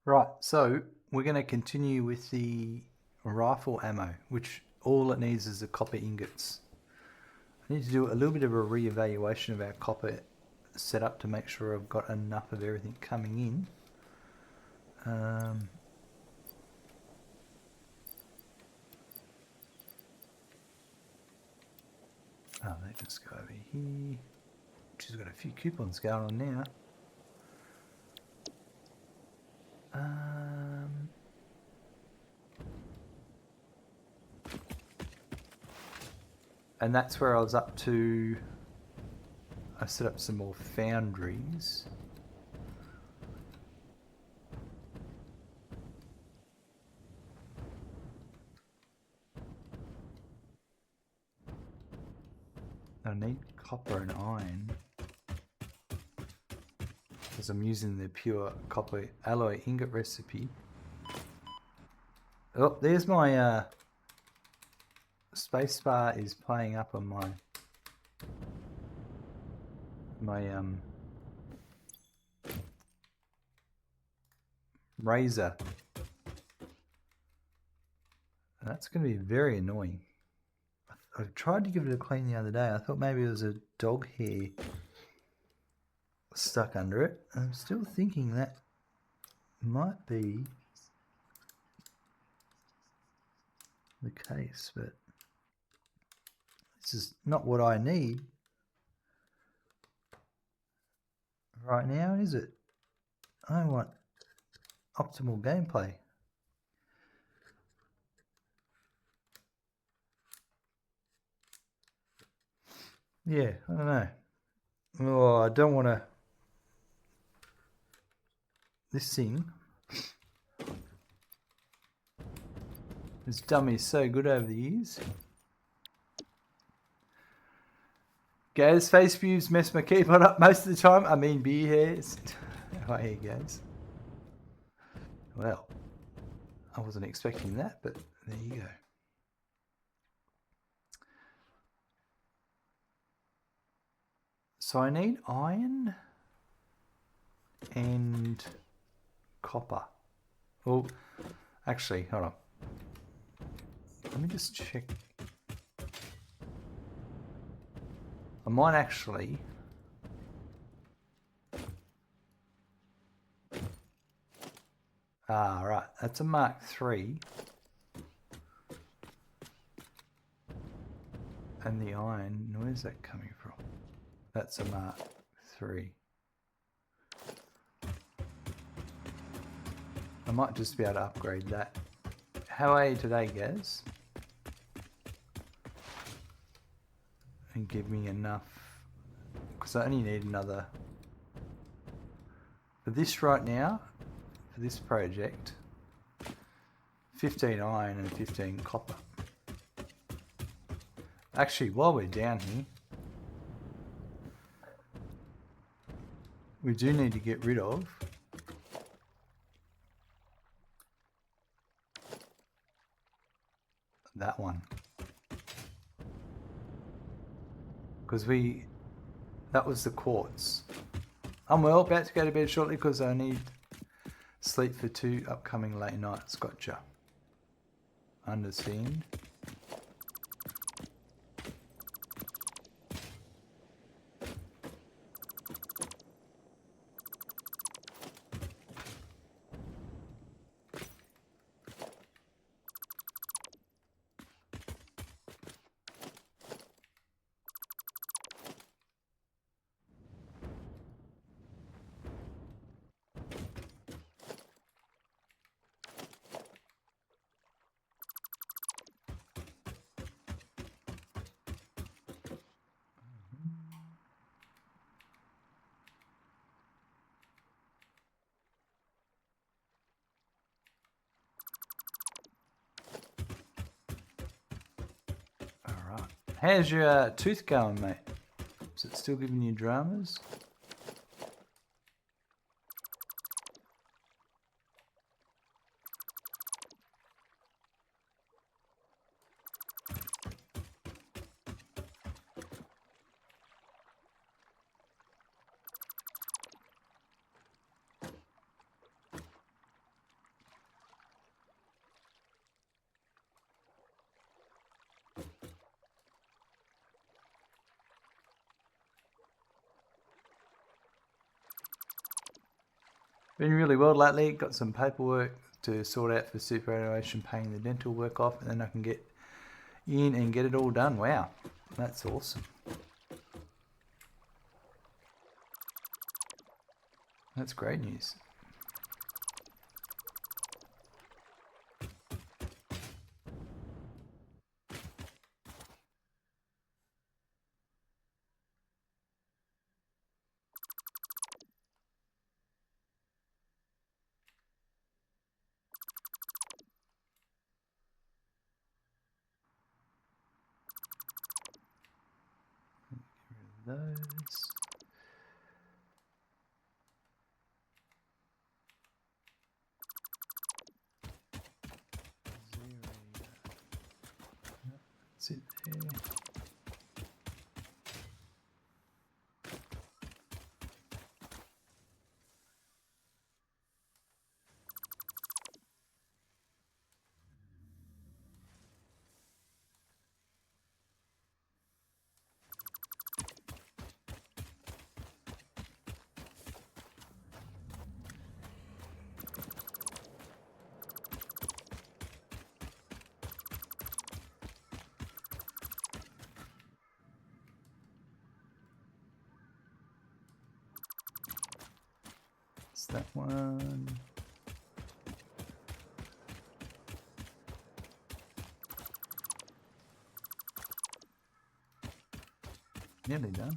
Right, so we're going to continue with the rifle ammo, which all it needs is the copper ingots. I need to do a little bit of a re-evaluation of our copper setup to make sure I've got enough of everything coming in. Let's go over here. She's got a few coupons going on now. And that's where I was up to. I set up some more foundries. I need copper and iron because I'm using the pure copper alloy ingot recipe. Oh, there's my spacebar is playing up on my razor. And that's going to be very annoying. I tried to give it a clean the other day. I thought maybe it was a dog hair stuck under it. I'm still thinking that might be the case, but this is not what I need right now, is it? I want optimal gameplay. Yeah, I don't know. Oh, I don't want to. This thing has done me so good over the years. Gaz, face views mess my keyboard up most of the time. I mean, beer hairs. Oh, here goes. Well, I wasn't expecting that, but there you go. So I need iron and copper. Well, actually, hold on. Let me just check. I might actually... right. That's a Mark III. And the iron, where's that coming from? That's a Mark III. I might just be able to upgrade that. How are you today, Gaz? And give me enough, because I only need another. For this right now, for this project, 15 iron and 15 copper. Actually, while we're down here, we do need to get rid of that one. Because that was the quartz. I'm well about to go to bed shortly because I need sleep for 2 upcoming late nights. Gotcha. Understand. How's your tooth going, mate? Is it still giving you dramas? Been really well lately. Got some paperwork to sort out for superannuation, paying the dental work off, and then I can get in and get it all done. Wow, that's awesome. That's great news. Get rid of those. That's it there. It's that one. Nearly done.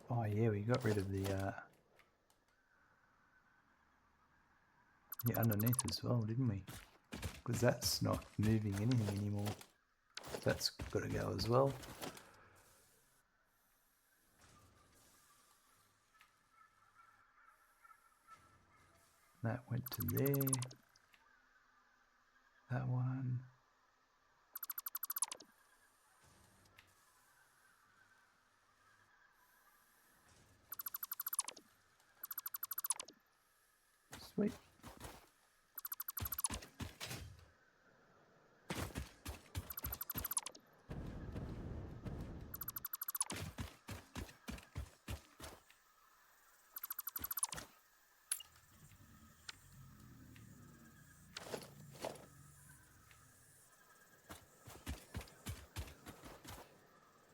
Oh yeah, we got rid of the underneath as well, didn't we? Because that's not moving anything anymore. That's got to go as well. That went to there. That one. Sweet.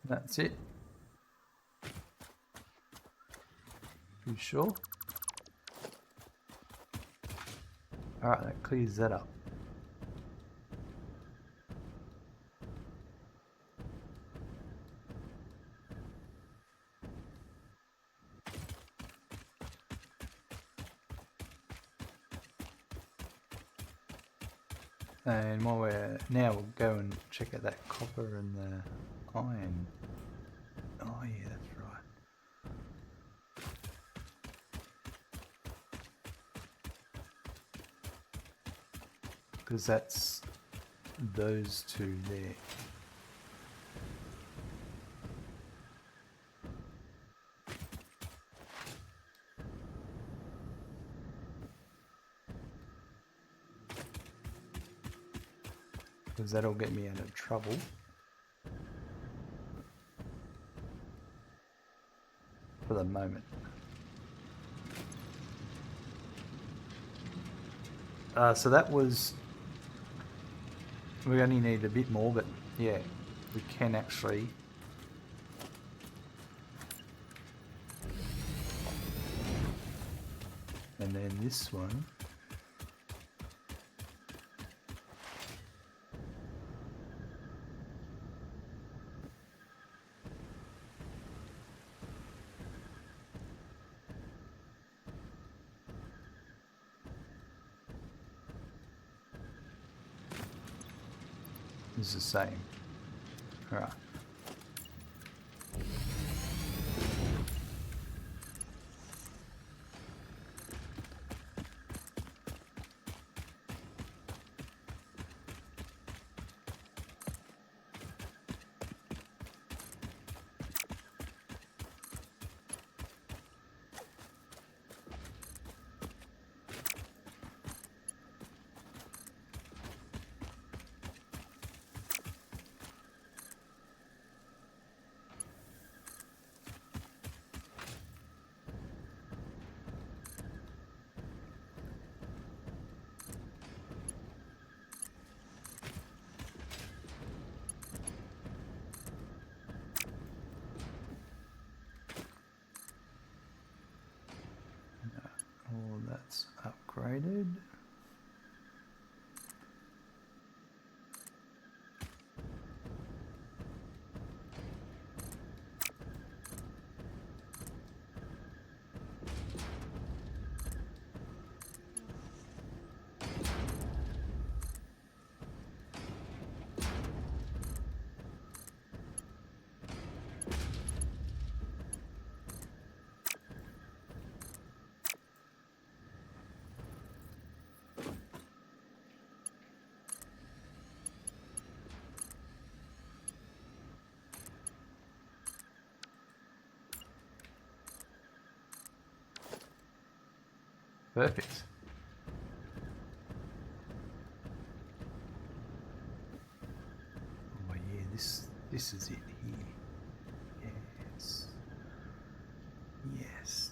That's it. You sure? Alright, that clears that up. And while we're now, we'll go and check out that copper and the iron. Oh yeah, that's right. Because that's those two there. Because that'll get me out of trouble. For the moment. So that was... We only need a bit more, but yeah, we can actually... And then this one... is the same. Alright. that's upgraded. Perfect. Oh yeah, this is it here. Yes. Yes.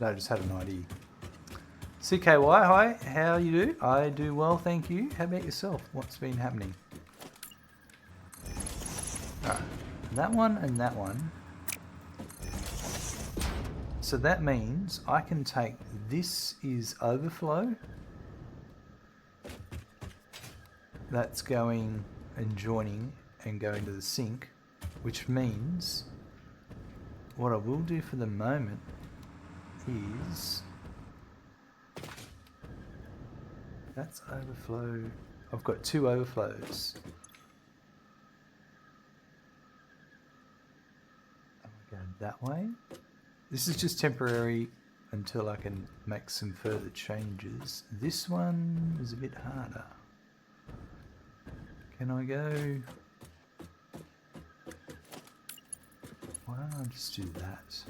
I just had an idea. CKY, hi, how you do? I do well, thank you. How about yourself? What's been happening? Alright, that one and that one. So that means I can take, this is overflow. That's going and joining and going to the sink, which means what I will do for the moment is, that's overflow. I've got two overflows. I'm going that way. This is just temporary until I can make some further changes. This one is a bit harder. Can I go? Why don't I just do that?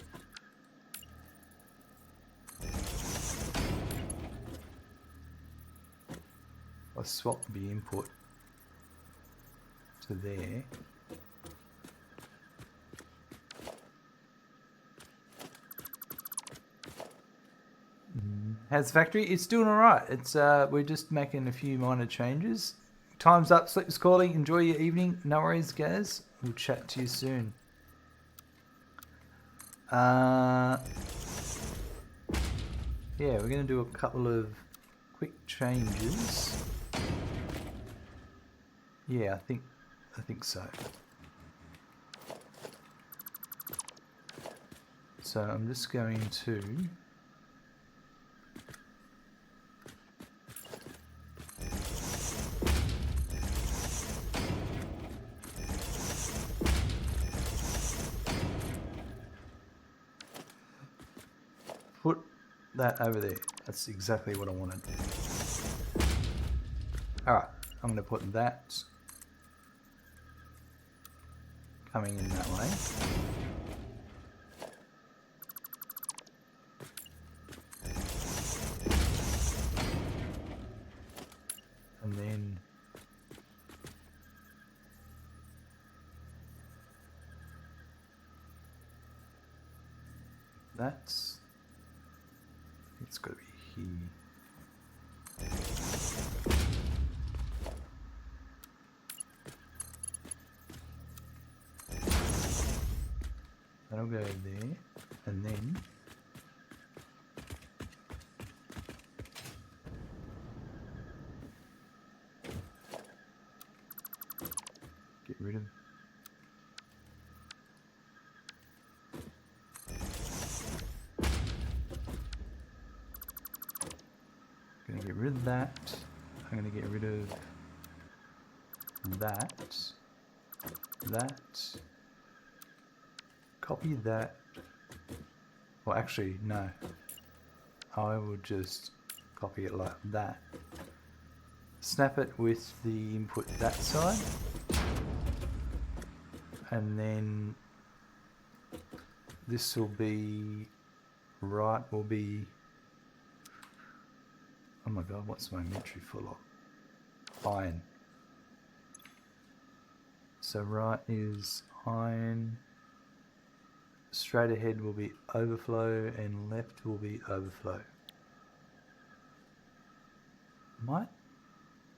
I swap the input to there. How's the factory? It's doing all right. It's we're just making a few minor changes. Time's up. Sleep's calling. Enjoy your evening. No worries, guys. We'll chat to you soon. Yeah, we're gonna do a couple of quick changes. Yeah, I think so. So I'm just going to put that over there. That's exactly what I wanted. Alright, I'm going to put that coming in that way. And then that's, it's got to be here. That'll go there, and then get rid of that. I'm going to get rid of that, copy that. Well, actually, no. I will just copy it like that. Snap it with the input that side. And then this will be, right will be, oh my god, what's my inventory full of? Iron. So right is iron, straight ahead will be overflow, and left will be overflow. Might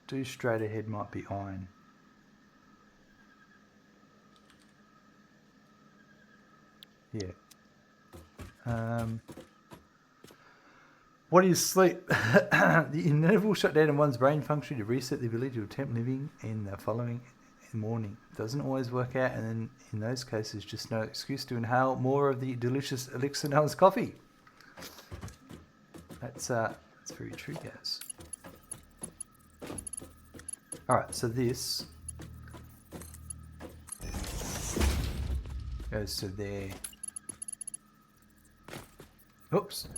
do straight ahead might be iron. Yeah. What is sleep? The inevitable shutdown of one's brain function to reset the ability to attempt living in the following morning. Doesn't always work out, and then in those cases, just no excuse to inhale more of the delicious elixir known as coffee. That's very true, guys. All right, so this goes to there. Oops.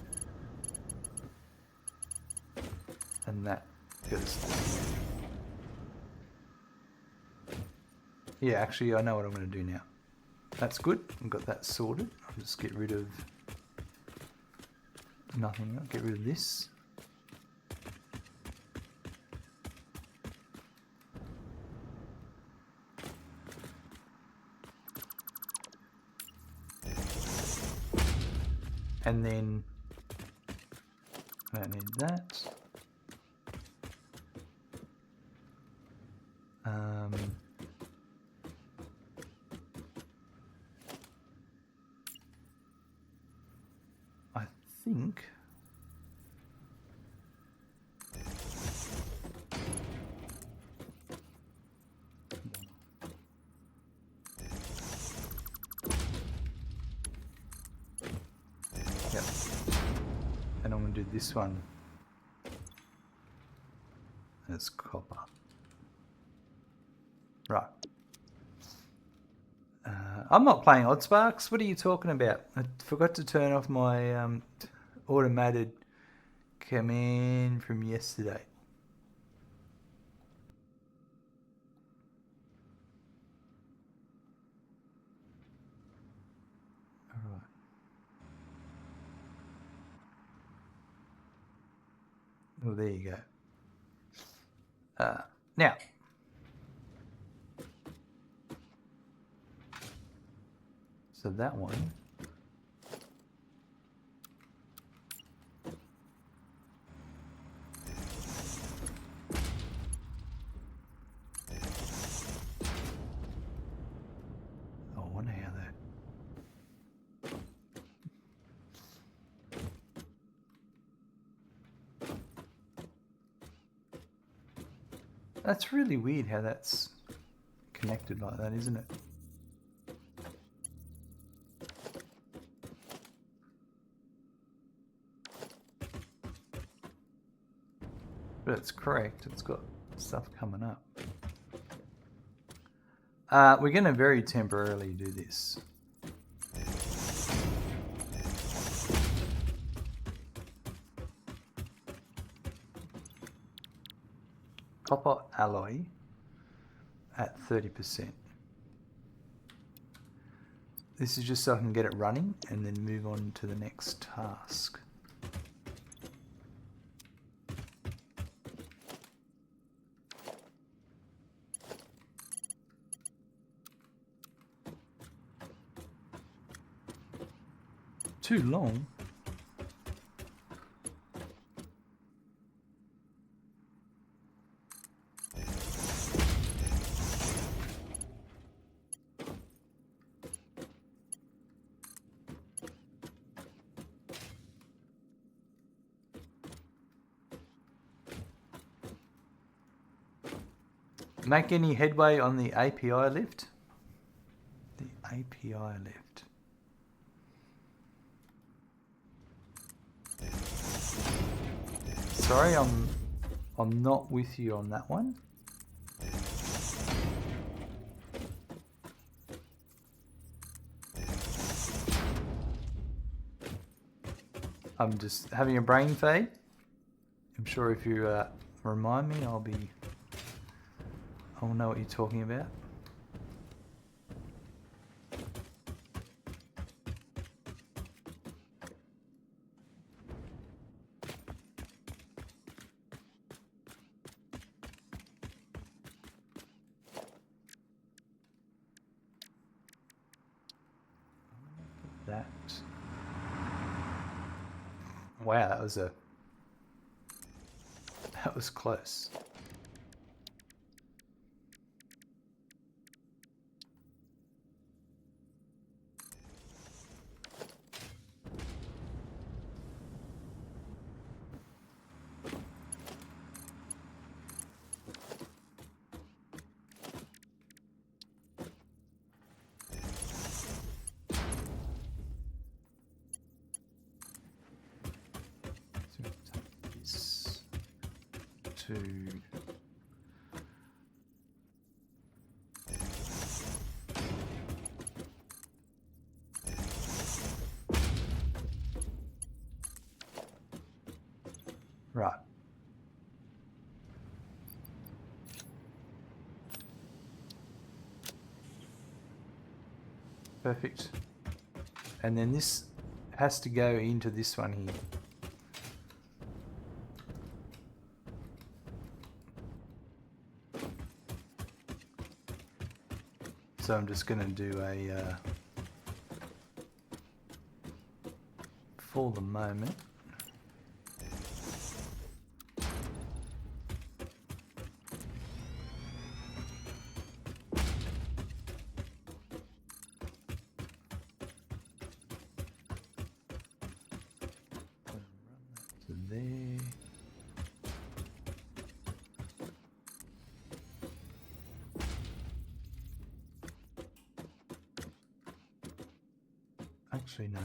And that goes. Yeah, actually, I know what I'm going to do now. That's good. I've got that sorted. I'll just get rid of nothing. I'll get rid of this. And then I don't need that. I think yep. And I'm going to do this one as copper. Right. I'm not playing Oddsparks. What are you talking about? I forgot to turn off my automated command from yesterday. All right. Well, there you go. Now. So that one. I wonder how that. That's really weird how that's connected like that, isn't it? But it's correct. It's got stuff coming up. We're going to very temporarily do this. Copper alloy at 30%. This is just so I can get it running and then move on to the next task. Too long. Make any headway on the API lift? The API lift. Sorry, I'm not with you on that one. I'm just having a brain fade. I'm sure if you remind me, I'll know what you're talking about. That. Wow, that was close. to right. Perfect. And then this has to go into this one here. So I'm just going to do a, for the moment, to there. Actually, no.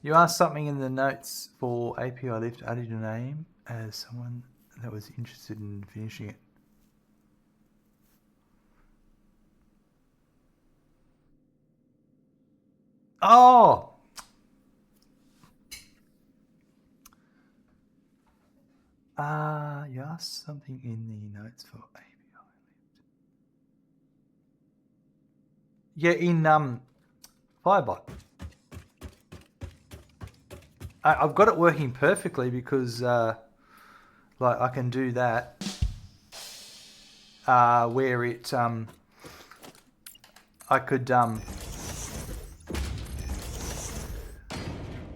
You asked something in the notes for API lift. Added your name as someone that was interested in finishing it. Oh! You asked something in the notes for API lift. Yeah, in Firebot. I've got it working perfectly because like I can do that where it I could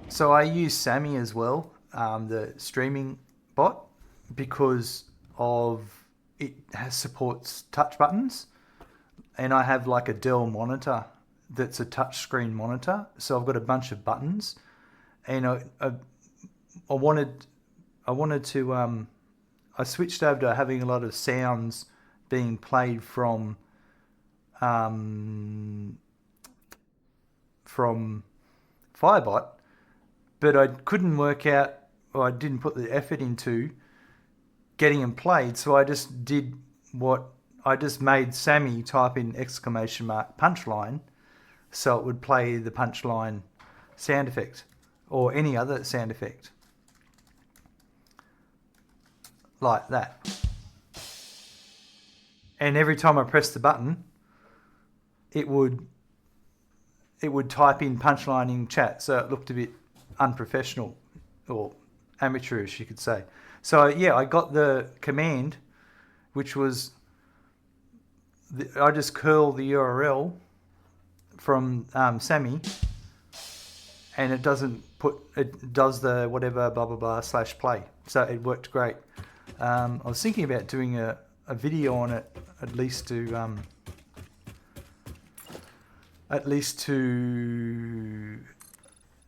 so I use Sammy as well, the streaming bot, because of it supports touch buttons, and I have like a Dell monitor that's a touch screen monitor, so I've got a bunch of buttons, and I wanted to I switched over to having a lot of sounds being played from Firebot, but I couldn't work out, or I didn't put the effort into getting them played, so I just made Sammy type in exclamation mark punchline, so it would play the punchline sound effect or any other sound effect like that. And every time I pressed the button, it would type in punchline in chat, so it looked a bit unprofessional or amateurish, you could say. So yeah, I got the command, which was I just curl the URL from Sammy, and it does the whatever blah blah blah /play. So it worked great. I was thinking about doing a video on it, at least to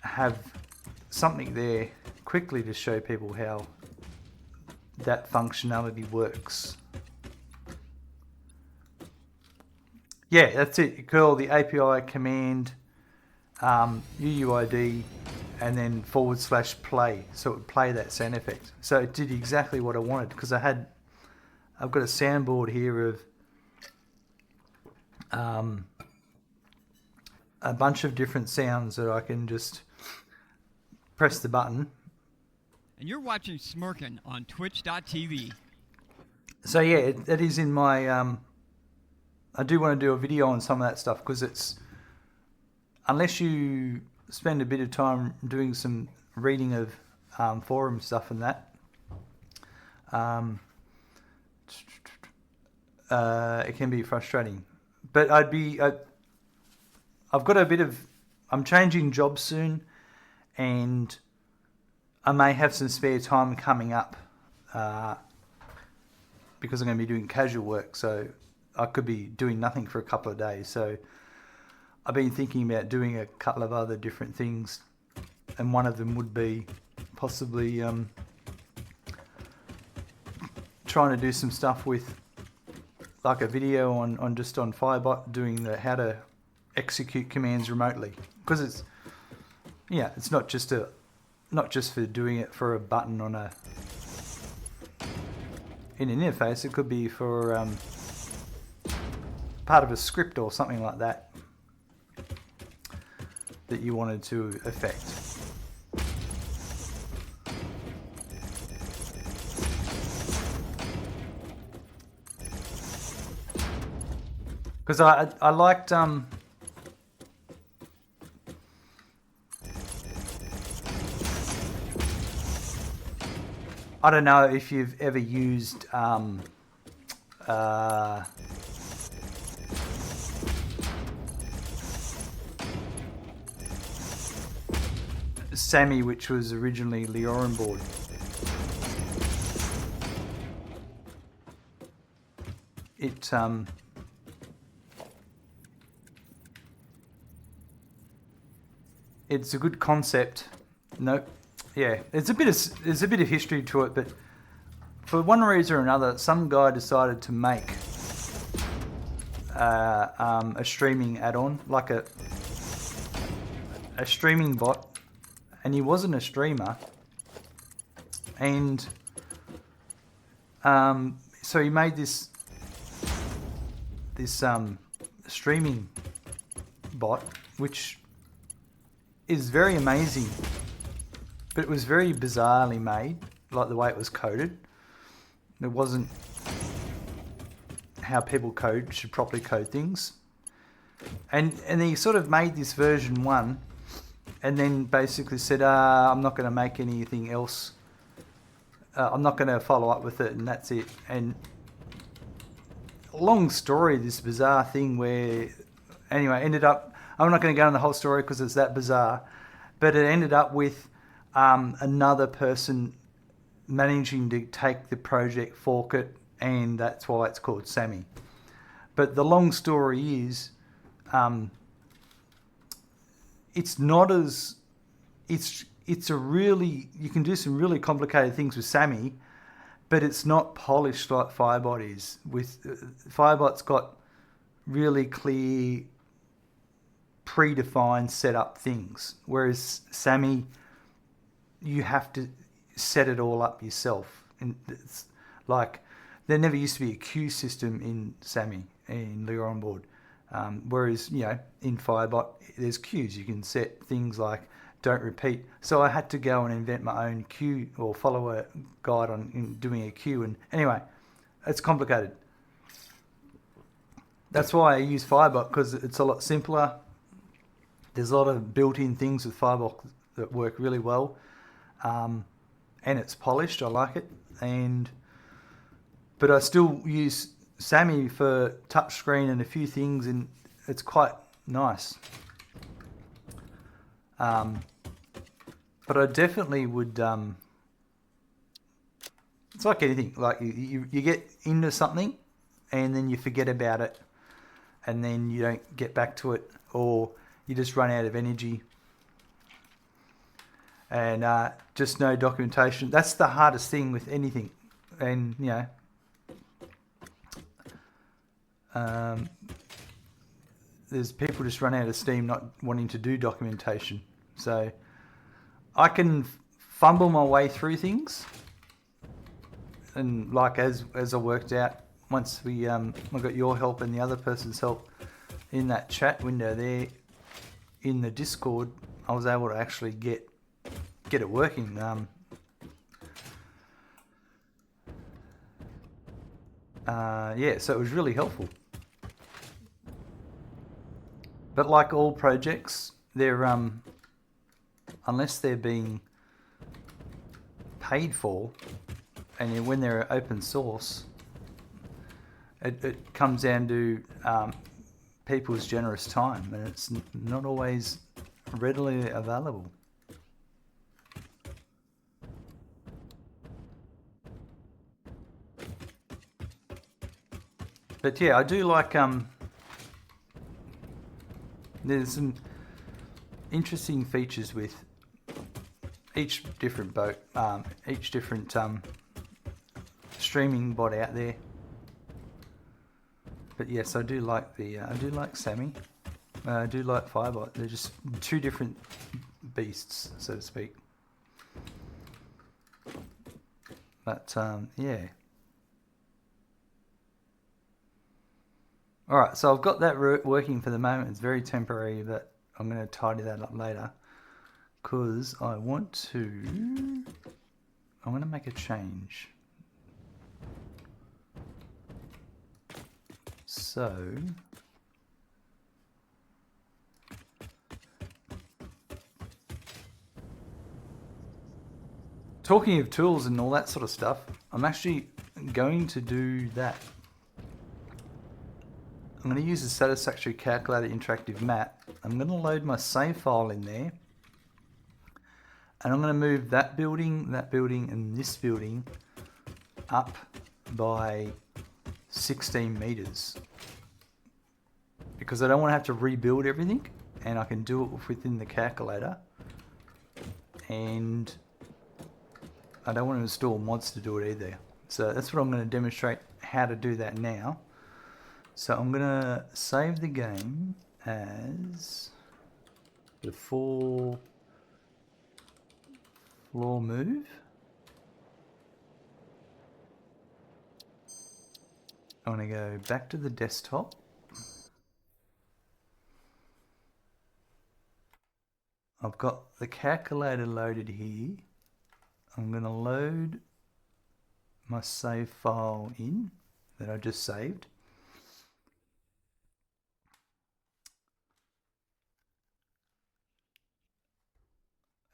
have something there quickly to show people how that functionality works. Yeah, that's it. You curl the API command UUID and then /play, so it would play that sound effect. So it did exactly what I wanted, because I've got a soundboard here of a bunch of different sounds that I can just press the button. And you're watching Smirkin on twitch.tv. So yeah, it is in my I do want to do a video on some of that stuff, because it's, unless you spend a bit of time doing some reading of forum stuff and that, it can be frustrating. But I've got a bit of, I'm changing jobs soon, and I may have some spare time coming up because I'm going to be doing casual work, so I could be doing nothing for a couple of days. So I've been thinking about doing a couple of other different things, and one of them would be possibly trying to do some stuff with like a video on Firebot, doing the how to execute commands remotely, because yeah, it's not just for doing it for a button on in an interface. It could be for part of a script or something like that that you wanted to affect. Because I liked I don't know if you've ever used SCIM, which was originally the Iron board. It's a good concept. Nope. Yeah, there's a bit of history to it, but for one reason or another, some guy decided to make a streaming add-on, like a streaming bot, and he wasn't a streamer, and so he made this streaming bot, which is very amazing, but it was very bizarrely made, like the way it was coded. It wasn't how people should properly code things. And he sort of made this version 1 and then basically said, I'm not going to make anything else. I'm not going to follow up with it, and that's it. And long story, this bizarre thing where, anyway, ended up, I'm not going to go into the whole story because it's that bizarre, but it ended up with another person managing to take the project, fork it, and that's why it's called SCIM. But the long story is, it's not as, it's a really, you can do some really complicated things with SCIM, but it's not polished like Firebot is. With Firebot's got really clear, predefined setup things, whereas SCIM, you have to set it all up yourself. And it's like, there never used to be a queue system in SCIM, in the Iron board, whereas, you know, in Firebot there's queues. You can set things like don't repeat. So I had to go and invent my own queue, or follow a guide on doing a queue. And anyway, it's complicated. That's why I use Firebot, because it's a lot simpler. There's a lot of built-in things with Firebot that work really well, and it's polished. I like it, but I still use SCIM for touchscreen and a few things, and it's quite nice. But I definitely would. It's like anything. Like you get into something, and then you forget about it, and then you don't get back to it, or you just run out of energy, and just no documentation. That's the hardest thing with anything, and you know, there's people just run out of steam not wanting to do documentation. So I can fumble my way through things, and like as I worked out, once I got your help and the other person's help in that chat window there in the Discord, I was able to actually get it working. Yeah, so it was really helpful. But like all projects, they're unless they're being paid for, and when they're open source, it comes down to people's generous time, and it's not always readily available. But yeah, I do like there's some interesting features with each different boat, each different streaming bot out there. But yes, I do like SCIM. I do like Firebot. They're just two different beasts, so to speak. But yeah. Alright, so I've got that working for the moment. It's very temporary, but I'm going to tidy that up later. Because I want to... I'm going to make a change. So... talking of tools and all that sort of stuff, I'm actually going to do that. I'm going to use the Satisfactory Calculator Interactive Map. I'm going to load my save file in there. And I'm going to move that building, and this building up by 16 meters. Because I don't want to have to rebuild everything. And I can do it within the calculator. And I don't want to install mods to do it either. So that's what I'm going to demonstrate how to do that now. So I'm going to save the game as the 4 floor move. I'm going to go back to the desktop. I've got the calculator loaded here. I'm going to load my save file in that I just saved.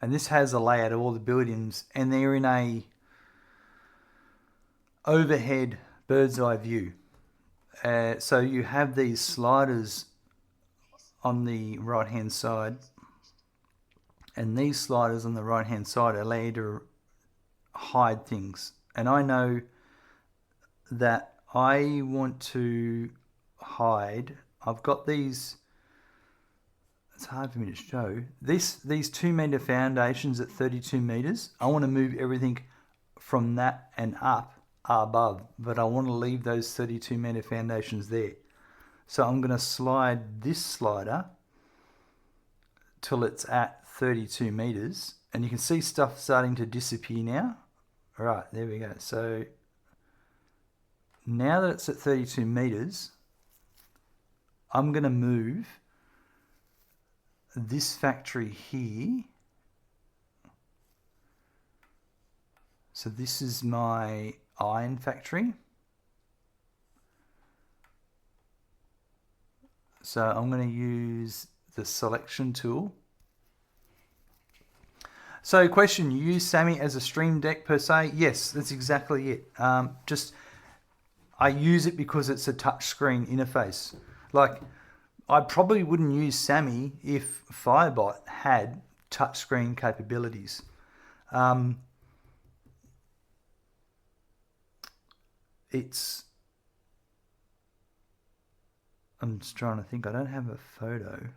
And this has a layout of all the buildings, and they're in a overhead bird's eye view. So you have these sliders on the right hand side, and these sliders on the right hand side allow you to hide things. And I know that I want to hide. I've got these. It's hard for me to show. These 2 meter foundations at 32 meters. I want to move everything from that and up above, but I want to leave those 32 meter foundations there. So I'm going to slide this slider till it's at 32 meters, and you can see stuff starting to disappear now. All right, there we go. So now that it's at 32 meters, I'm going to move this factory here. So this is my iron factory. So I'm going to use the selection tool. So question, you use SAMI as a stream deck per se? Yes, that's exactly it. I use it because it's a touchscreen interface. Like, I probably wouldn't use SAMI if Firebot had touchscreen capabilities. I'm just trying to think. I don't have a photo.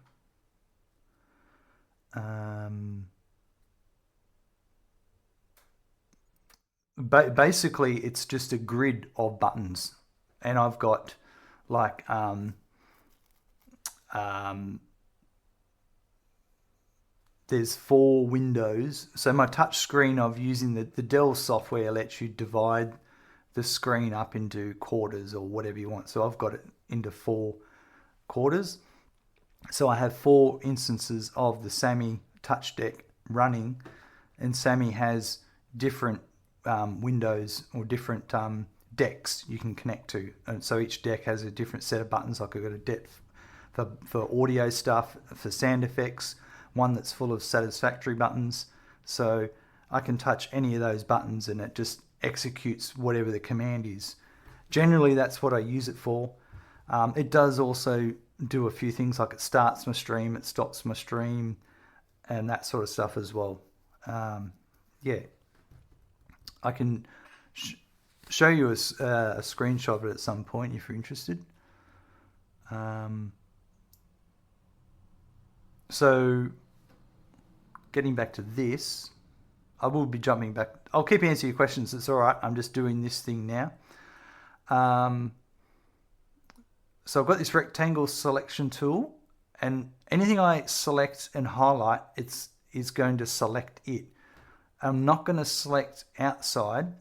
Basically, it's just a grid of buttons, and I've got like there's 4 windows. So my touch screen of using the Dell software lets you divide the screen up into quarters or whatever you want. So I've got it into 4 quarters. So I have 4 instances of the SAMI touch deck running, and SAMI has different windows or different decks you can connect to. And so each deck has a different set of buttons. Like I've got a deck for audio stuff, for sound effects, one that's full of satisfactory buttons. So I can touch any of those buttons and it just executes whatever the command is. Generally, that's what I use it for. It does also do a few things, like it starts my stream, it stops my stream, and that sort of stuff as well. Yeah, I can show you a screenshot of it at some point if you're interested. So getting back to this, I will be jumping back. I'll keep answering your questions. It's all right. I'm just doing this thing now. So I've got this rectangle selection tool, and anything I select and highlight, is going to select it. I'm not going to select outside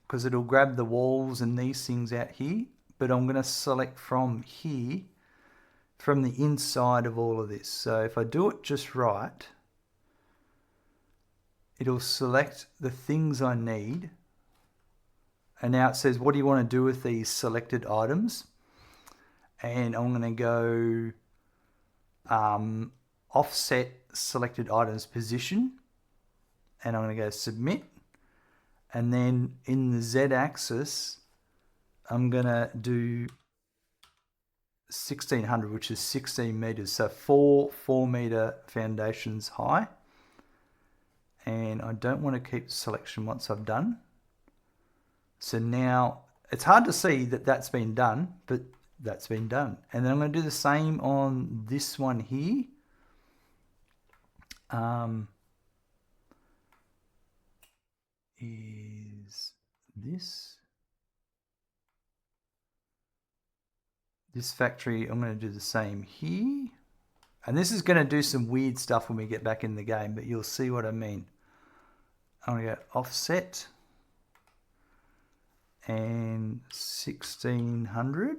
because it'll grab the walls and these things out here, but I'm going to select from here, from the inside of all of this. So if I do it just right, it'll select the things I need. And now it says, what do you want to do with these selected items? And I'm going to go offset selected items position. And I'm going to go submit. And then in the Z axis, I'm going to do 1600, which is 16 meters. So 4 meter foundations high. And I don't want to keep the selection once I've done. So now it's hard to see that that's been done, but that's been done. And then I'm going to do the same on this one here. Is this factory, I'm going to do the same here. And this is going to do some weird stuff when we get back in the game, but you'll see what I mean. I'm going to go offset and 1600.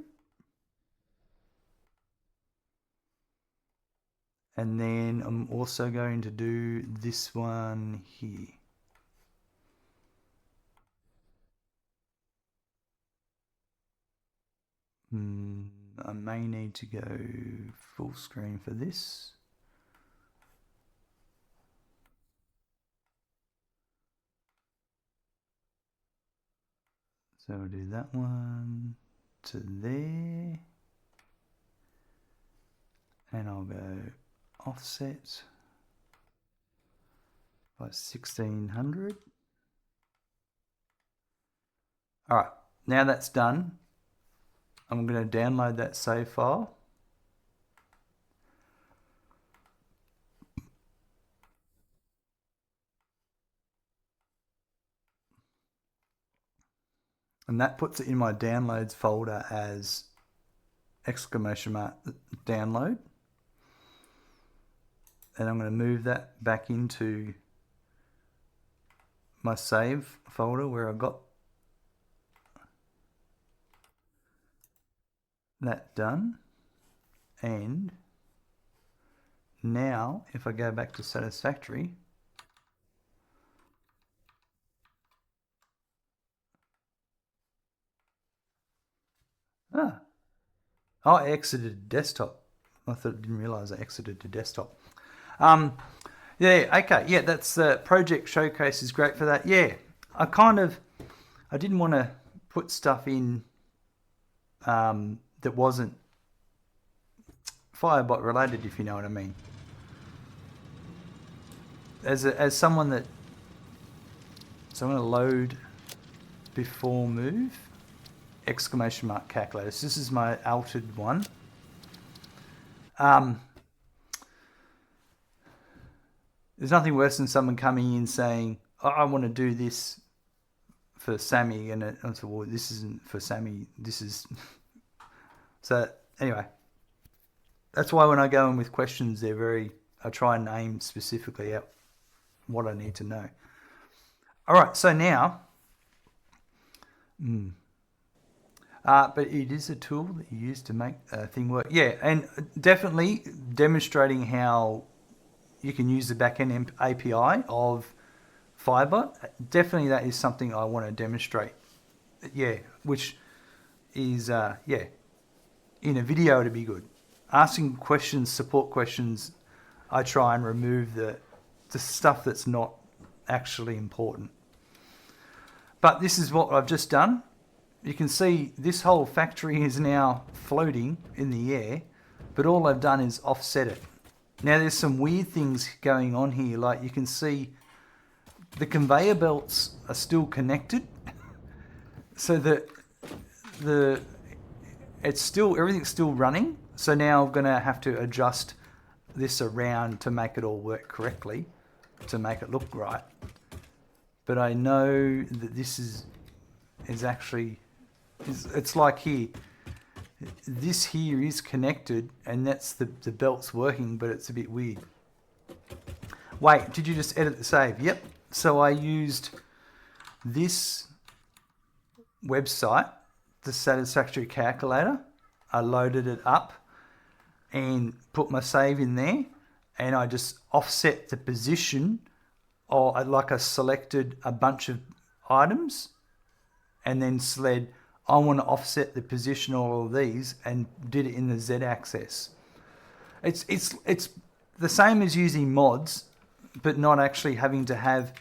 And then I'm also going to do this one here. I may need to go full screen for this. So we'll do that one to there. And I'll go offset by 1600. All right, now that's done. I'm going to download that save file. And that puts it in my downloads folder as !download. And I'm going to move that back into my save folder where I got that done. And now if I go back to Satisfactory, I exited desktop. I didn't realize I exited to desktop. Yeah, okay, yeah, that's project showcase is great for that. Yeah, I didn't want to put stuff in that wasn't Firebot related, if you know what I mean. As someone that, so I'm going to load before move, ! calculator. So this is my altered one. There's nothing worse than someone coming in saying, oh, I want to do this for Sammy, and I said, well, this isn't for Sammy, this is... So anyway, that's why when I go in with questions, I try and aim specifically at what I need to know. All right, so now, but it is a tool that you use to make a thing work. Yeah, and definitely demonstrating how you can use the backend API of Firebot. Definitely that is something I want to demonstrate. Yeah, which is, yeah, in a video to be good. Asking questions, support questions, I try and remove the stuff that's not actually important. But this is what I've just done. You can see this whole factory is now floating in the air, but all I've done is offset it. Now there's some weird things going on here, like you can see the conveyor belts are still connected, so that everything's still running. So now I'm gonna have to adjust this around to make it all work correctly, to make it look right. But I know that this is actually, it's like here, this here is connected and that's the belt's working, but it's a bit weird. Wait, did you just edit the save? Yep. So I used this website, the Satisfactory Calculator. I loaded it up and put my save in there, and I just offset the position, or like I selected a bunch of items and then said I want to offset the position of all of these, and did it in the Z-axis. It's the same as using mods, but not actually having to have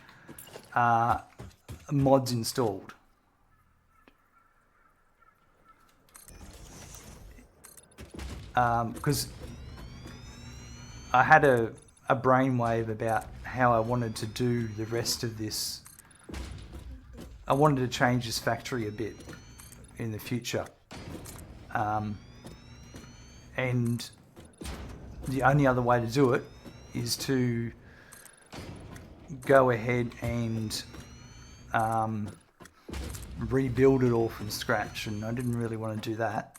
mods installed. Because I had a brainwave about how I wanted to do the rest of this. I wanted to change this factory a bit in the future. And the only other way to do it is to go ahead and rebuild it all from scratch, and I didn't really want to do that.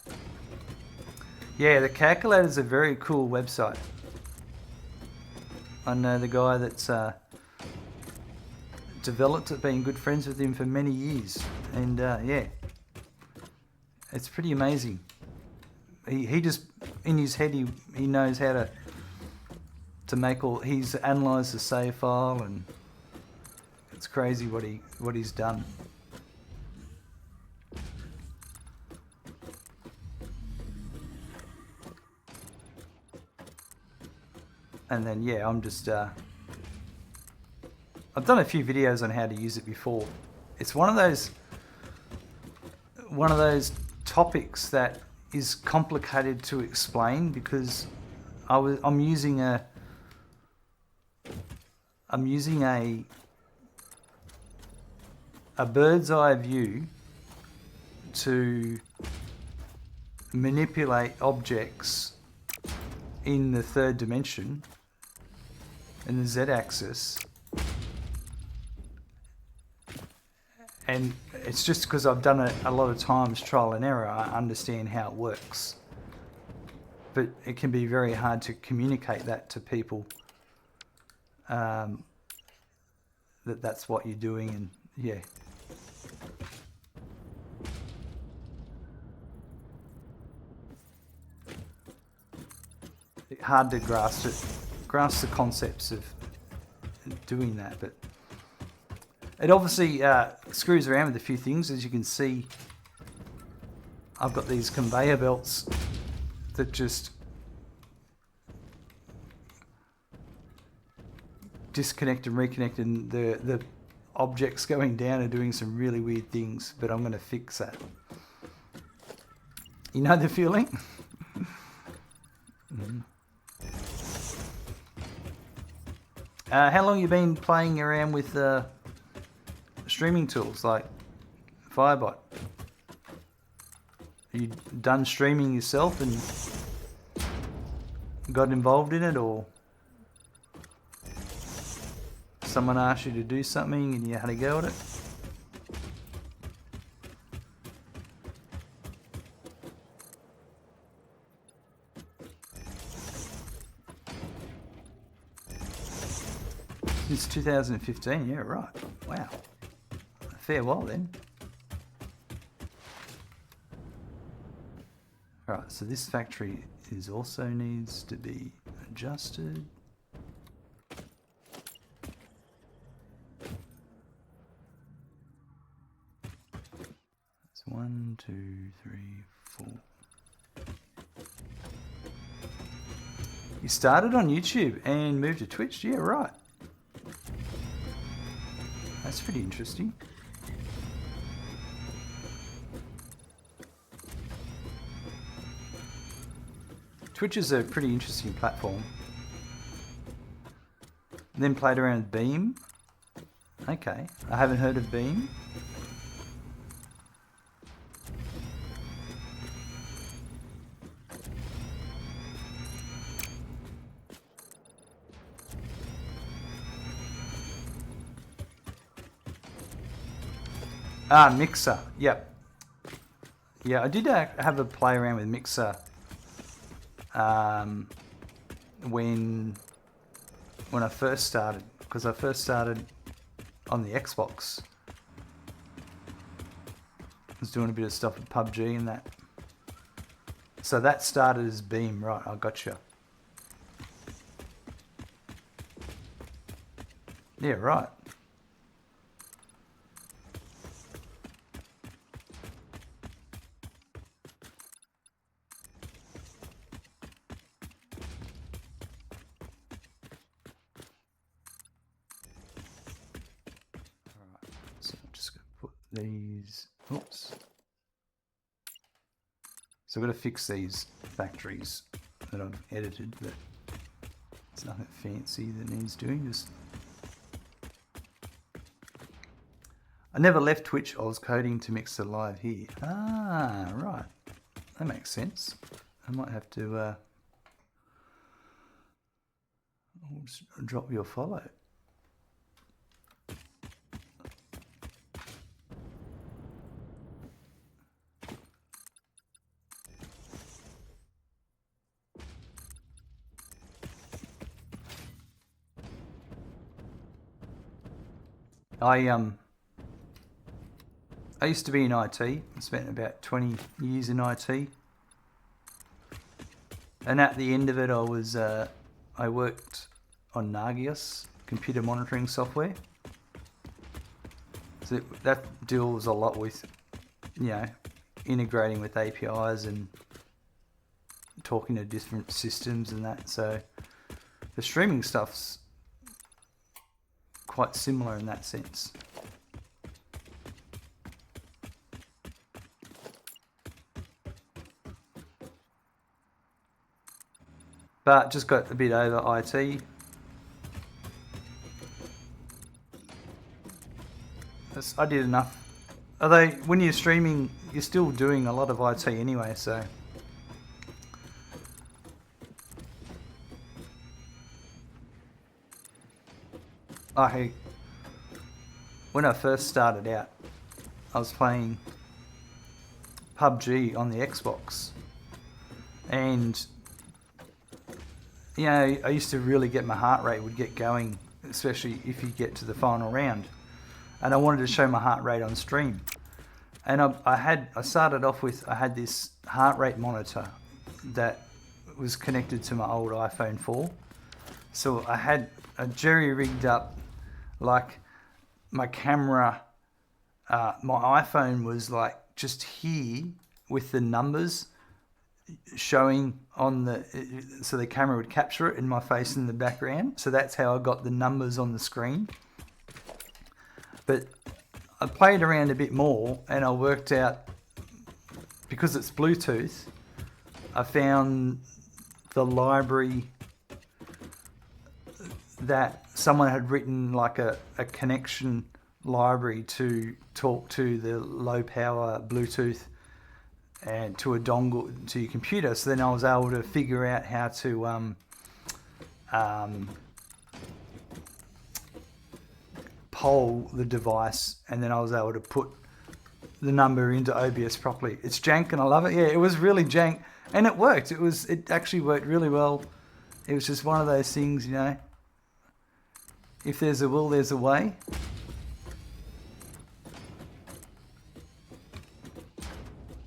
Yeah, the calculator is a very cool website. I know the guy that's developed it, been good friends with him for many years, and yeah, it's pretty amazing. He just, in his head, he knows how to make all. He's analysed the save file, and it's crazy what he's done. And then yeah, I'm just I've done a few videos on how to use it before. It's one of those topics that is complicated to explain, because I'm using a bird's eye view to manipulate objects in the third dimension, in the Z-axis, and it's just because I've done it a lot of times, trial and error, I understand how it works. But it can be very hard to communicate that to people, that's what you're doing, and yeah. Hard to grasp the concepts of doing that, but it obviously screws around with a few things. As you can see, I've got these conveyor belts that just disconnect and reconnect, and the objects going down are doing some really weird things, but I'm going to fix that. You know the feeling? Mm-hmm. How long have you been playing around with streaming tools like Firebot? Have you done streaming yourself and got involved in it, or someone asked you to do something and you had to go at it? Since 2015, yeah, right. Wow. A fair while then. Alright, so this factory also needs to be adjusted. That's 1, 2, 3, 4. You started on YouTube and moved to Twitch? Yeah, right. That's pretty interesting. Twitch is a pretty interesting platform. And then played around with Beam. Okay, I haven't heard of Beam. Mixer. Yep. Yeah, I did have a play around with Mixer when when I first started, because I first started on the Xbox. I was doing a bit of stuff with PUBG and that. So that started as beam, right? I gotcha. Yeah, right. Alright, so I'm just going to put these. Oops. So I've got to fix these factories that I've edited, but it's nothing fancy that needs doing. Just I never left Twitch. I was coding to mix the live here. Ah, right. That makes sense. I might have to I'll just drop you a follow. I used to be in IT. I spent about 20 years in IT. And at the end of it, I worked on Nagios, computer monitoring software. So that deals a lot with, you know, integrating with APIs and talking to different systems and that. So the streaming stuff's quite similar in that sense. But just got a bit over IT. I did enough. Although when you're streaming, you're still doing a lot of IT anyway, so. When I first started out, I was playing PUBG on the Xbox. And you know, I used to really get my heart rate would get going, especially if you get to the final round. And I wanted to show my heart rate on stream. And I started off with, I had this heart rate monitor that was connected to my old iPhone 4. So I had a jerry rigged up, like my camera, my iPhone was like just here with the numbers showing on so the camera would capture it in my face in the background. So that's how I got the numbers on the screen. But I played around a bit more and I worked out, because it's Bluetooth, I found the library that someone had written, like a connection library to talk to the low power Bluetooth and to a dongle to your computer. So then I was able to figure out how to poll the device, and then I was able to put the number into OBS properly. It's jank and I love it. Yeah, it was really jank and it worked. It actually worked really well. It was just one of those things, you know, if there's a will, there's a way.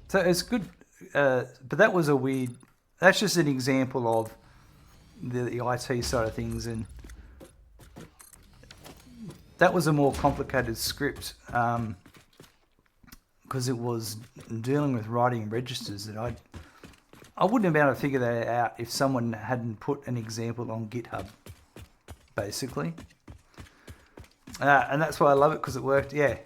So it's good, but that was that's just an example of the IT side of things, and that was a more complicated script because it was dealing with writing registers that I wouldn't have been able to figure that out if someone hadn't put an example on GitHub, basically. And that's why I love it, because it worked, yeah.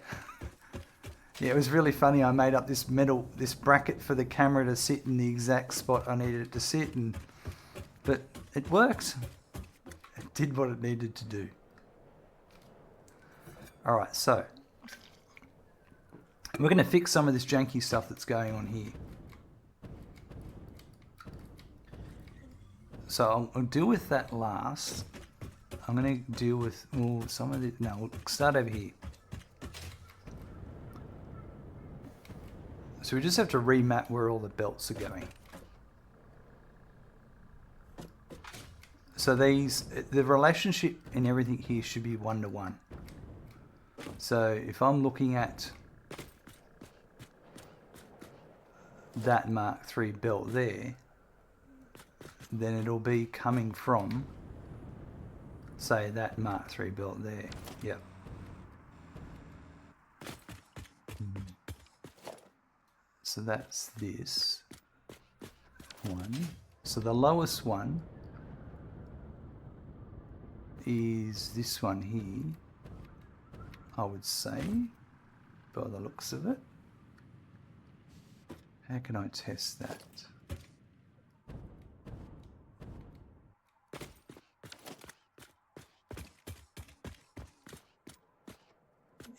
Yeah, it was really funny. I made up this bracket for the camera to sit in the exact spot I needed it to sit, but it worked. It did what it needed to do. All right, so we're going to fix some of this janky stuff that's going on here. So I'll deal with that last. I'm going to deal with some of the. No, we'll start over here. So we just have to remap where all the belts are going. So these, the relationship and everything here should be 1 to 1. So if I'm looking at that Mark III belt there, then it'll be coming from, say, that Mark III belt there. Yep. So that's this one. So the lowest one is this one here, I would say, by the looks of it. How can I test that?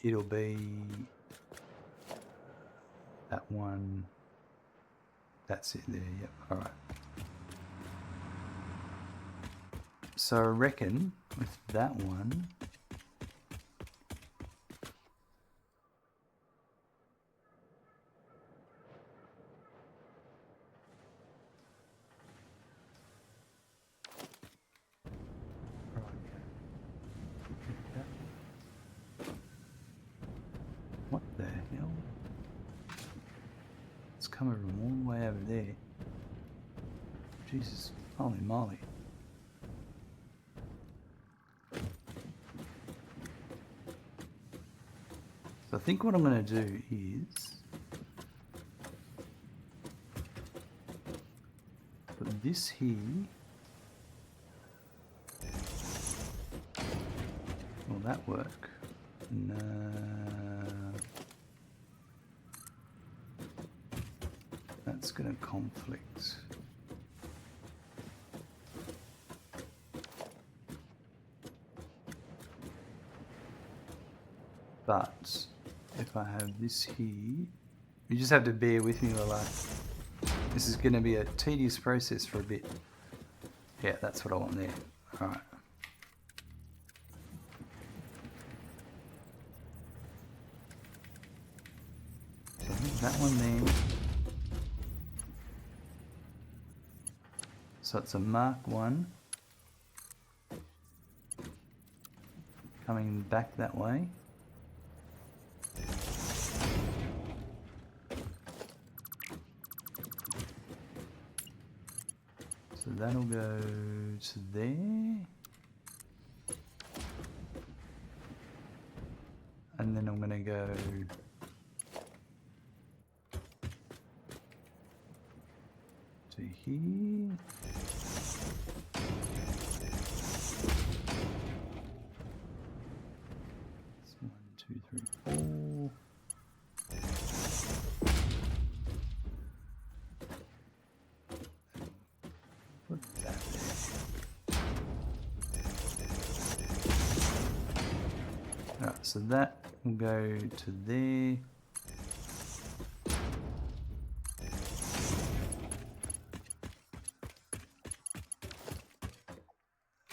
It'll be that one. That's it there, yep, alright. So I reckon with that one, what the hell? It's coming from all the way over there. Jesus, holy moly. So I think what I'm going to do is put this here. Will that work? No. That's going to conflict. But if I have this here, you just have to bear with me while this is going to be a tedious process for a bit. Yeah, that's what I want there. Alright. So I think that one there. So it's a Mark 1 coming back that way. So that'll go to there. And then I'm going to go to here. It's 1, 2, 3, 4. Put that there. Alright, so that will go to there.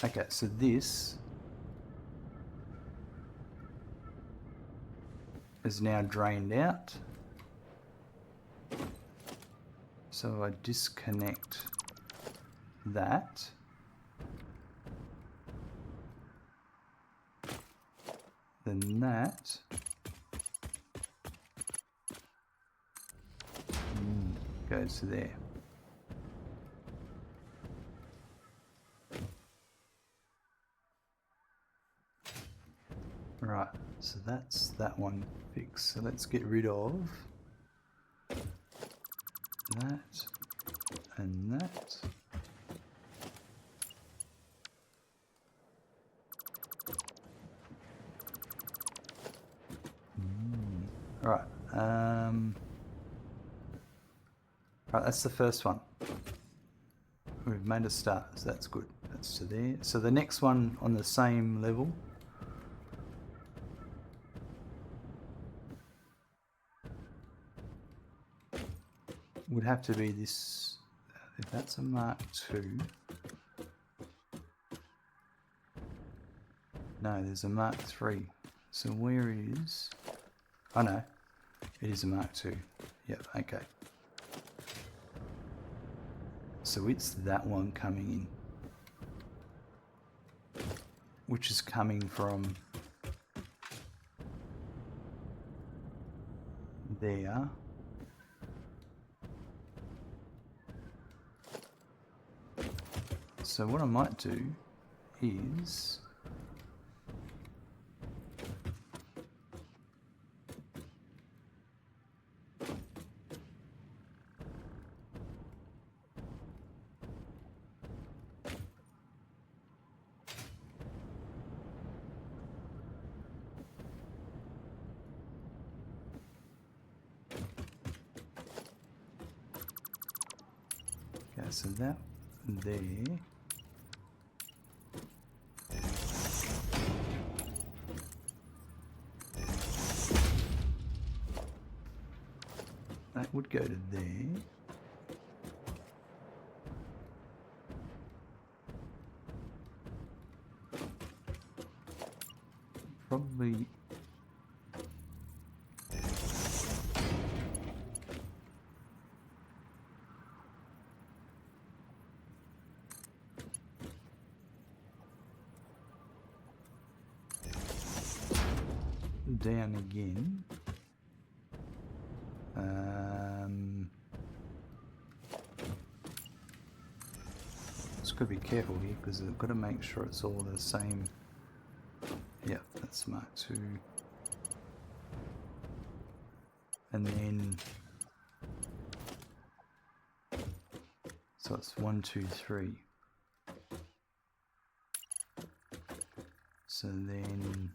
Okay, so this is now drained out. So I disconnect that. Then that goes to there. Right, so that's that one fixed. So let's get rid of that and that. Right, right, that's the first one. We've made a start, so that's good. That's to there. So the next one on the same level. Would have to be this, if that's a Mark II. No, there's a Mark III. So where is, oh no, it is a Mark II. Yep, okay. So it's that one coming in. which is coming from there. So what I might do is okay, so that there. That would go to there. Probably down again. Just got to be careful here because I've got to make sure it's all the same. Yep, that's Mark 2. And then, so it's 1, 2, 3. So then,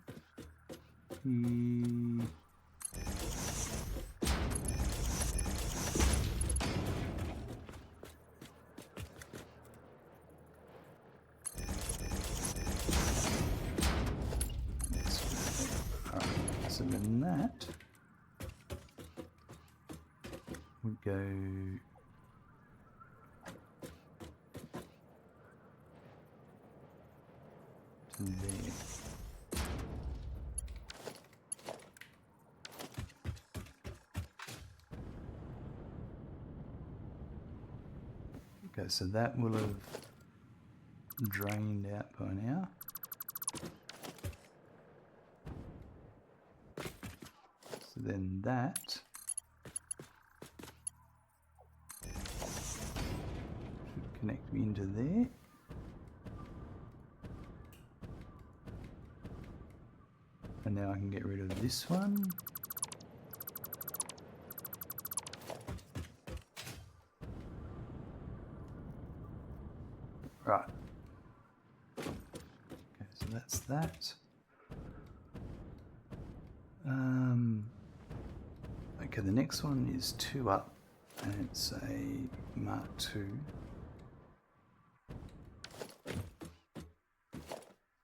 so then that would go to there. Okay, so that will have drained out by now. So then that should connect me into there. And now I can get rid of this one. Right. Okay, so that's that. Okay, the next one is 2 up, and it's a Mark 2.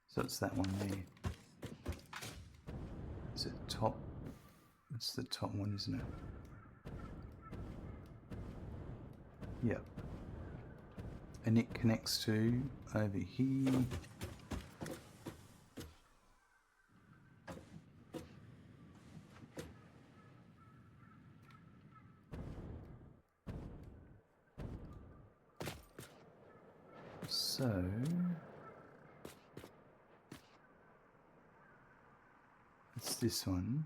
So it's that one there. Is it top? It's the top one, isn't it? Yep. And it connects to over here. So it's this one.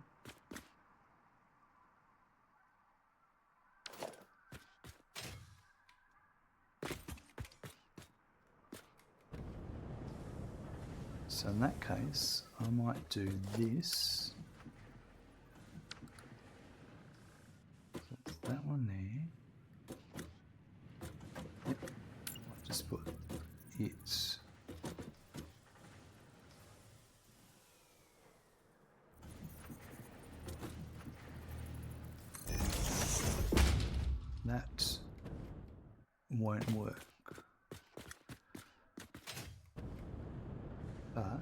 So in that case, I might do this. So it's that one there. Yep. I'll just put it. That won't work. But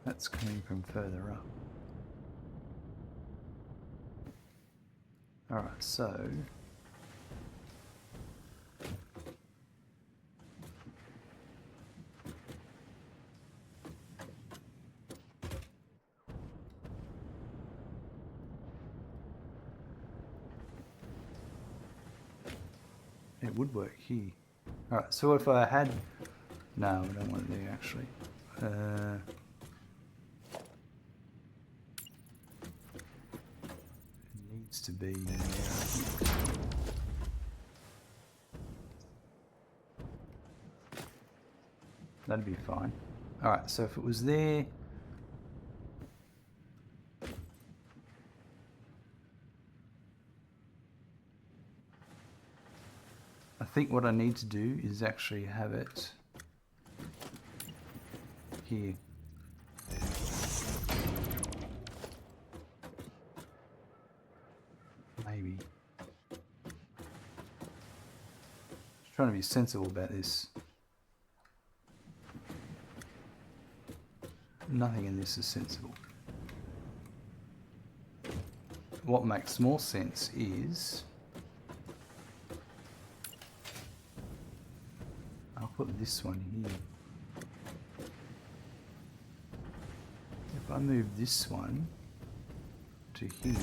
that's coming from further up. Alright, so it would work here. Alright, so if I had... No, we don't want it there actually. It needs to be in there, I think. That'd be fine. Alright, so if it was there... I think what I need to do is actually have it here. Maybe. Just trying to be sensible about this. Nothing in this is sensible. What makes more sense is... I'll put this one here. If I move this one to here,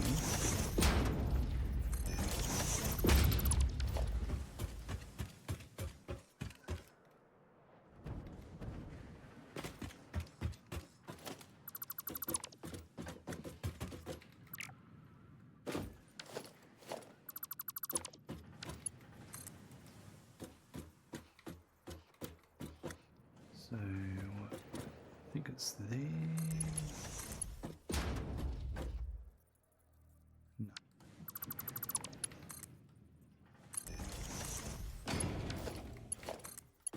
so I think it's there. No.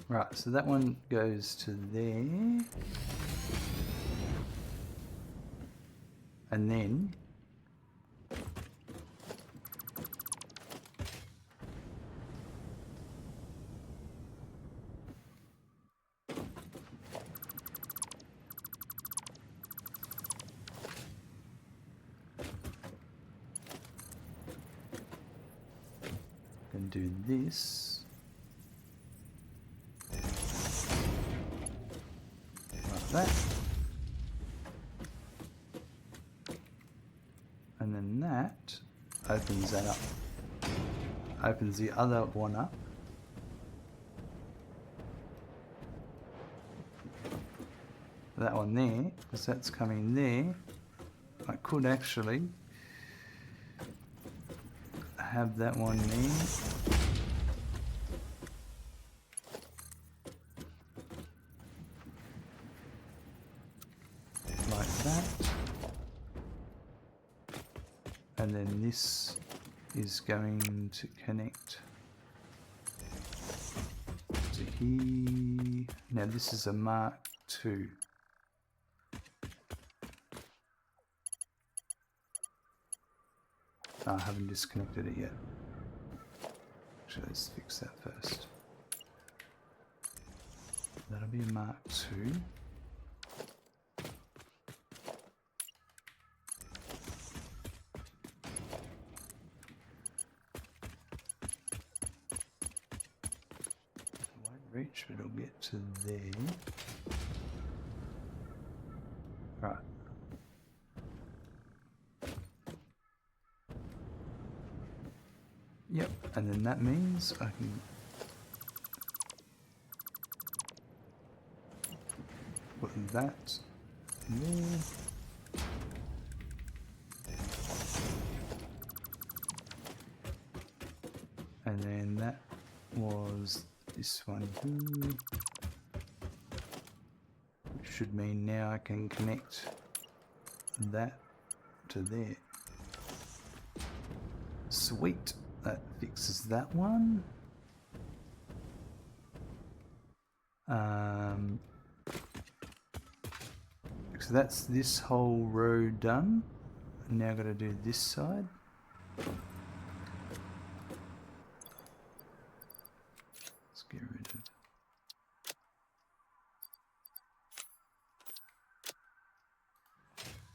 Right, so that one goes to there. And then can do this like that, and then that opens that up, opens the other one up, that one there, because that's coming there. I could actually have that one there. Like that. And then this is going to connect to here. Now this is a Mark II. I haven't disconnected it yet. Actually, let's fix that first. That'll be a Mark II. It won't reach, but it'll get to there. Right. Yep, and then that means I can put that there. And then that was this one here. Which should mean now I can connect that to there. Sweet. That fixes that one. So that's this whole row done. Now I've got to do this side. Let's get rid of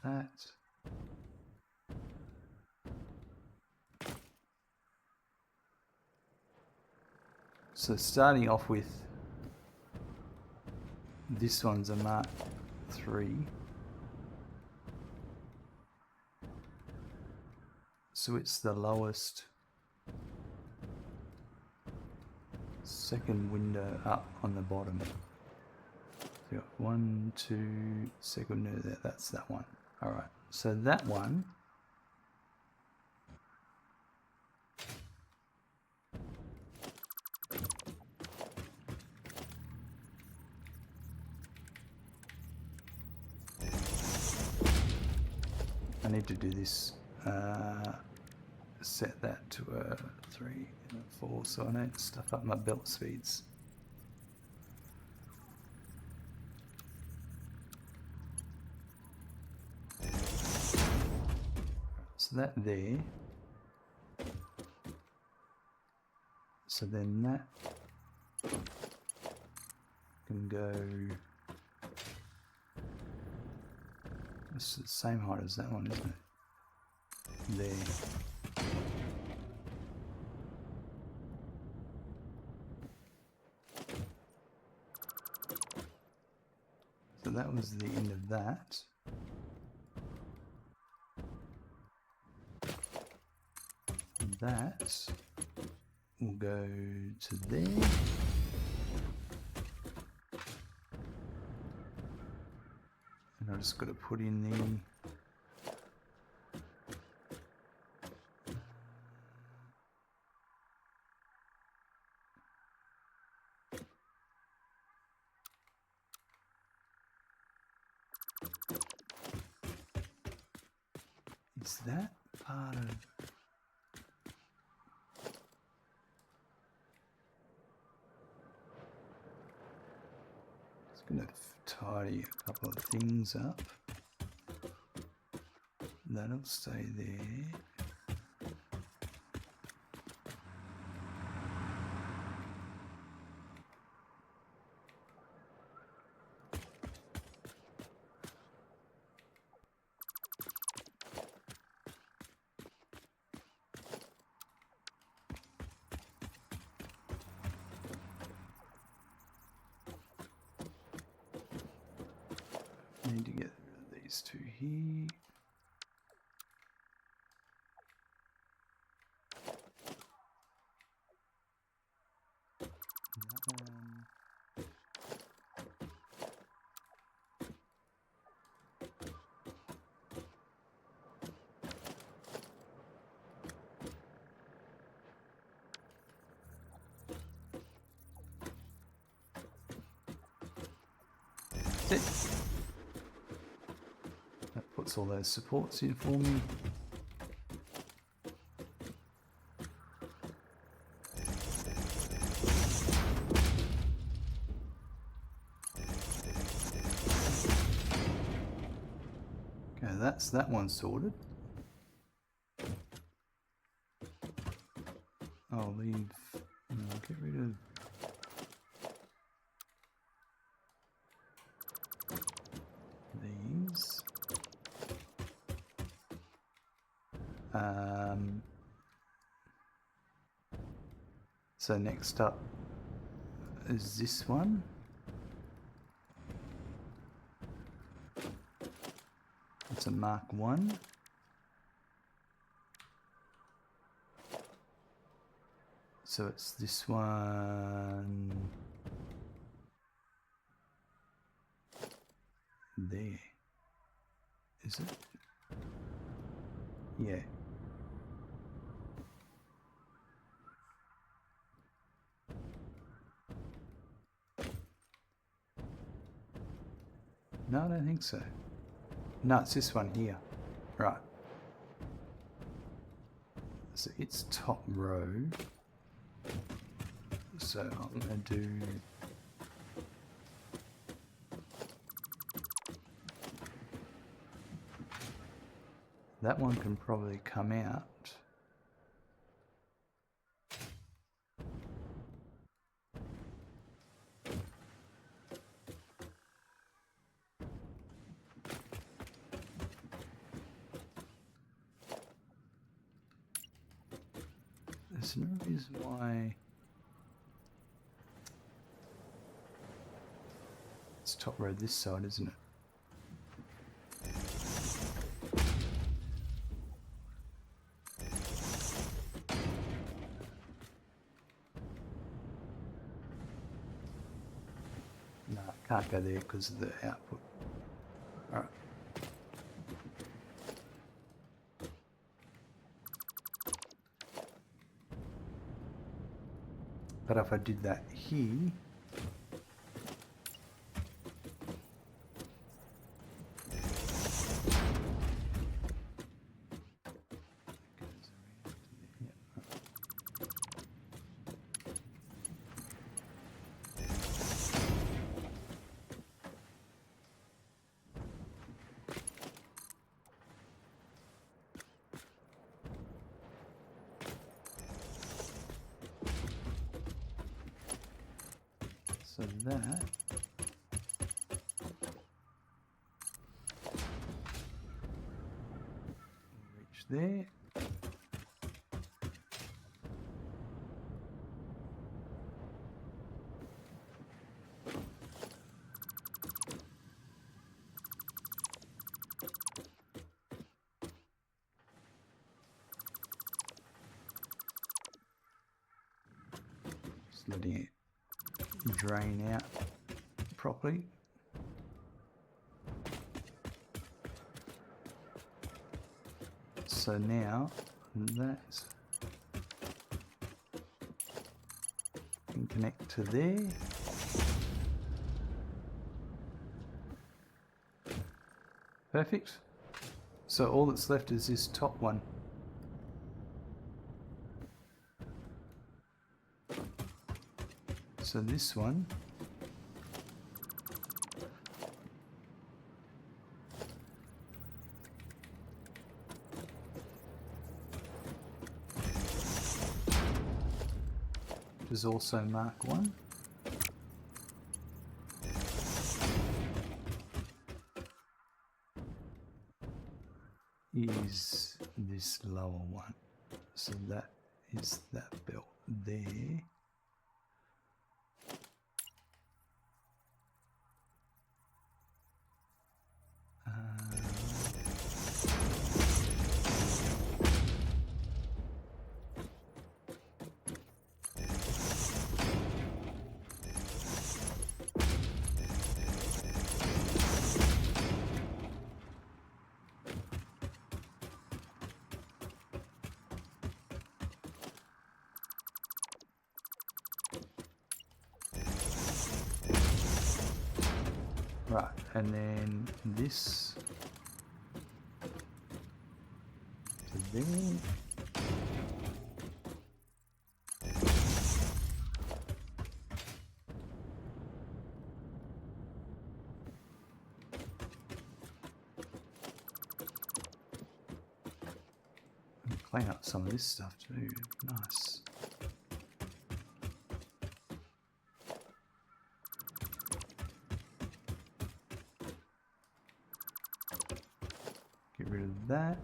that. So starting off with this one's a Mark III. So it's the lowest second window up on the bottom. So you got 1, 2, second window there. That's that one. All right. So that one. I need to do this. Set that to a 3 and a 4 so I don't stuff up my belt speeds. So that there. So then that can go. It's the same height as that one, isn't it? There. So that was the end of that. And that will go to there. And I've just got to put in the is that part of it's going to tidy a couple of things up. That'll stay there. Need to get rid of these two here. That one. That's it. That puts all those supports in for me. Okay, that's that one sorted. I'll leave, get rid of these. So next up is this one. It's a Mark 1. So it's this one there. Is it? Yeah. No, I don't think so. No, it's this one here. Right. So it's top row. So I'm going to do that one can probably come out. There's no reason why it's top row this side, isn't it? Can't go there because of the output. All right. But if I did that here, so that reach there. Just letting it drain out properly. So now that can connect to there. Perfect. So all that's left is this top one. So this one is also Mark 1. Is this lower one. So that is that belt there. Right, and then this to there. And clean up some of this stuff too. Nice. Get rid of that.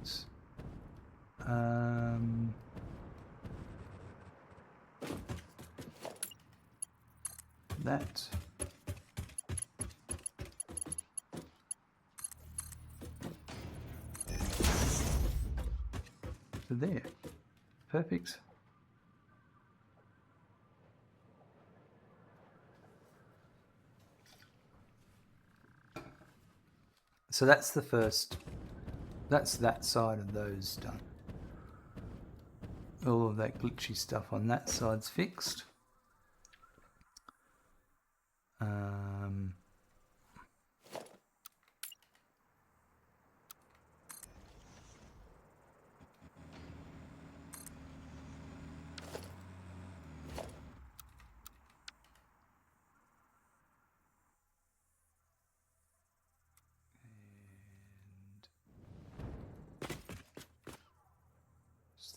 That. So there. Perfect. So that's the first. That's that side of those done. All of that glitchy stuff on that side's fixed.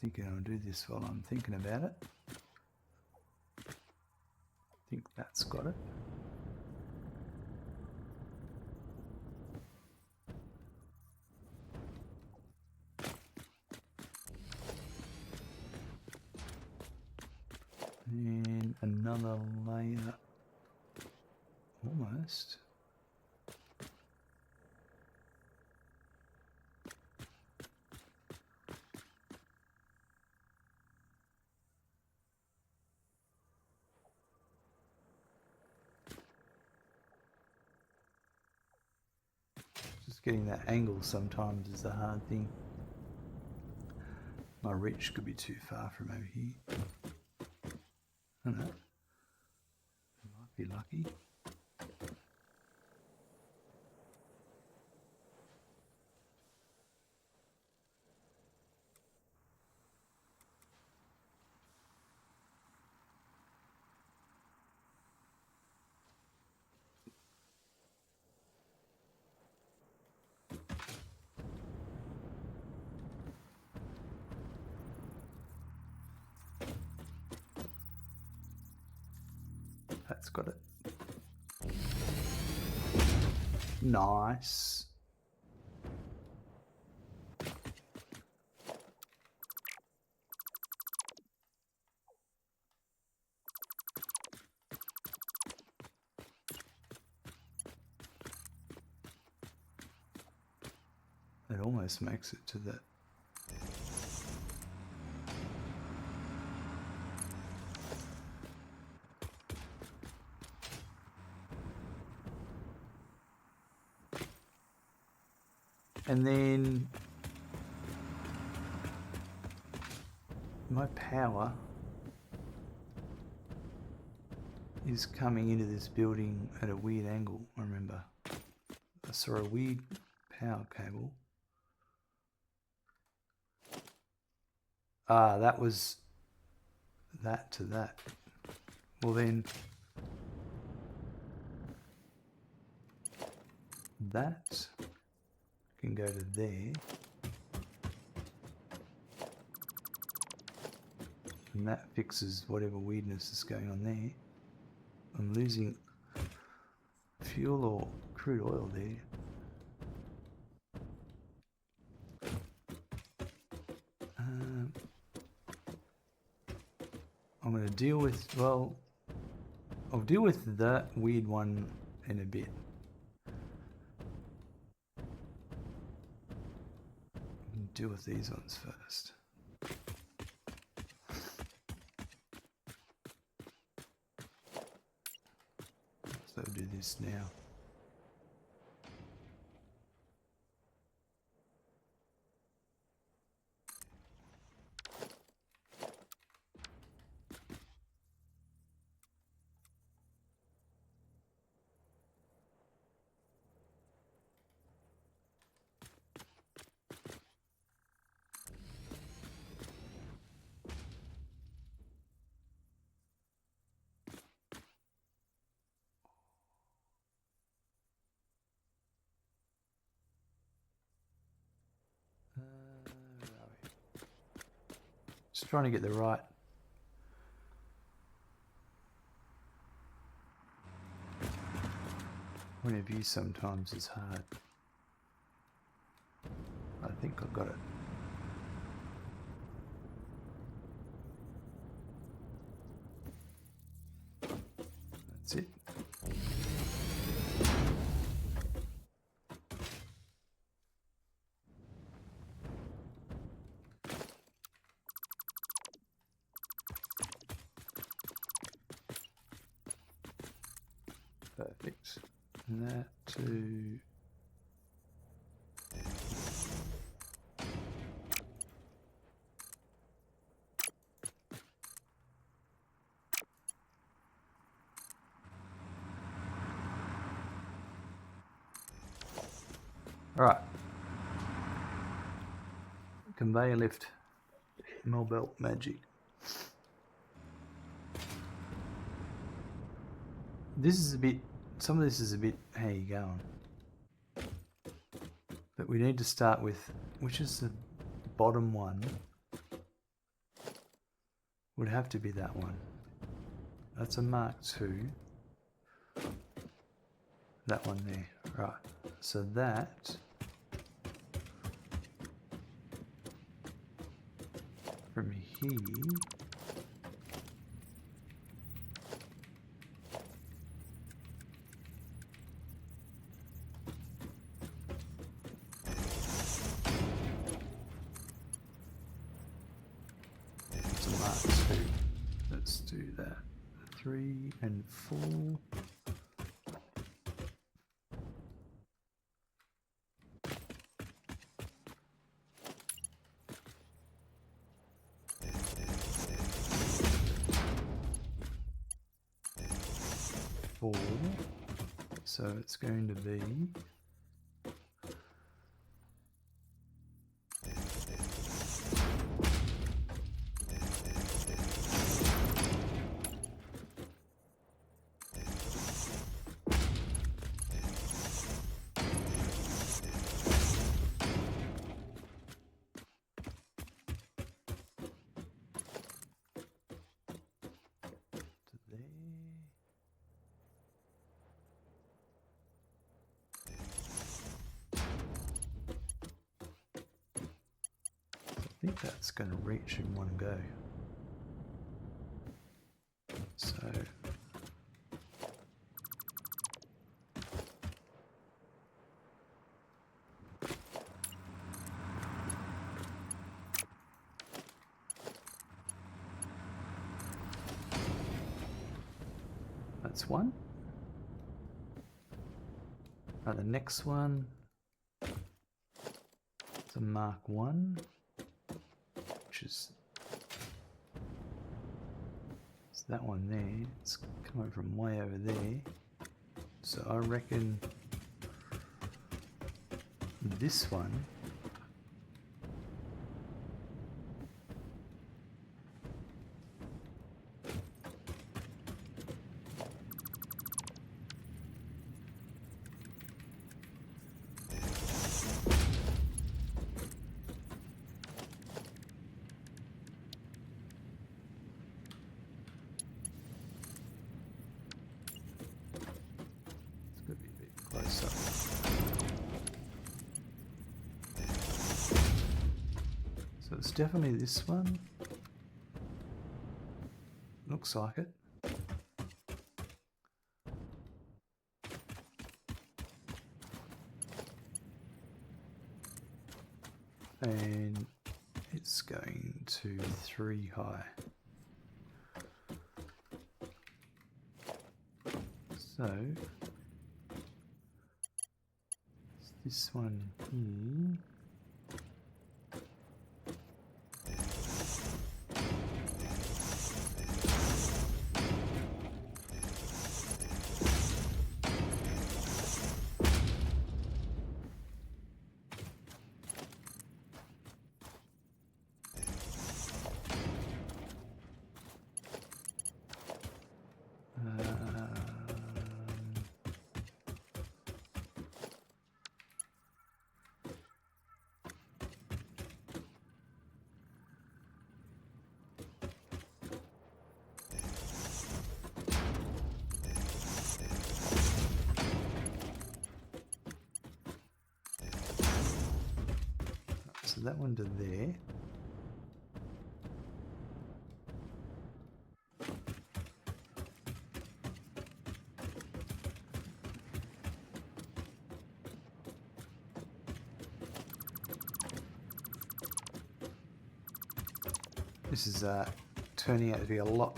Thinking I'll do this while I'm thinking about it. I think that's got it. And another layer, almost. Just getting that angle sometimes is the hard thing. My reach could be too far from over here. I don't know. Might be lucky. That's got it. Nice. It almost makes it to that. And then my power is coming into this building at a weird angle, I remember. I saw a weird power cable. Ah, that was that to that. Well then, that can go to there. And that fixes whatever weirdness is going on there. I'm losing fuel or crude oil there. I'm going to deal with, well, I'll deal with that weird one in a bit. Deal with these ones first. So do this now. Just trying to get the right point of view sometimes is hard. I think I've got it. That's it. Perfect. And that to right. Conveyor lift, mill belt magic. This is a bit, some of this is a bit, how you going? But we need to start with, which is the bottom one? Would have to be that one. That's a Mark II. That one there, right. So that from here it's a Mark II. Let's do that. 3 and 4. 4. So it's going to be I think that's going to reach in one go. So that's one. Now the next one is a Mark 1. Is that one there. It's coming from way over there, so I reckon this one close up. So it's definitely this one. Looks like it. And it's going to 3 high. So this one here. So that one to there. This is turning out to be a lot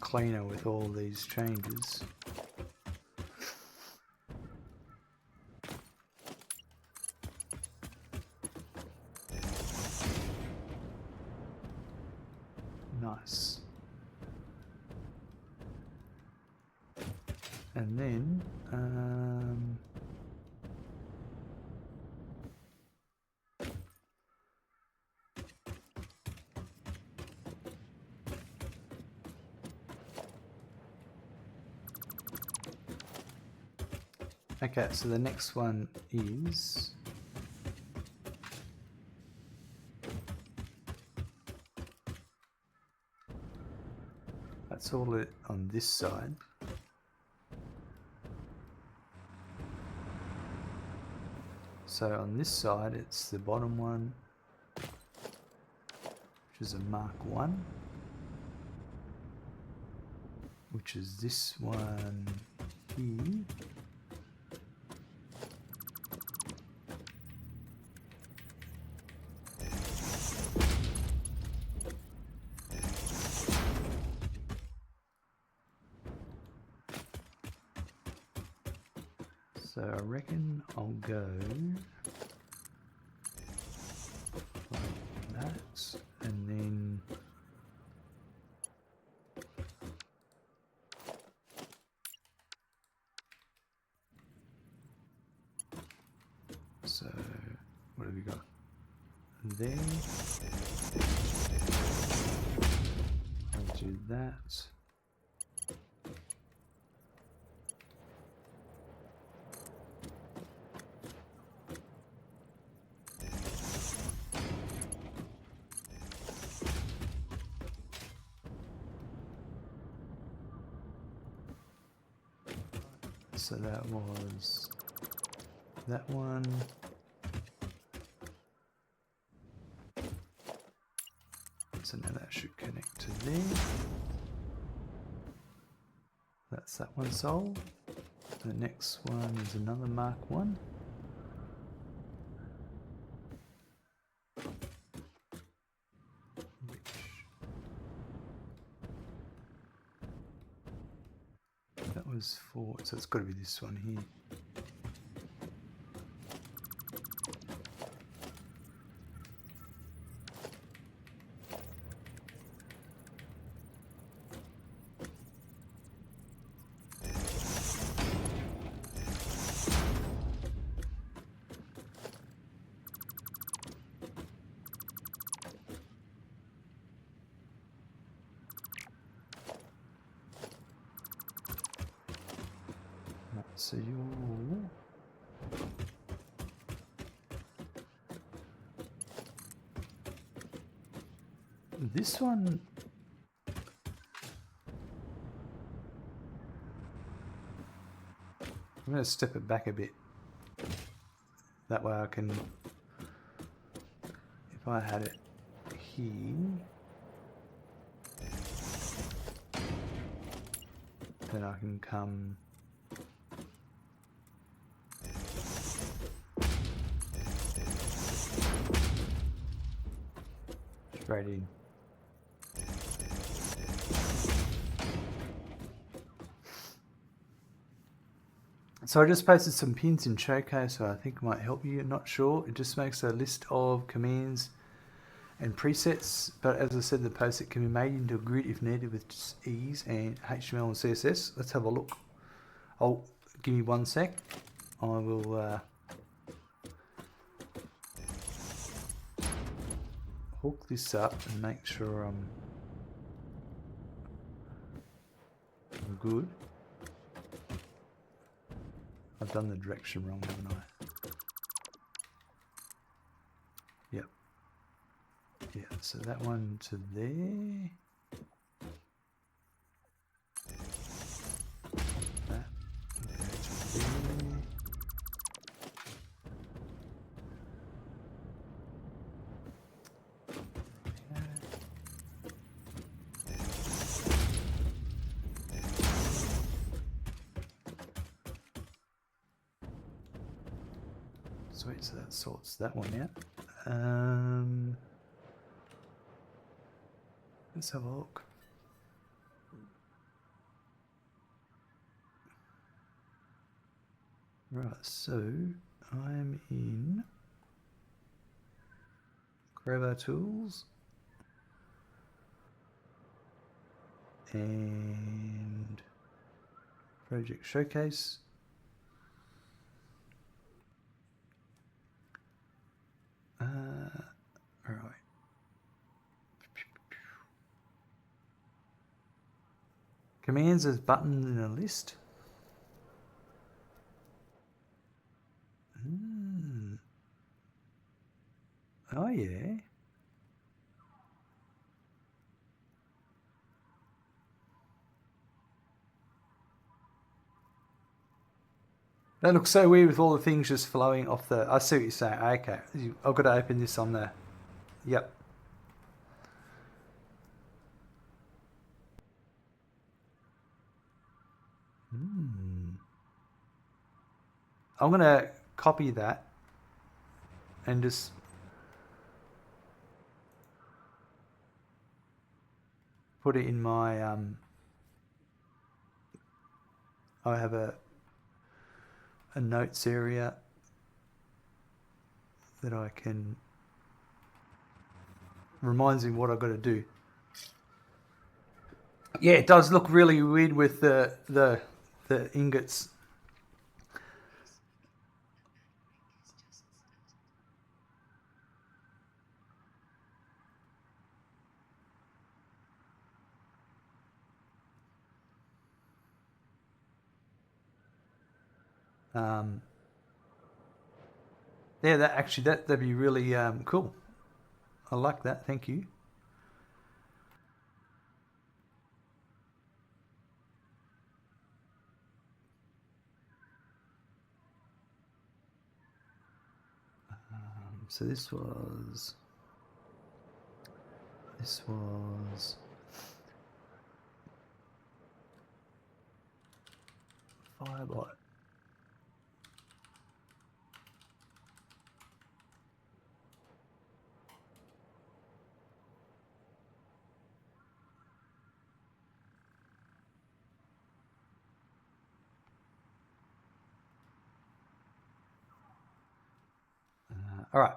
cleaner with all these changes. Nice. And then okay, so the next one is that's all it on this side. So on this side it's the bottom one, which is a Mark 1, which is this one here. So I reckon I'll go like that, and then So what have we got there? I'll do that. So that was that one. So now that should connect to there. That's that one solved. The next one is another Mark 1. That was 4, so it's got to be this one here. So this one, I'm going to step it back a bit. That way I can, if I had it here, then I can come straight in. So I just posted some pins in Showcase, so I think it might help you. Not sure. It just makes a list of commands and presets, but as I said, the post it can be made into a grid if needed with ease, and HTML and CSS. Let's have a look. Oh, give me 1 sec. I will hook this up and make sure I'm good. I've done the direction wrong, haven't I? Yep. Yeah, so that one to there. That will go to there. Sweet, so that sorts that one out. Let's have a look. Right, so I'm in Crowbar Tools and Project Showcase. Right. Commands as buttons in a list. Oh yeah. That looks so weird with all the things just flowing off the... I see what you're saying. Okay. I've got to open this on the... Yep. I'm going to copy that and just put it in my... I have a notes area that I can... Reminds me what I've got to do. Yeah, it does look really weird with the ingots. Yeah, that'd be really cool. I like that. Thank you. So this was Firebot. All right,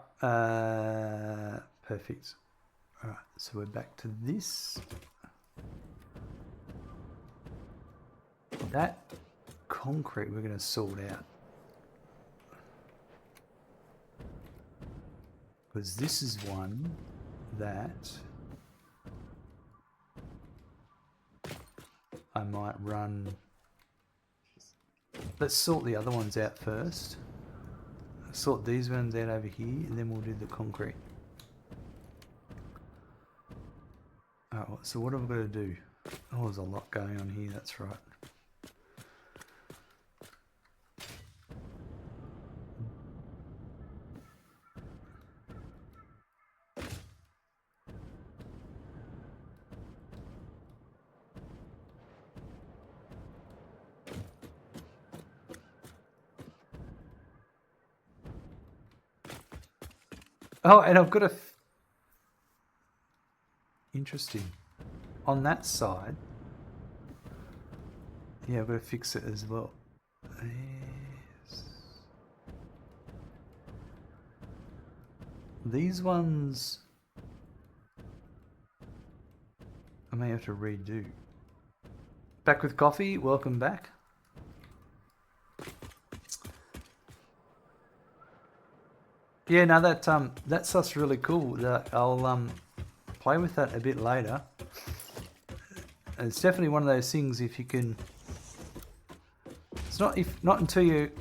perfect. All right, so we're back to this. That concrete we're going to sort out. Because this is one that I might run. Let's sort the other ones out first. Sort these ones out over here, and then we'll do the concrete. Alright, so what have I got to do? Oh, there's a lot going on here, that's right. Oh, and I've got a... Interesting. On that side... Yeah, I've got to fix it as well. Yes. These ones... I may have to redo. Back with coffee, welcome back. Yeah, no, that stuff's really cool. I'll play with that a bit later. It's definitely one of those things. If you can, it's not until you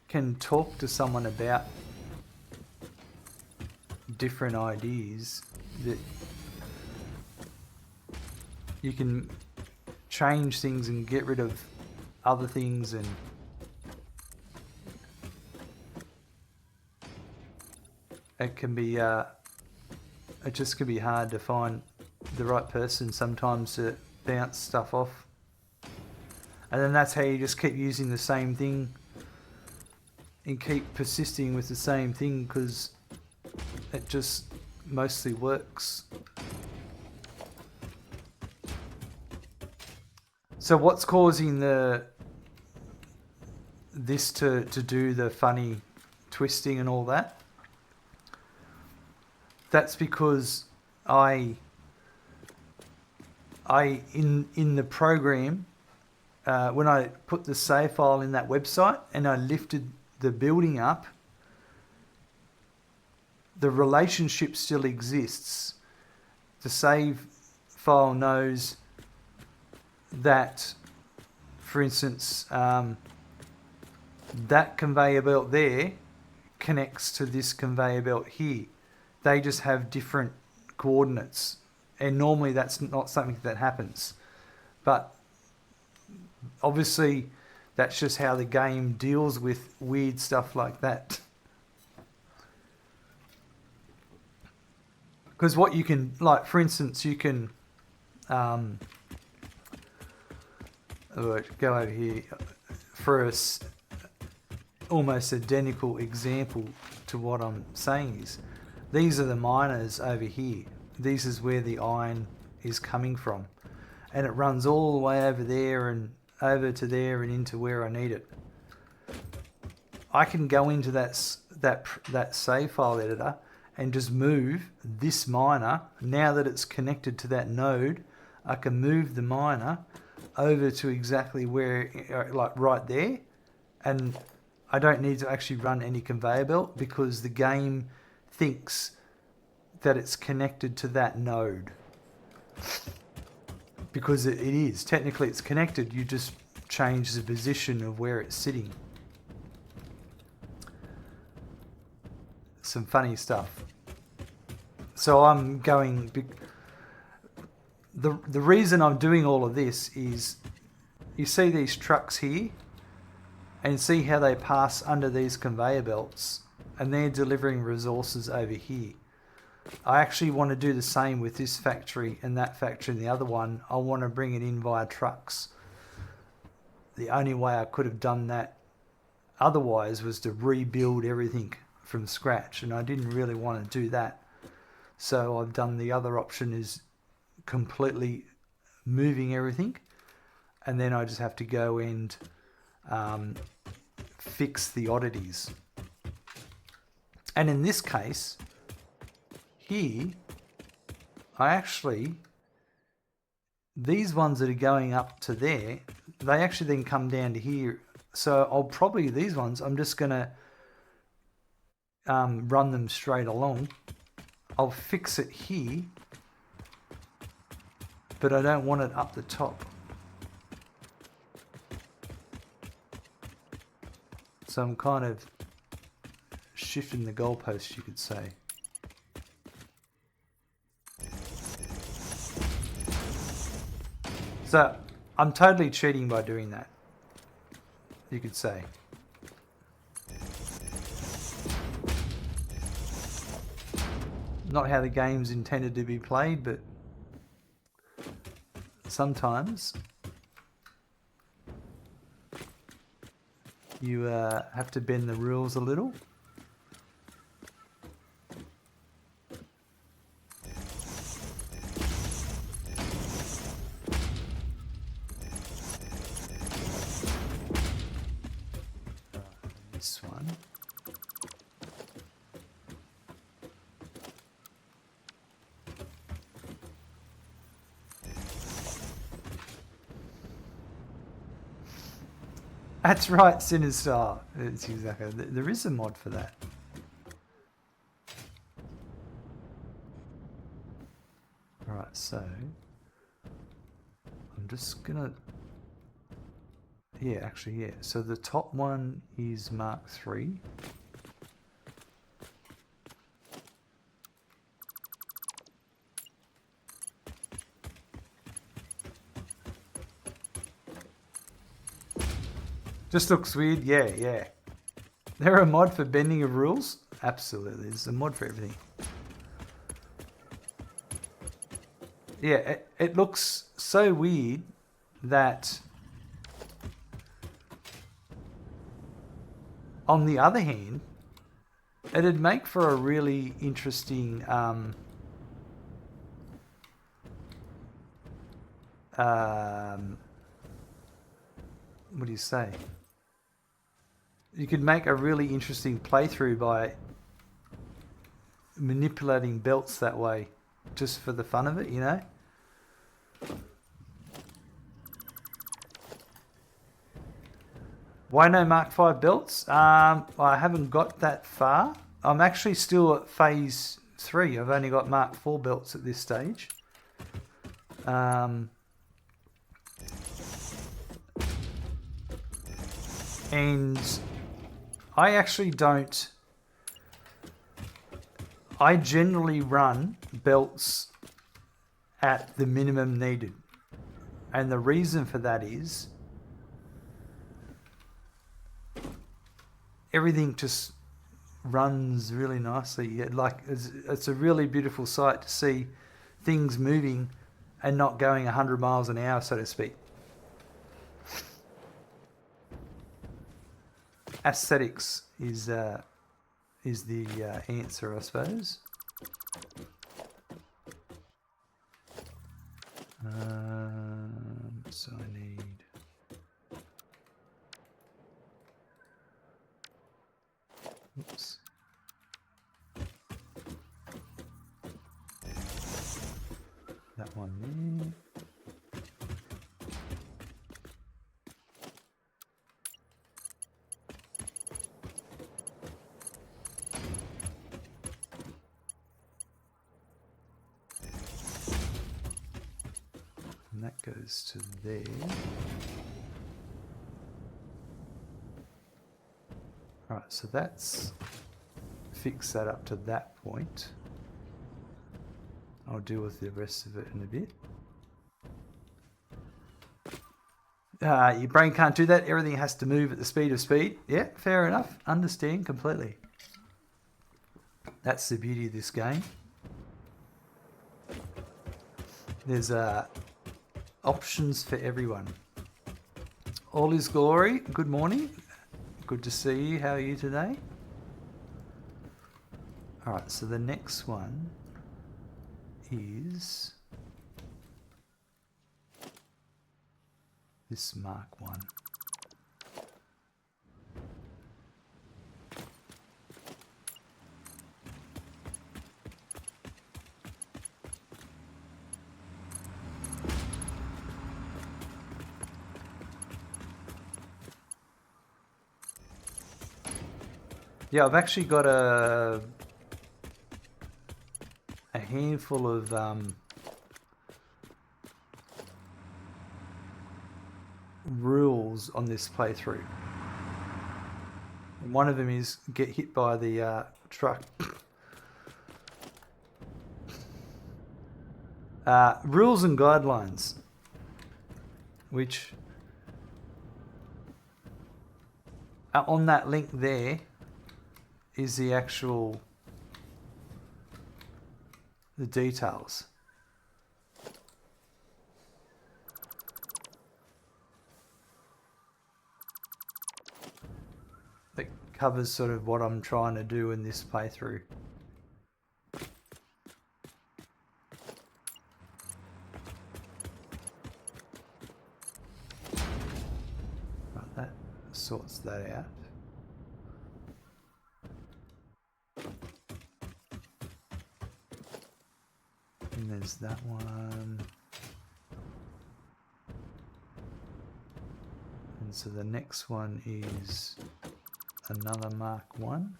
can talk to someone about different ideas that you can change things and get rid of other things and. It can be, it just can be hard to find the right person sometimes to bounce stuff off. And then that's how you just keep using the same thing and keep persisting with the same thing because it just mostly works. So what's causing this to do the funny twisting and all that? That's because in the program, when I put the save file in that website and I lifted the building up, the relationship still exists. The save file knows that, for instance, that conveyor belt there connects to this conveyor belt here. They just have different coordinates, and normally that's not something that happens. But obviously that's just how the game deals with weird stuff like that. Because what you can, like for instance, you can go over here for a almost identical example to what I'm saying is, these are the miners over here. This is where the iron is coming from. And it runs all the way over there and over to there and into where I need it. I can go into that save file editor and just move this miner. Now that it's connected to that node, I can move the miner over to exactly where, like right there. And I don't need to actually run any conveyor belt because the game thinks that it's connected to that node. Because it is. Technically it's connected, you just change the position of where it's sitting. some funny stuff. So I'm going... The reason I'm doing all of this is, you see these trucks here, and see how they pass under these conveyor belts, and they're delivering resources over here. I actually want to do the same with this factory and that factory and the other one. I want to bring it in via trucks. The only way I could have done that otherwise was to rebuild everything from scratch, and I didn't really want to do that. So I've done the other option, is completely moving everything, and then I just have to go and fix the oddities. And in this case here, these ones that are going up to there, they actually then come down to here. So I'll probably, these ones, I'm just going to run them straight along. I'll fix it here, but I don't want it up the top. So I'm kind of shifting the goalposts, you could say. So I'm totally cheating by doing that, you could say. Not how the game's intended to be played, but sometimes you have to bend the rules a little. This one. That's right, Sinister. It's exactly. There is a mod for that. Alright, so I'm just gonna. Yeah, actually, yeah. So the top one is Mark III. Just looks weird, yeah. There a mod for bending of rules? Absolutely, there's a mod for everything. Yeah, it looks so weird that, on the other hand, it'd make for a really interesting what do you say? You could make a really interesting playthrough by manipulating belts that way, just for the fun of it, you know? Why no Mark V belts? I haven't got that far. I'm actually still at phase 3. I've only got Mark IV belts at this stage. And I actually don't... I generally run belts at the minimum needed. And the reason for that is everything just runs really nicely. Like, it's a really beautiful sight to see things moving and not going 100 miles an hour, so to speak. Aesthetics is the answer, I suppose. So I need... Oops. That one there. And that goes to there. Alright, so that's fix that up to that point. I'll deal with the rest of it in a bit. Your brain can't do that. Everything has to move at the speed of speed. Yeah, fair enough. Understand completely. That's the beauty of this game. There's options for everyone. All is glory. Good morning. Good to see you. How are you today? Alright, so the next one is this Mark 1. Yeah, I've actually got a handful of rules on this playthrough. And one of them is get hit by the truck. Rules and guidelines, which on that link there is the actual the details. That covers sort of what I'm trying to do in this playthrough. Right, that sorts that out. And there's that one. And so the next one is another Mark 1.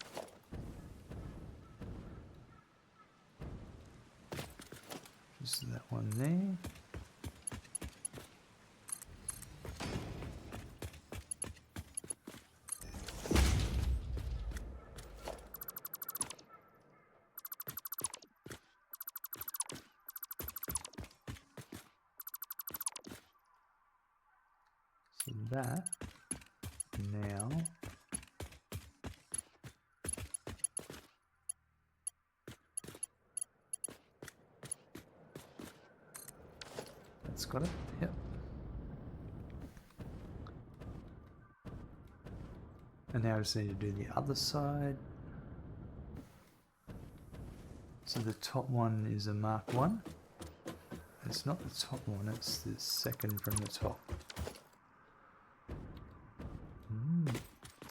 Just that one there. So that now that's got it. Yep. And now I just need to do the other side. So the top one is a Mark 1. It's not the top one, it's the second from the top.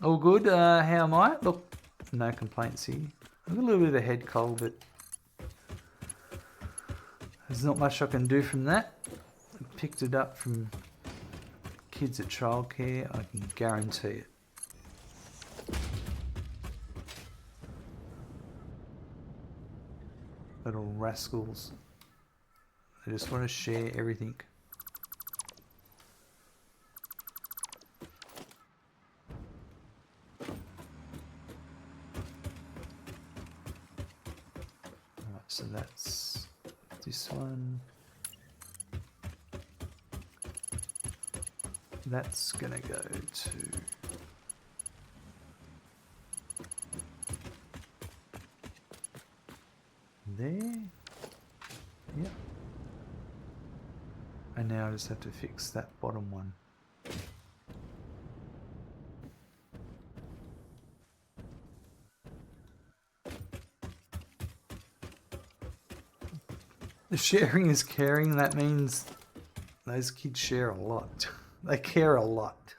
All good. How am I? Look, no complaints here. I've got a little bit of a head cold, but there's not much I can do from that. I picked it up from kids at childcare. I can guarantee it. Little rascals. They just want to share everything. So that's this one. That's gonna go to there. Yep. And now I just have to fix that bottom one. The sharing is caring. That means those kids share a lot. They care a lot.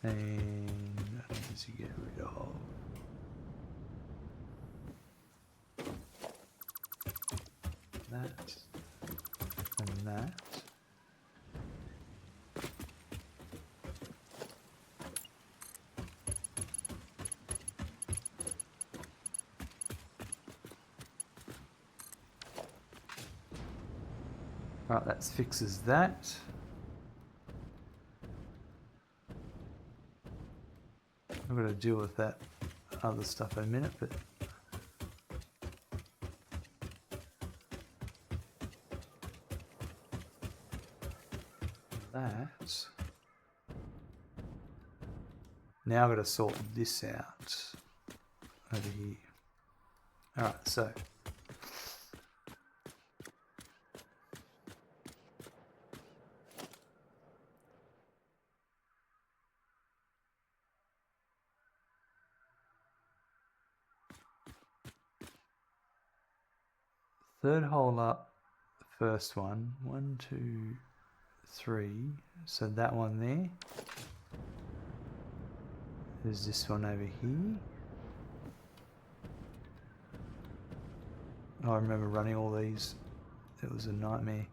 And what does he get rid of? That and that. Right, that fixes that. I'm going to deal with that other stuff in a minute, but that. Now I've got to sort this out over here. Alright, so third hole up, first one, 1, 2, 3. So that one there. There's this one over here. I remember running all these. It was a nightmare.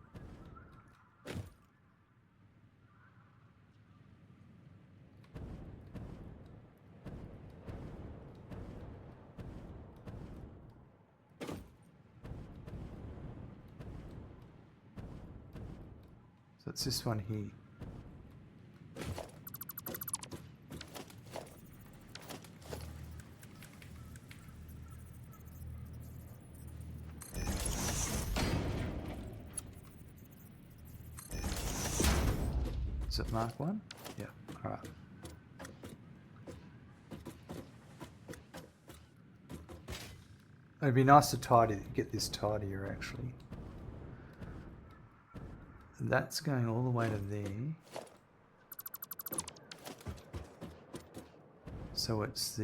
So it's this one here. Is it mark 1? Yeah, alright. It'd be nice to get this tidier actually. That's going all the way to there. So it's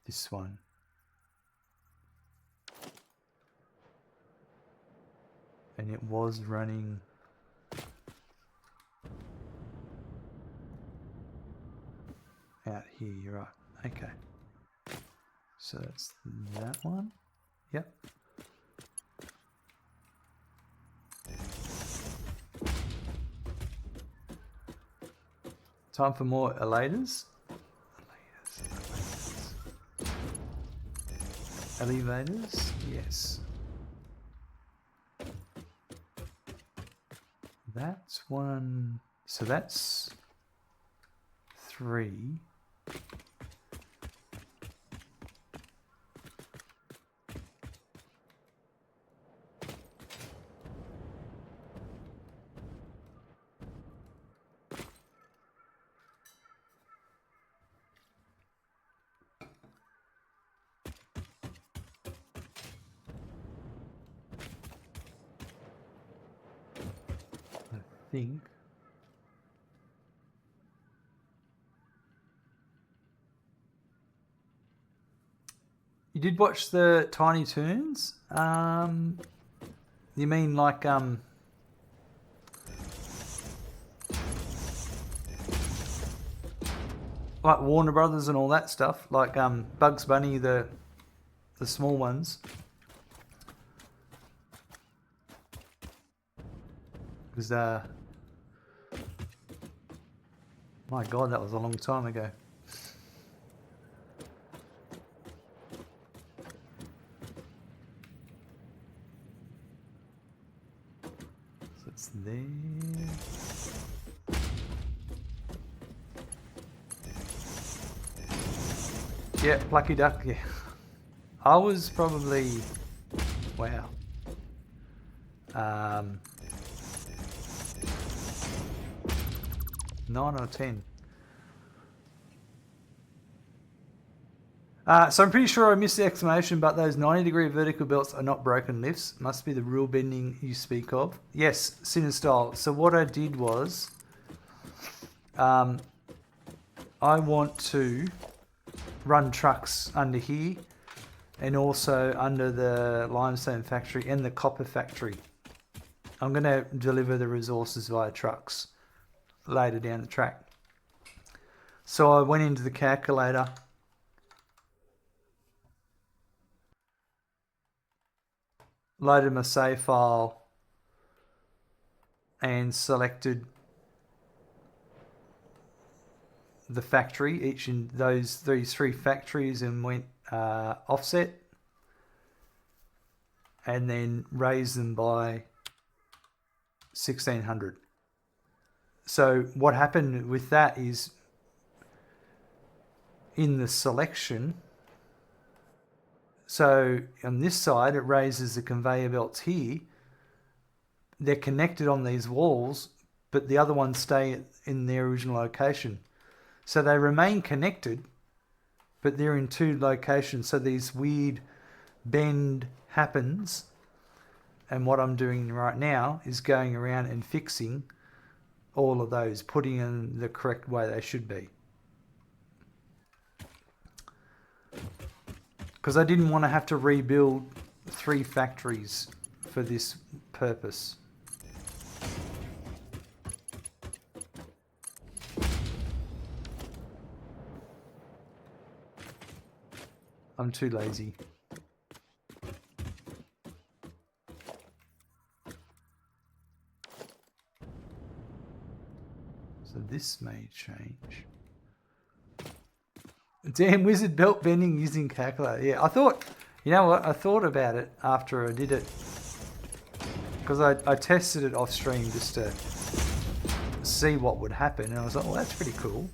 this one. And it was running out here, you're right. Okay. So that's that one. Yep. Time for more elators. Elevators, yes. That's one. So that's 3. Think you did watch the Tiny Toons? You mean like Warner Brothers and all that stuff, like Bugs Bunny, the small ones. Because my God, that was a long time ago. So it's there. Yeah, Plucky Duck, yeah. I was probably, wow. 9 or 10. So I'm pretty sure I missed the explanation, but those 90-degree vertical belts are not broken lifts. Must be the rule bending you speak of. Yes, Sin Style. So what I did was, I want to run trucks under here and also under the limestone factory and the copper factory. I'm going to deliver the resources via trucks later down the track. So I went into the calculator, loaded my save file and selected the factory, each in these 3 factories, and went offset, and then raise them by 1600. So what happened with that is in the selection, so on this side it raises the conveyor belts here. They're connected on these walls, but the other ones stay in their original location. So they remain connected, but they're in two locations. So these weird bend happens. And what I'm doing right now is going around and fixing all of those, putting in the correct way they should be. Because I didn't want to have to rebuild 3 factories for this purpose. I'm too lazy. So this may change. Damn wizard belt bending using calculator. Yeah, I thought, you know what? I thought about it after I did it. Because I tested it off stream just to see what would happen. And I was like, well, that's pretty cool.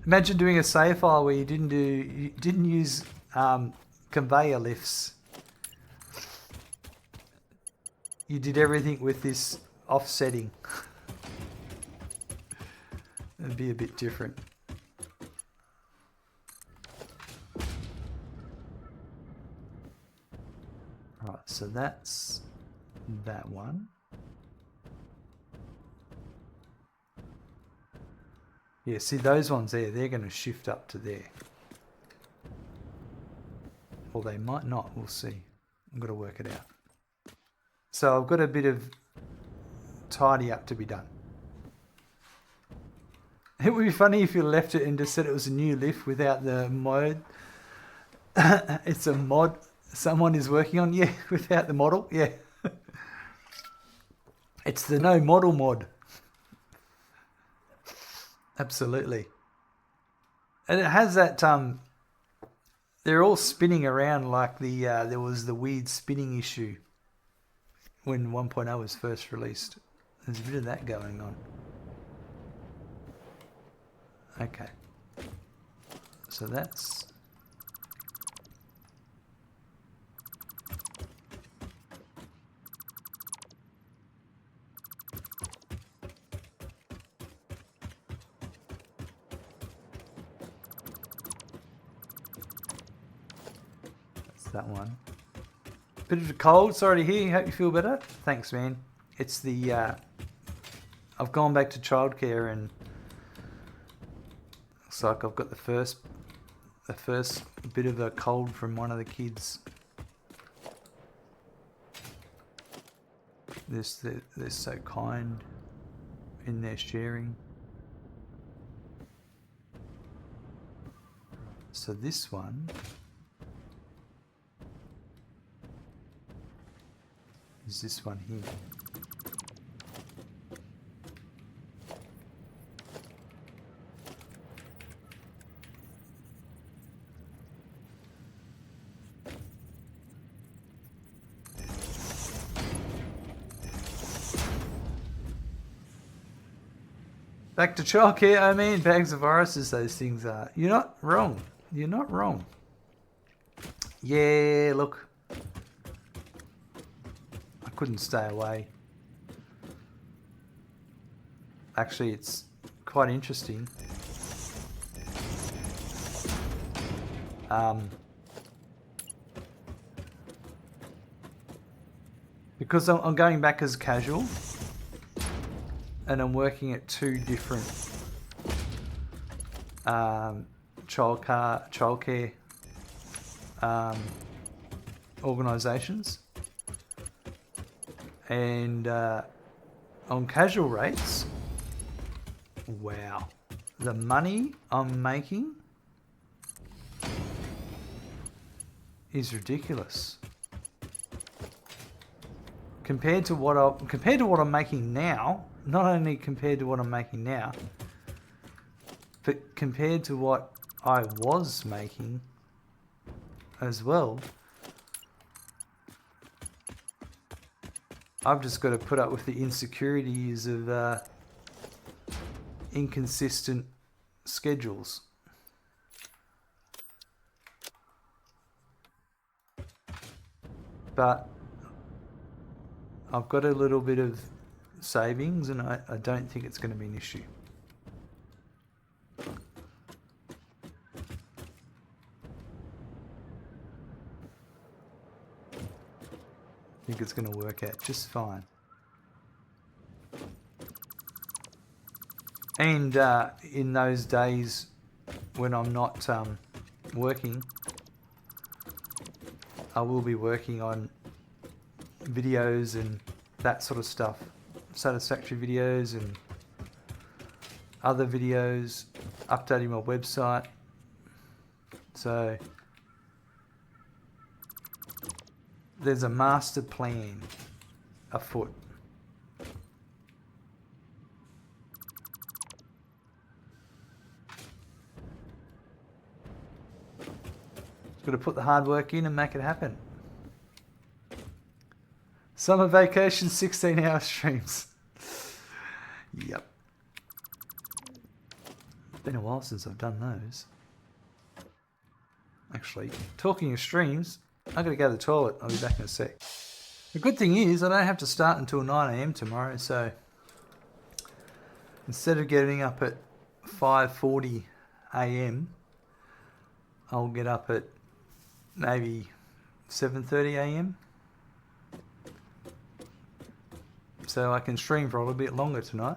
Imagine doing a save file where you didn't use conveyor lifts. You did everything with this offsetting. It'd be a bit different. Right, so that's that one. Yeah, see those ones there, they're going to shift up to there. Or they might not, we'll see. I've got to work it out. So I've got a bit of tidy up to be done. It would be funny if you left it and just said it was a new lift without the mod. It's a mod someone is working on, yeah, without the model, yeah. It's the no model mod. Absolutely. And it has that, they're all spinning around like the, there was the weird spinning issue when 1.0 was first released. There's a bit of that going on. Okay. So that's... that one. Bit of a cold, sorry to hear. Hope you feel better. Thanks, man. It's the I've gone back to childcare and looks like I've got the first bit of a cold from one of the kids. They're so kind in their sharing. So this one is this one here. Back to childcare, I mean, bags of viruses, those things are. You're not wrong. You're not wrong. Yeah, look. I couldn't stay away. Actually, it's quite interesting. Because I'm going back as casual. And I'm working at 2 different childcare organisations, and on casual rates, wow, the money I'm making is ridiculous compared to what I'm making now. Not only compared to what I'm making now, But compared to what I was making as well, I've just got to put up with the insecurities of inconsistent schedules. But I've got a little bit of savings, and I don't think it's going to be an issue. I think it's going to work out just fine. And in those days when I'm not working, I will be working on videos and that sort of stuff. Satisfactory videos and other videos, updating my website. So there's a master plan afoot. Got to put the hard work in and make it happen. Summer vacation, 16-hour streams. Yep. It's been a while since I've done those. Actually, talking of streams, I've got to go to the toilet. I'll be back in a sec. The good thing is I don't have to start until 9 AM tomorrow, so instead of getting up at 5:40 AM, I'll get up at maybe 7:30 AM. So I can stream for a little bit longer tonight.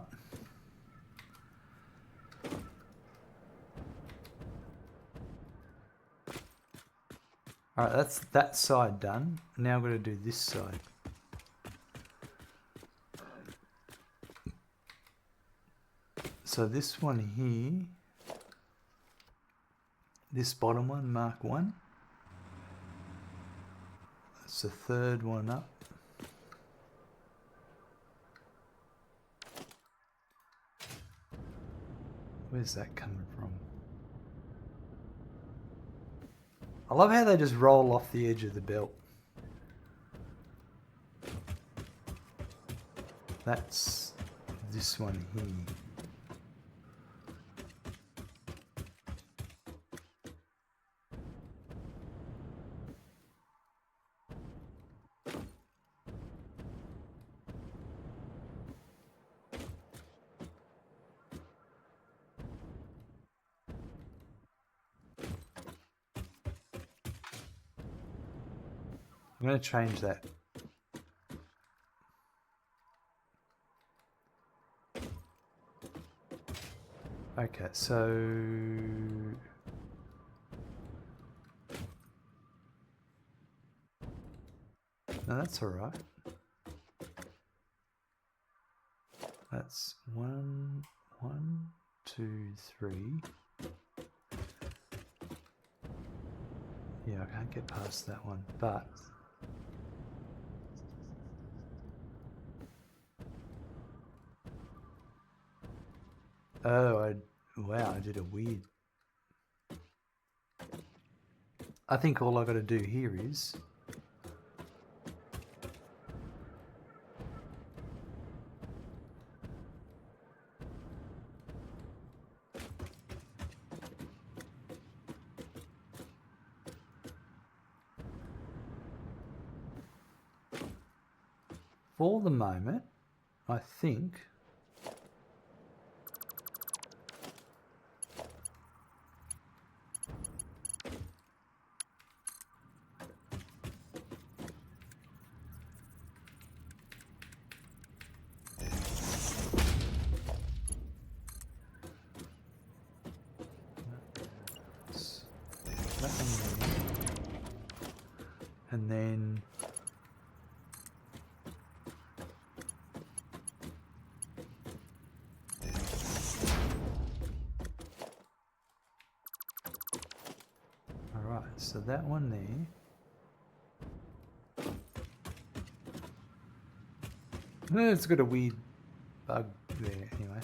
Alright, that's that side done. Now I've got to do this side. So this one here, this bottom one, mark 1. That's the third one up. Where's that coming from? I love how they just roll off the edge of the belt. That's this one here. I'm going to change that. Okay, so no, that's all right. That's 1, 1, 2, 3. Yeah, I can't get past that one, but oh, wow, I did a weird. I think all I got to do here is for the moment, I think that one there, and then so that one there. It's got a weird bug there anyway.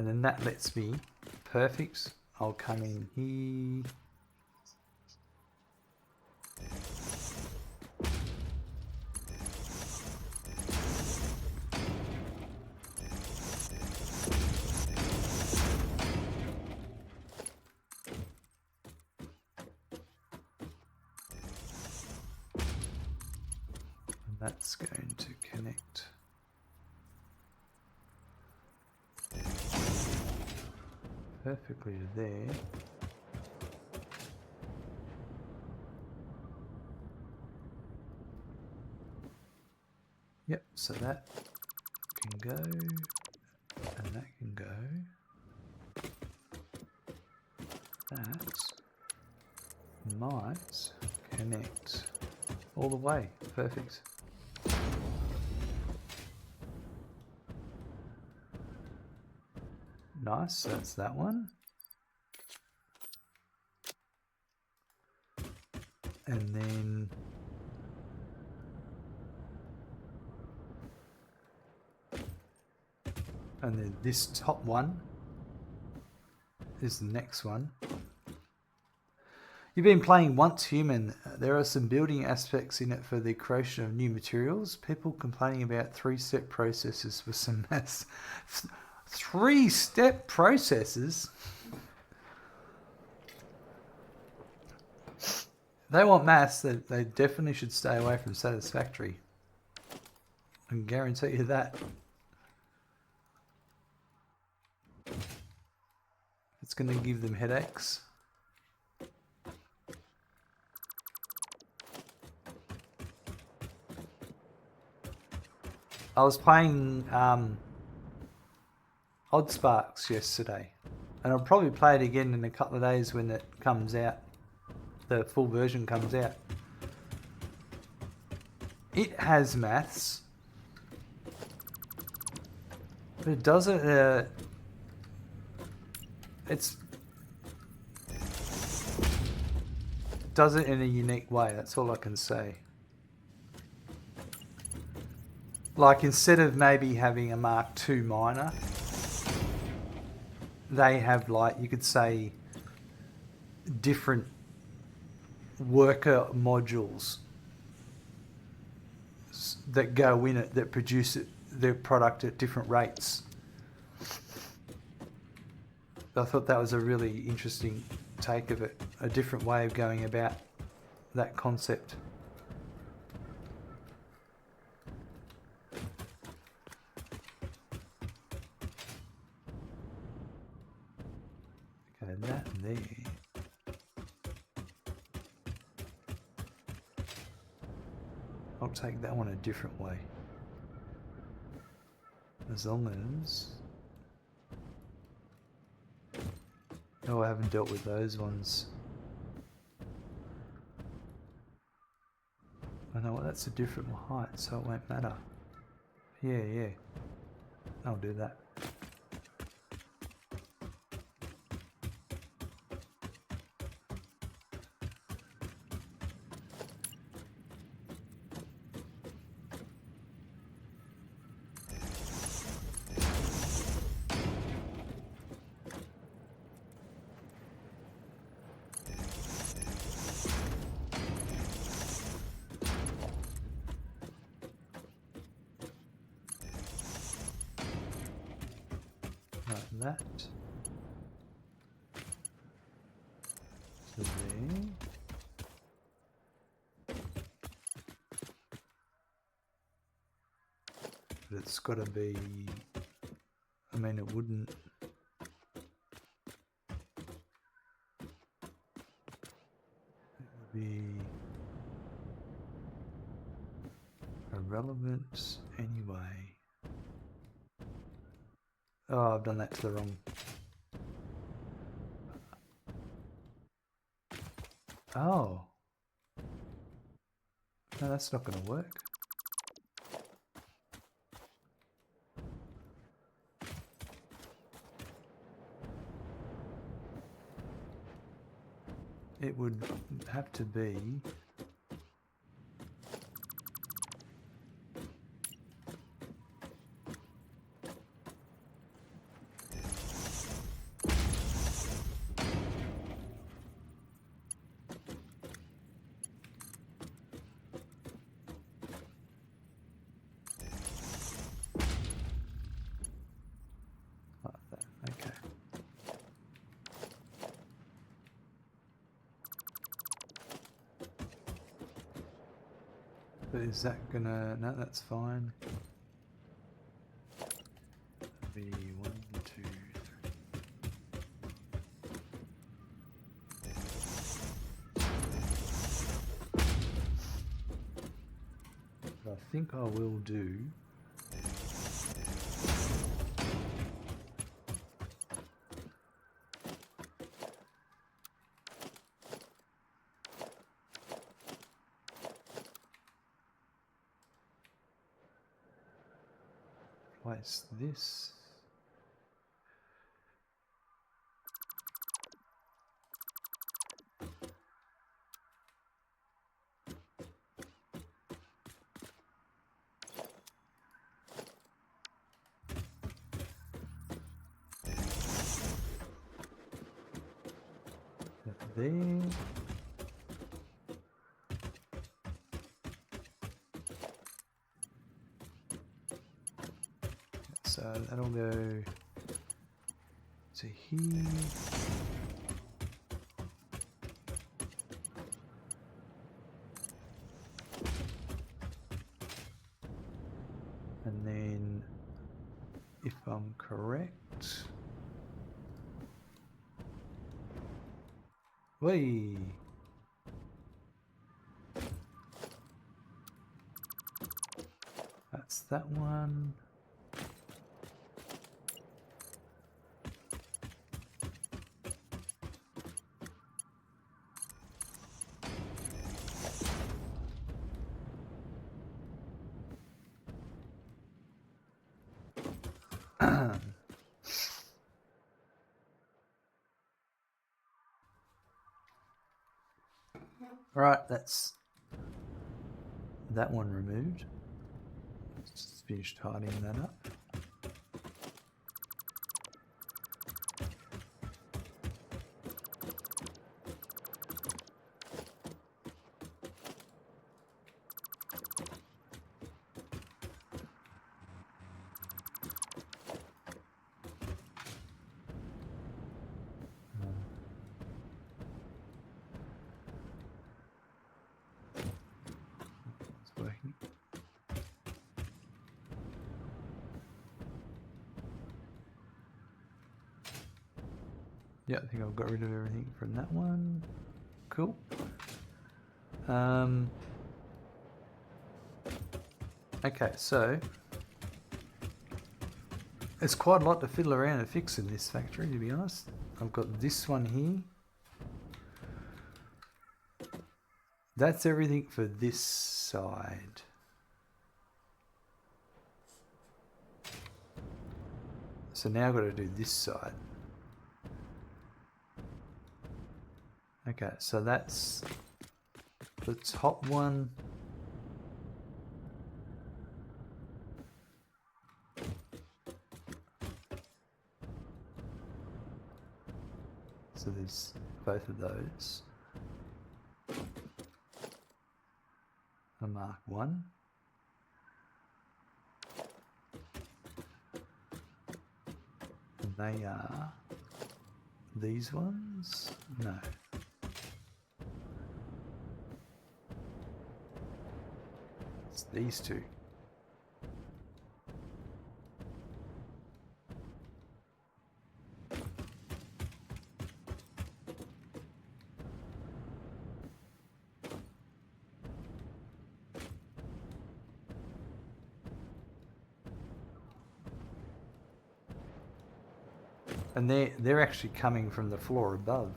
And then that lets me, perfect, I'll come in here. And that's going to connect perfectly to there. Yep, so that can go, and that can go. That might connect all the way. Perfect. Nice, so that's that one. And then this top one is the next one. You've been playing Once Human. There are some building aspects in it for the creation of new materials. People complaining about 3-step processes for some maths. 3-step processes? If they want maths, they definitely should stay away from Satisfactory. I can guarantee you that. It's going to give them headaches. I was playing Odd Sparks yesterday, and I'll probably play it again in a couple of days when it comes out. The full version comes out. It has maths, but it does it. Does it in a unique way. That's all I can say. Like, instead of maybe having a Mark II miner, they have, like, you could say, different worker modules that go in it that produce their product at different rates. I thought that was a really interesting take of it, a different way of going about that concept. Okay, that there. I'll take that one a different way. As long as... Oh, I haven't dealt with those ones. I know what, that's a different height, so it won't matter. Yeah. I'll do that. That to there. But it's got to be, I mean, it wouldn't, it would be irrelevant anyway. Oh, I've done that to the wrong. Oh. No, that's not going to work. It would have to be But is that gonna... No, that's fine. Be 1, 2, 3. What I think I will do... place this. That there. So that'll go to here. And then, if I'm correct, whee! That's that one. Right, that's that one removed. Just finished tidying that up. It's working. Yeah, I think I've got rid of everything from that one. Cool. Okay, so it's quite a lot to fiddle around and fix in this factory, to be honest. I've got this one here. That's everything for this side. So now I've got to do this side. Okay, so that's the top one. So there's both of those. I mark one. And they are these ones? No. It's these two. And they're actually coming from the floor above.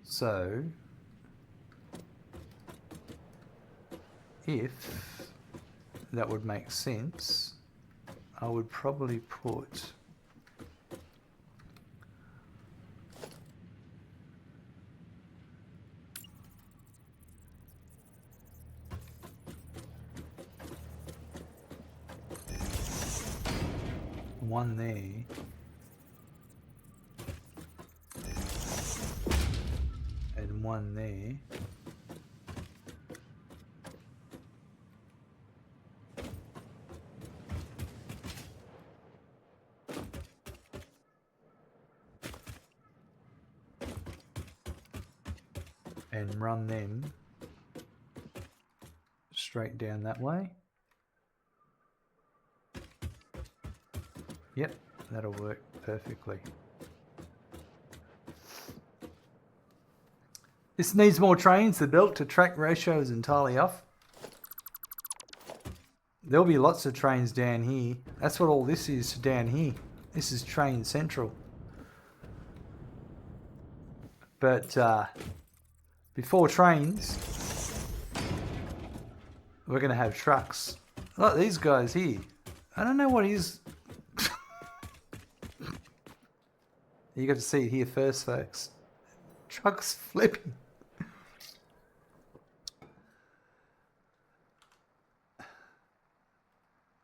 So if that would make sense, I would probably put one there and one there. and run them straight down that way. Yep, that'll work perfectly. This needs more trains. The belt to track ratio is entirely off. There'll be lots of trains down here. That's what all this is down here. This is train central. But before trains, we're going to have trucks. Look, these guys here. I don't know what he's... You got to see it here first, folks. Trucks flipping.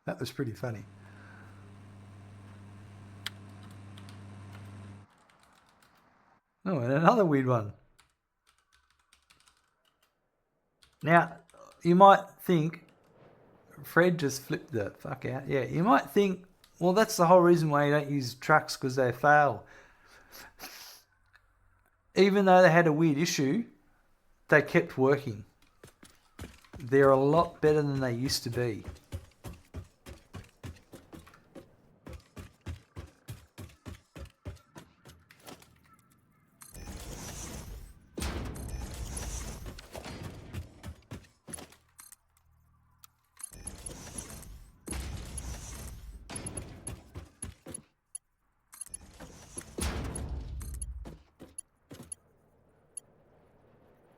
That was pretty funny. Oh, and another weird one. Now, you might think Fred just flipped the fuck out. Yeah, you might think, well, that's the whole reason why you don't use trucks, because they fail. Even though they had a weird issue, they kept working. They're a lot better than they used to be.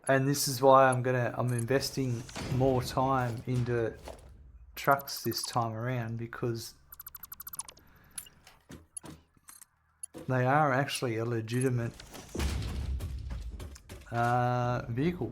And this is why I'm investing more time into trucks this time around, because they are actually a legitimate vehicle.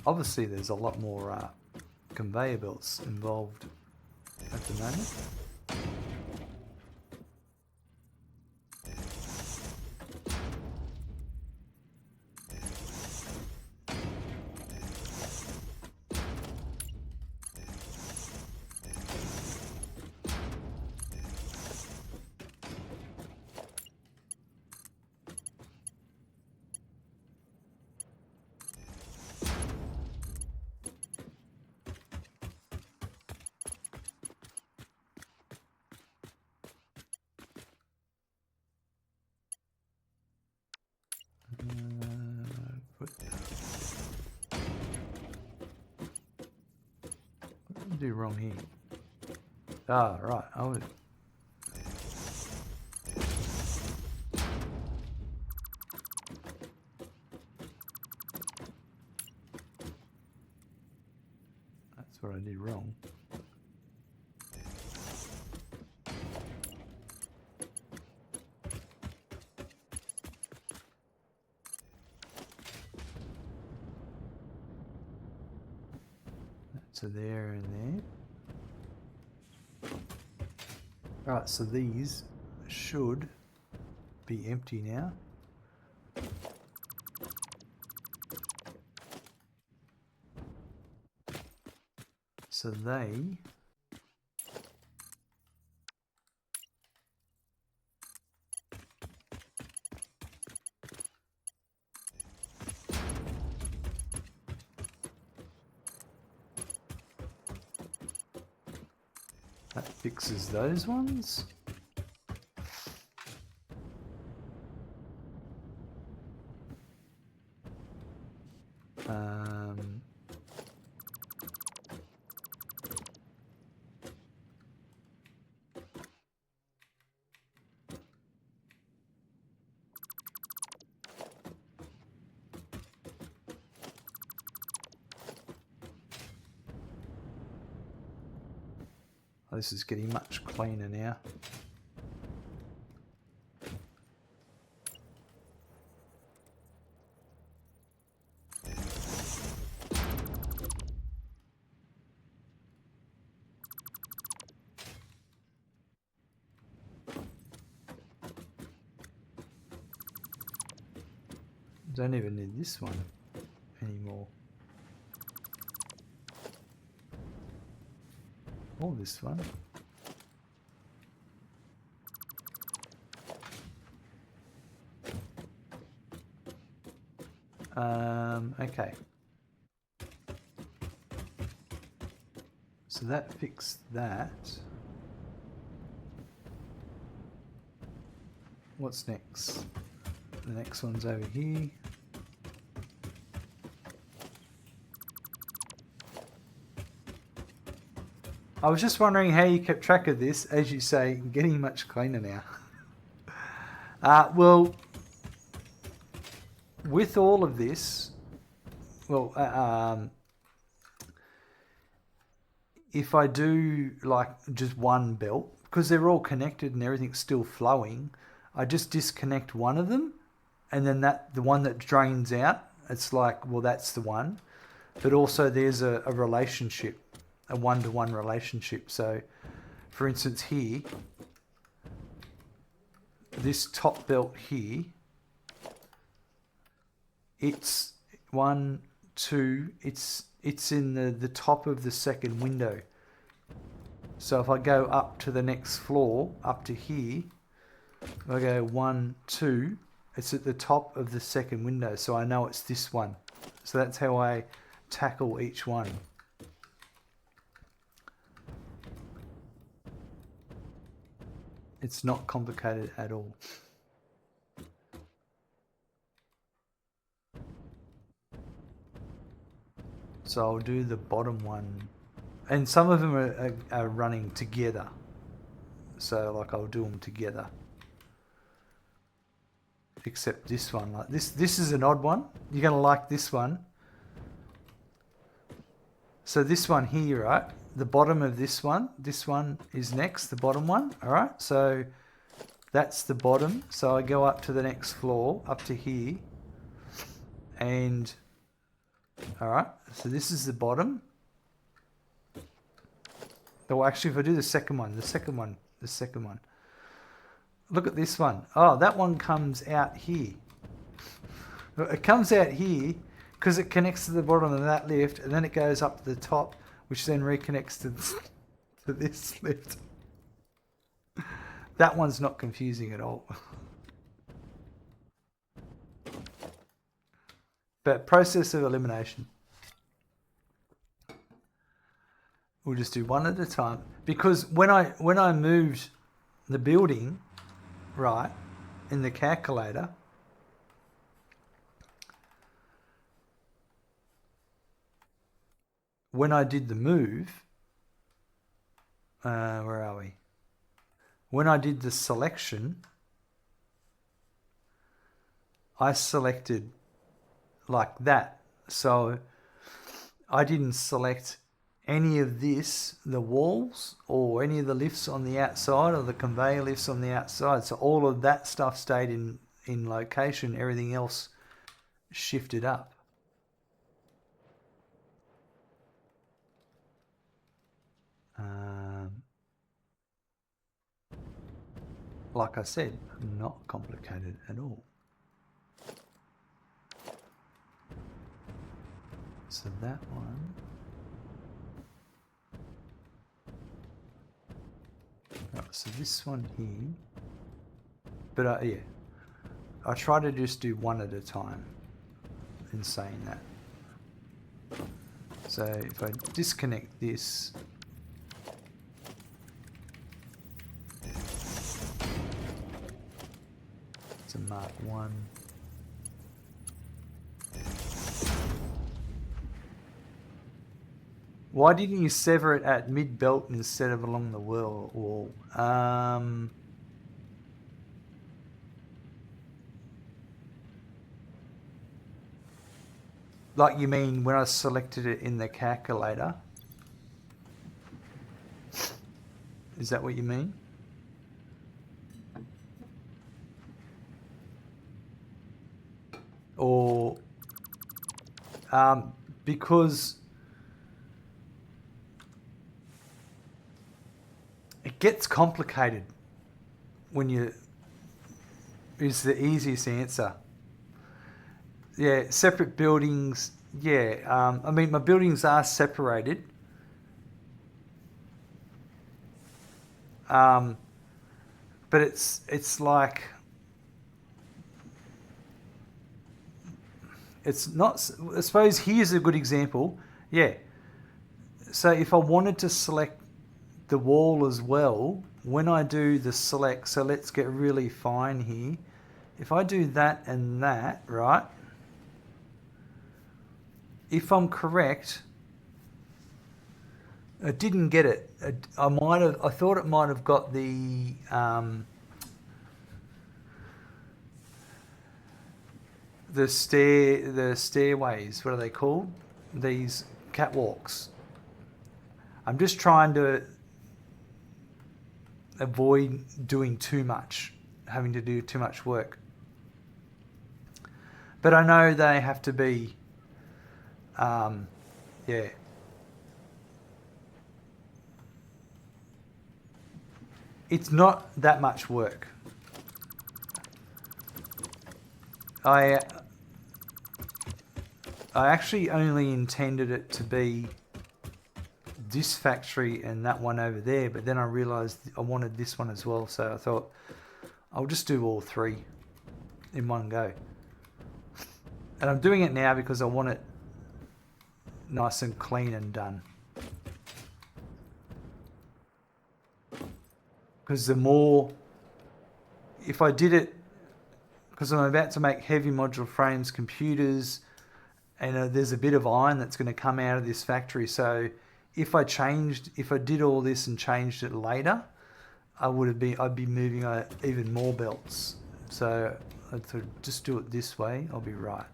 Obviously, there's a lot more conveyor belts involved at the moment. What did I do wrong here? Ah, right. I was... That's what I did wrong. So there and there. Alright, so these should be empty now. So they that fixes those ones. this is getting much cleaner now. Don't even need this one anymore. Or this one. Okay. So that fixed that. What's next? The next one's over here. I was just wondering how you kept track of this, as you say, getting much cleaner now. Well, with all of this, well, if I do like just one belt, because they're all connected and everything's still flowing, I just disconnect one of them, and then the one that drains out, it's like, well, that's the one. But also there's a relationship, a one-to-one relationship. So, for instance, here, this top belt here, it's 1, 2, it's in the top of the second window. So if I go up to the next floor, up to here, if I go 1, 2, it's at the top of the second window, so I know it's this one. So that's how I tackle each one. It's not complicated at all. So I'll do the bottom one, and some of them are running together. So like I'll do them together. Except this one, like this is an odd one. You're gonna like this one. So this one here, right? The bottom of this one is next, the bottom one, all right? So that's the bottom. So I go up to the next floor, up to here, and all right, so this is the bottom. Oh, actually, if I do the second one. Look at this one. Oh, that one comes out here. It comes out here because it connects to the bottom of that lift, and then it goes up to the top, which then reconnects to this lift. That one's not confusing at all. But process of elimination. We'll just do one at a time, because when I moved the building, right, in the calculator, when I did the move, where are we? When I did the selection, I selected like that. So I didn't select any of this, the walls, or any of the lifts on the outside, or the conveyor lifts on the outside. So all of that stuff stayed in location. Everything else shifted up. Like I said, not complicated at all. So that one. Right, so this one here. But yeah, I try to just do one at a time in saying that. So if I disconnect this, it's a Mark 1. Why didn't you sever it at mid-belt instead of along the wall? Like you mean when I selected it in the calculator? Is that what you mean? Or because it gets complicated when you is the easiest answer. Yeah, separate buildings. Yeah, I mean my buildings are separated. But it's like it's not. I suppose here's a good example. Yeah. So if I wanted to select the wall as well, when I do the select, so let's get really fine here. If I do that and that, right? If I'm correct, I didn't get it. I might have. I thought it might have got the stairways. What are they called? These catwalks. I'm just trying to avoid doing too much, having to do too much work. But I know they have to be. Yeah. It's not that much work. I actually only intended it to be this factory and that one over there, but then I realized I wanted this one as well, so I thought I'll just do all three in one go. And I'm doing it now because I want it nice and clean and done. Because the more, if I did it, because I'm about to make heavy modular frames, computers, and there's a bit of iron that's going to come out of this factory. So if I did all this and changed it later, I'd be moving even more belts. So I'd just do it this way. I'll be right.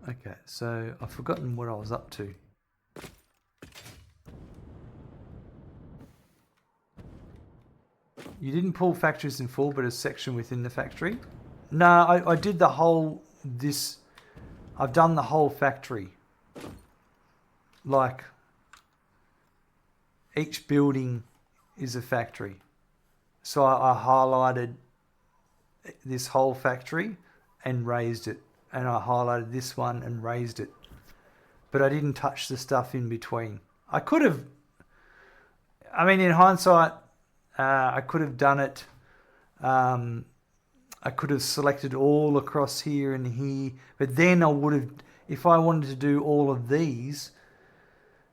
Okay, so I've forgotten what I was up to. You didn't pull factories in full, but a section within the factory? No, I did the whole, I've done the whole factory. Like, each building is a factory. So I highlighted this whole factory and raised it. And I highlighted this one and raised it. But I didn't touch the stuff in between. I could have, I mean, in hindsight, I could have done it. I could have selected all across here and here. But then I would have, if I wanted to do all of these,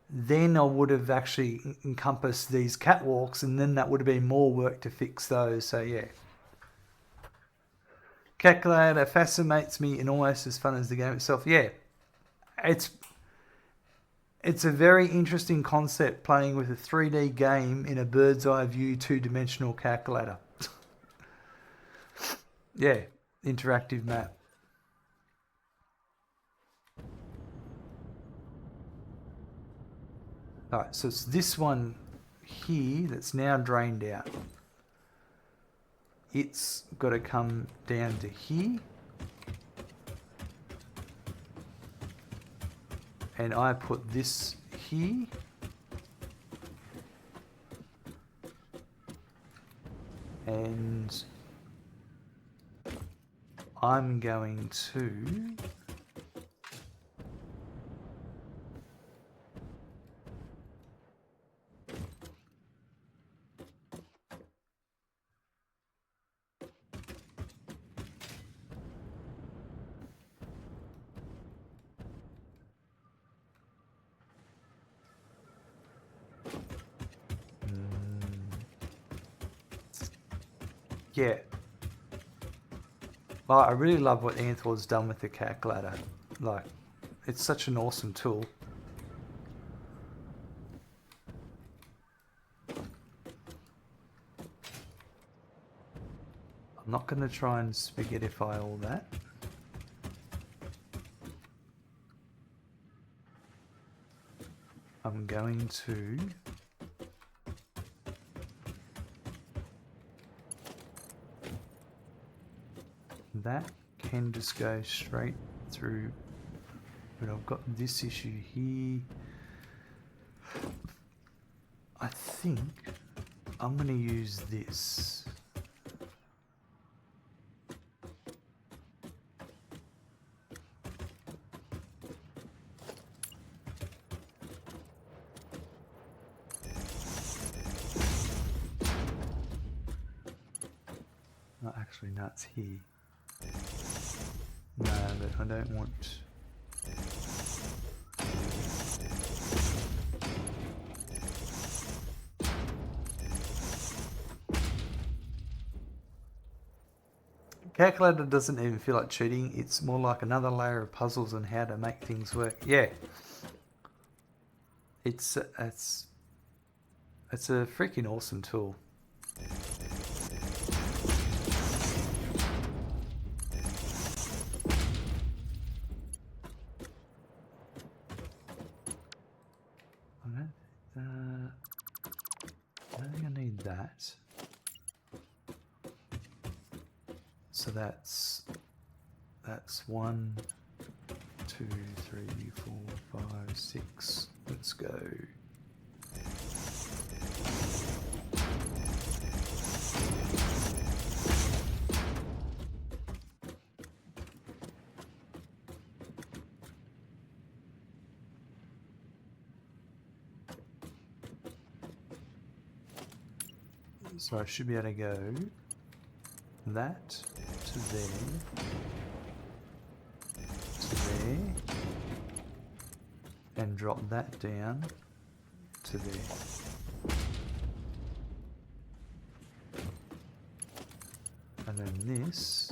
then I would have actually encompassed these catwalks, and then that would have been more work to fix those. So yeah. Calculator fascinates me and almost as fun as the game itself. Yeah, it's a very interesting concept, playing with a 3D game in a bird's eye view 2-dimensional calculator. Yeah, interactive map. Alright, so it's this one here that's now drained out. It's got to come down to here. And I put this here. And I'm going to yeah. Well, I really love what Anthor's done with the calculator. Like, it's such an awesome tool. I'm not going to try and spaghettify all that. I'm going to that can just go straight through, but I've got this issue here. I think I'm going to use this. Oh, actually, no, it's here. No, but I don't want. Calculator doesn't even feel like cheating. It's more like another layer of puzzles on how to make things work. Yeah, it's a freaking awesome tool. I don't think I need that. So that's 1, 2, 3, 4, 5, 6. Let's go. So I should be able to go that to there, to there, and drop that down to there. And then this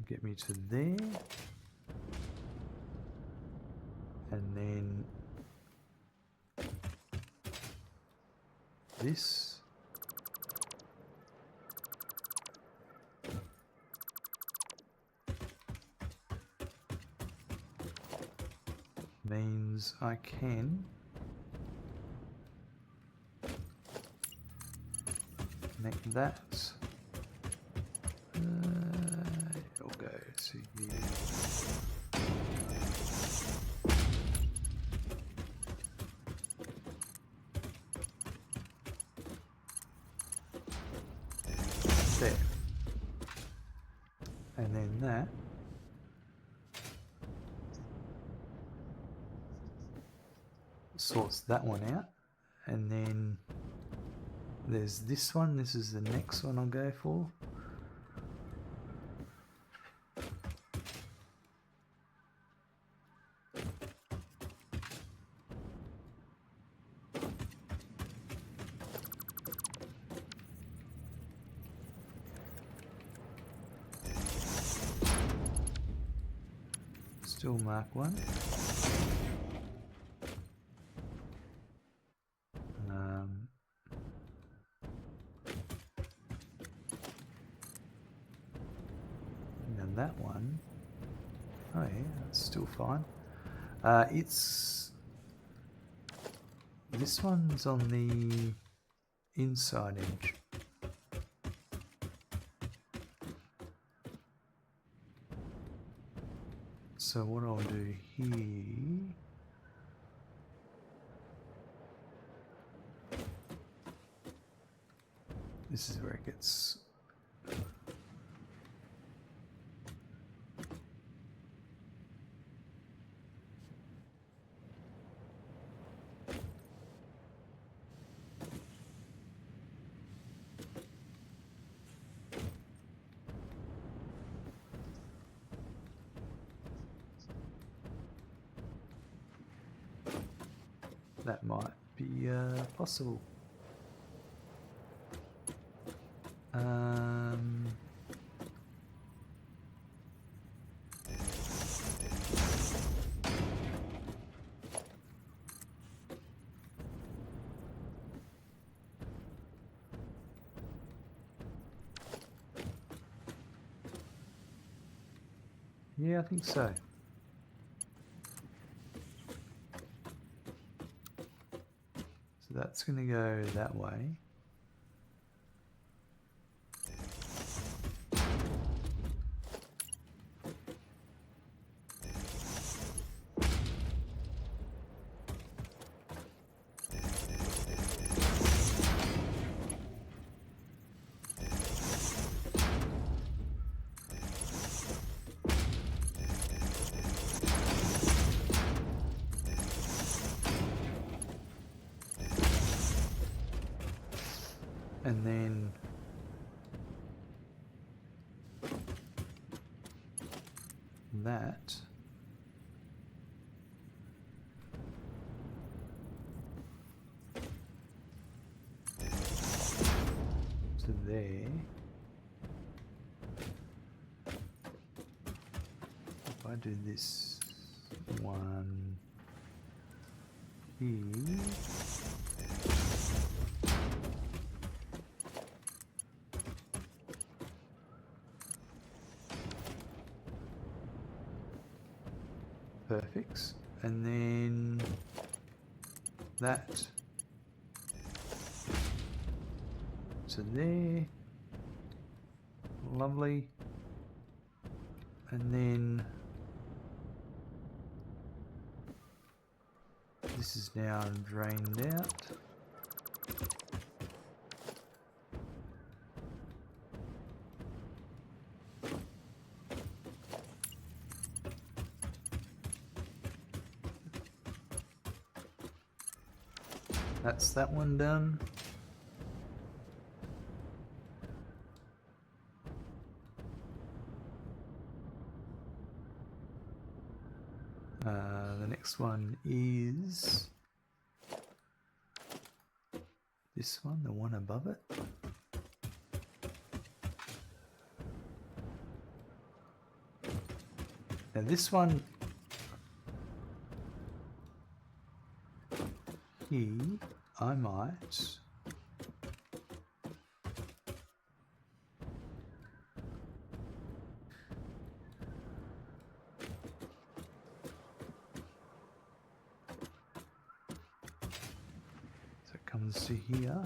get me to there. And then this means I can connect that. It'll go to here. There. And then that sorts that one out, and then there's this one. This is the next one I'll go for. Still mark 1. And that one, oh yeah, that's still fine. It's this one's on the inside edge. So what I'll do here, this is where it gets that might be possible. Yeah, I think so. So that's going to go that way. And then that to there. If I do this one here. Perfect. And then that to there. Lovely. And then this is now drained out. That's that one done. The next one is this one, the one above it. Now this one here, I might comes to here.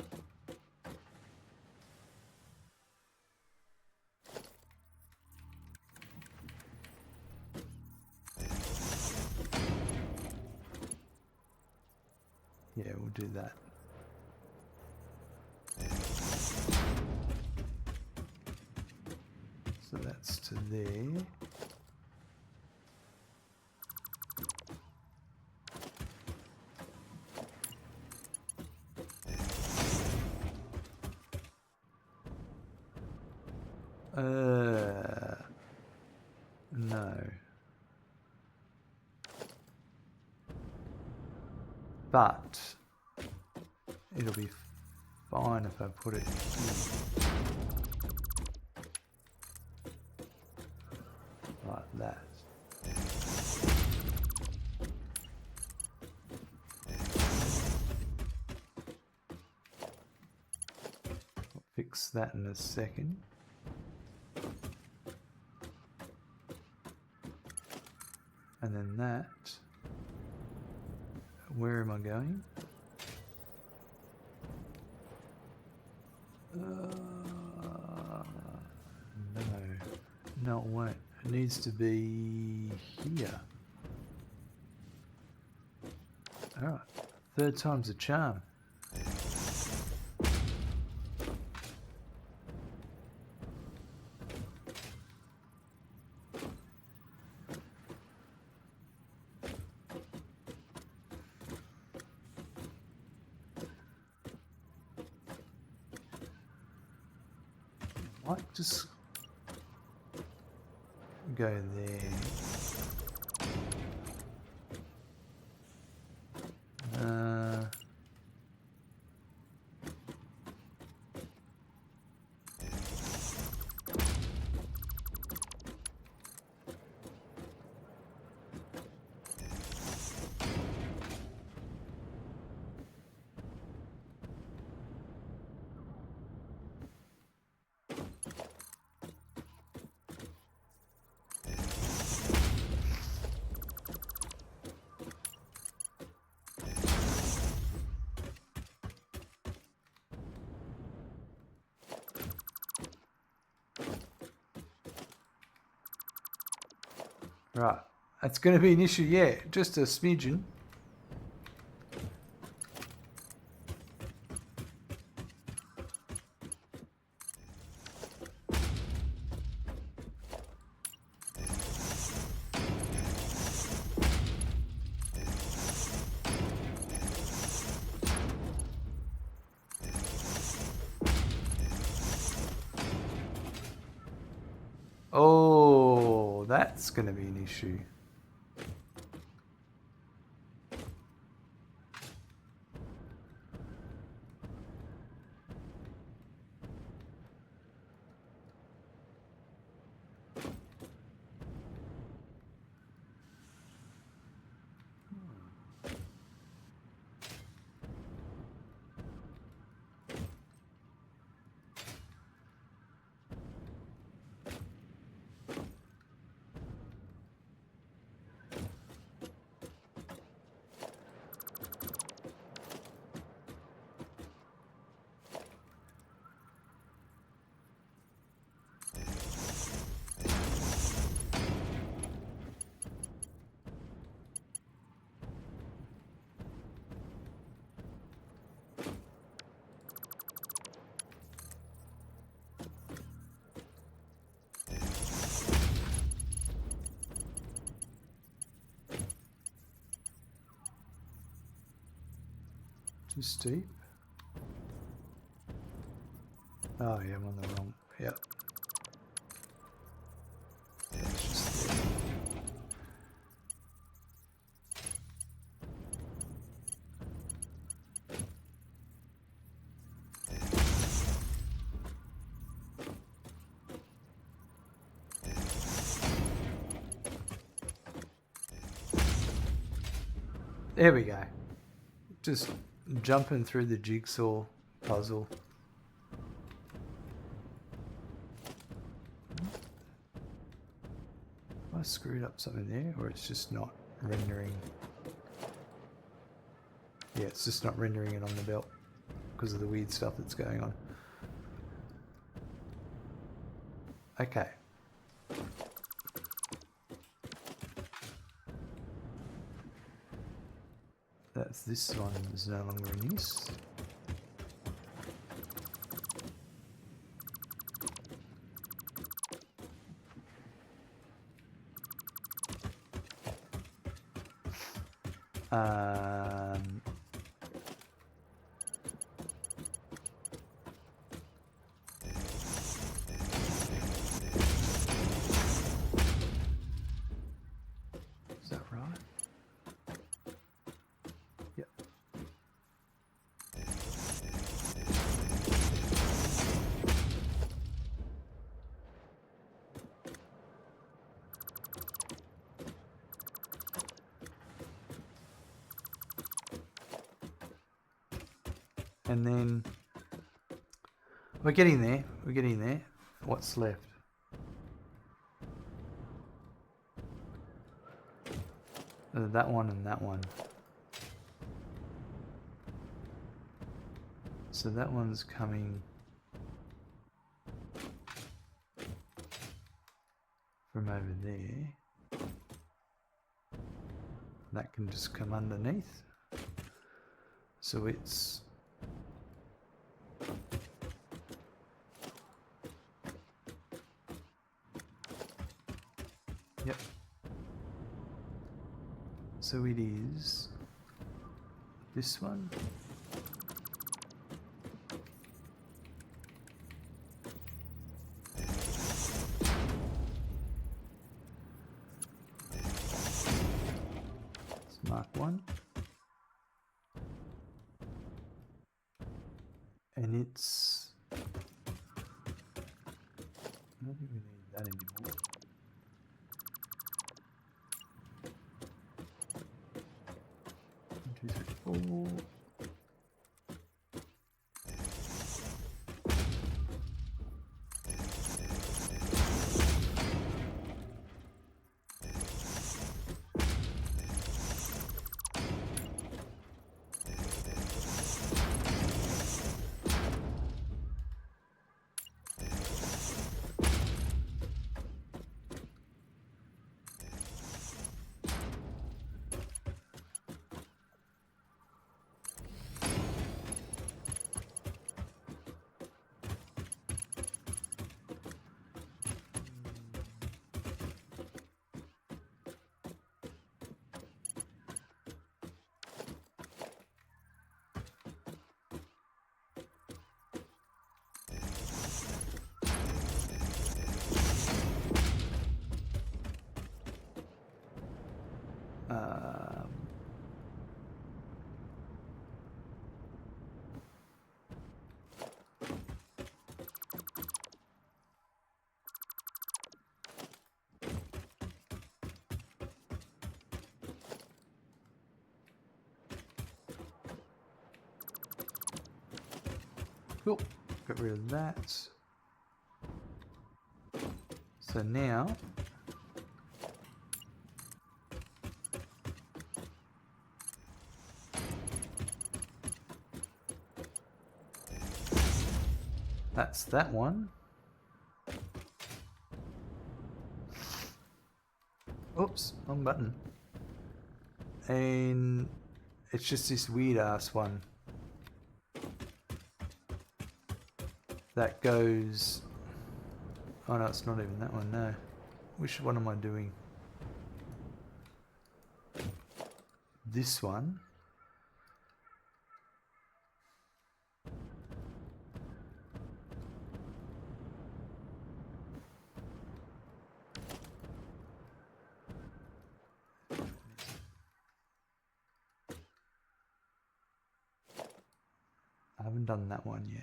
Yeah, we'll do that. So that's to there. No. But it'll be fine if I put it here. Like that. I'll fix that in a second. And then that, where am I going? No, it won't. It needs to be here. Alright, third time's a charm. Might just go there. Right. That's going to be an issue, yeah. Just a smidgen. Oh, that's going to be an issue. Too steep. Oh yeah, I'm on the wrong. Yep. That's just there. There we go. Just jumping through the jigsaw puzzle. Have I screwed up something there, or it's just not rendering? Yeah, it's just not rendering it on the belt because of the weird stuff that's going on. Okay. That's this one is no longer in use. Is that right? Yep. And then we're getting there. We're getting there. What's left? That one and that one. So that one's coming from over there. That can just come underneath. So it's yep. So it is this one. Let's mark one. And it's, I don't think we need that anymore. One, two, three, four. Um, cool. Get rid of that. So now that's that one. Oops, wrong button. And it's just this weird ass one that goes. Oh no, it's not even that one, no. Which one am I doing? This one. I haven't done that one yet.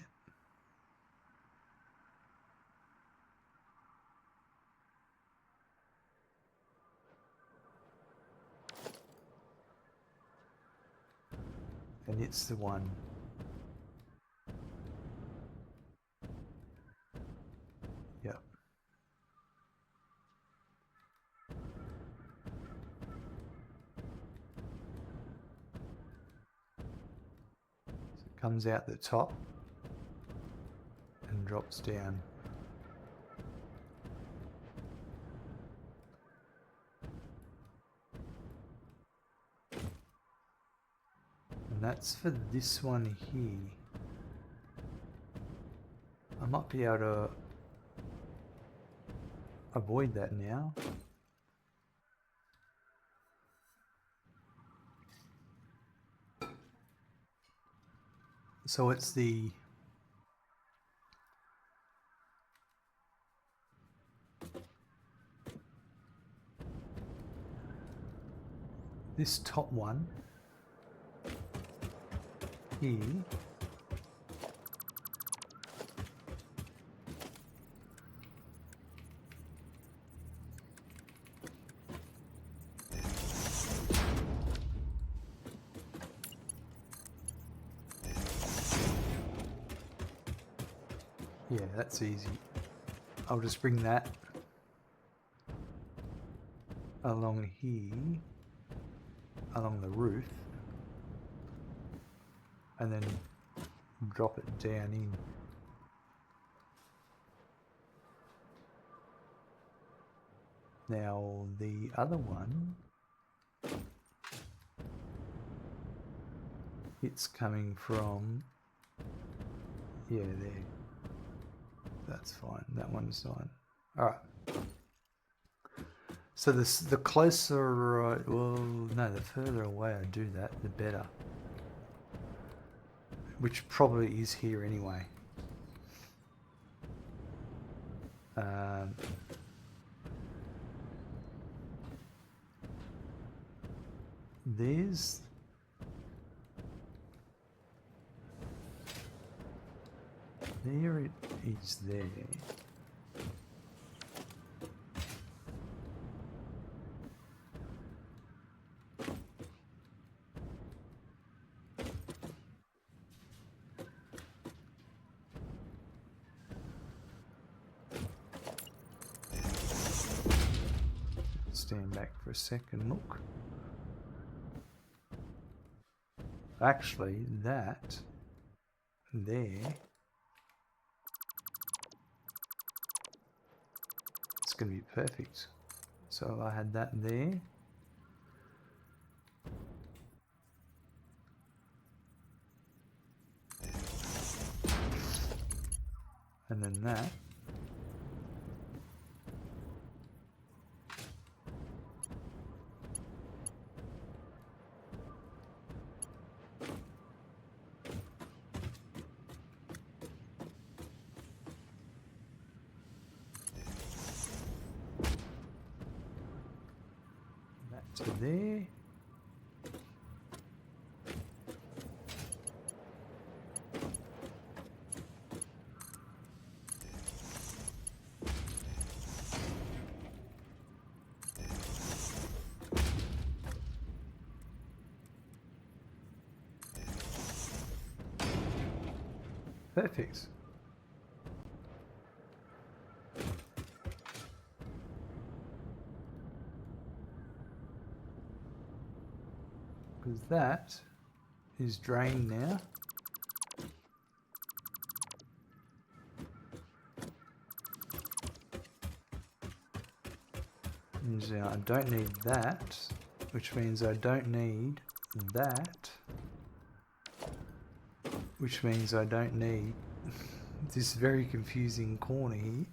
And it's the one. Yep. So it comes out the top and drops down. And that's for this one here. I might be able to avoid that now. So it's this top one here. Yeah, that's easy. I'll just bring that along here, along the roof, and then drop it down in. Now the other one, it's coming from, yeah, there. That's fine. That one's fine. All right. So the closer, well, no, the further away I do that, the better. Which probably is here anyway. There's there it is there. Stand back for a second, look. Actually, that there, it's going to be perfect. So I had that there. And then that. To there. Perfect. Because that is drained now. And now I don't need that, which means I don't need that, which means I don't need this very confusing corner here.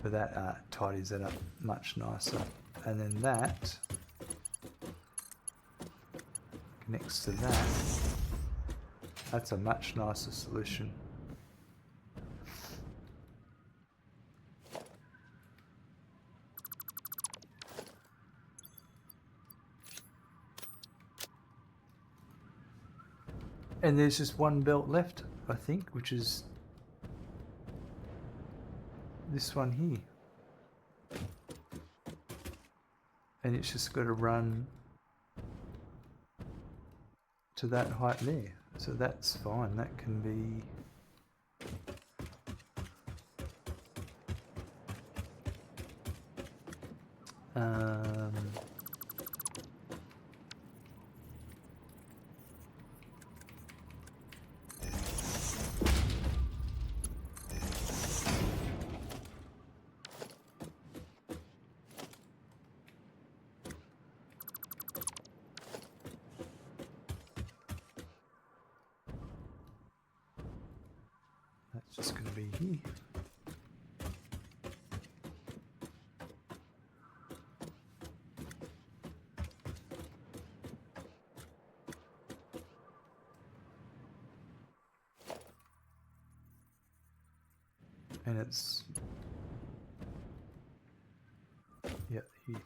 But that tidies it up much nicer. And then that connects to that. That's a much nicer solution. And there's just one belt left, I think, which is this one here. And it's just got to run to that height there. So that's fine, that can be... that's just going to be here. And it's, yeah, here.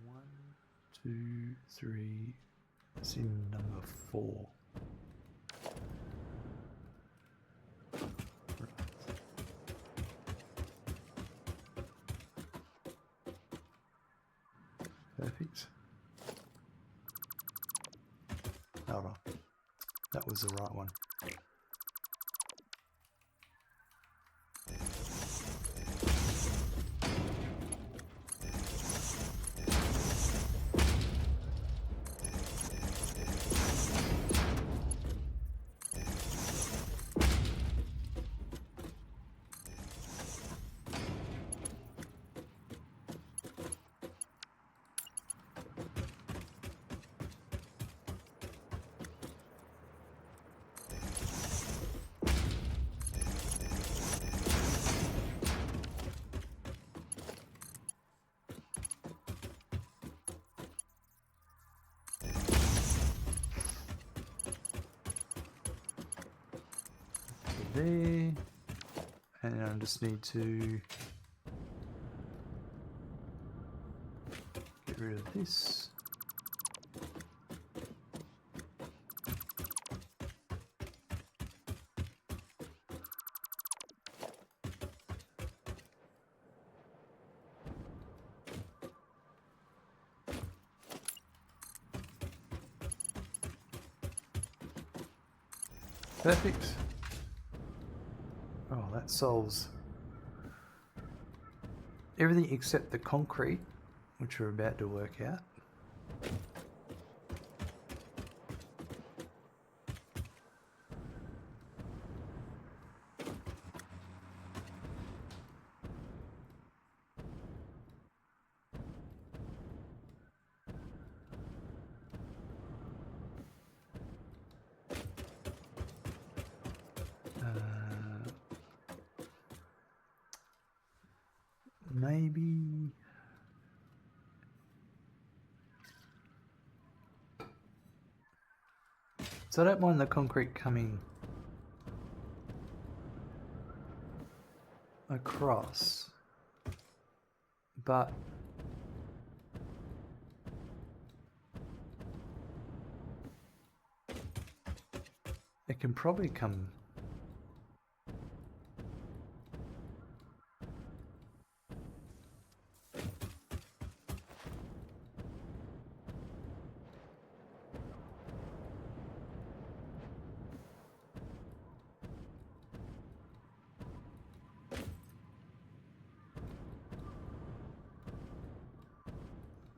One, two, three, SCIM number 4. Perfect. Oh well, that was the right one. There, and I just need to get rid of this. Perfect. Oh, that solves everything except the concrete, which we're about to work out. Maybe so I don't mind the concrete coming across, but It can probably come...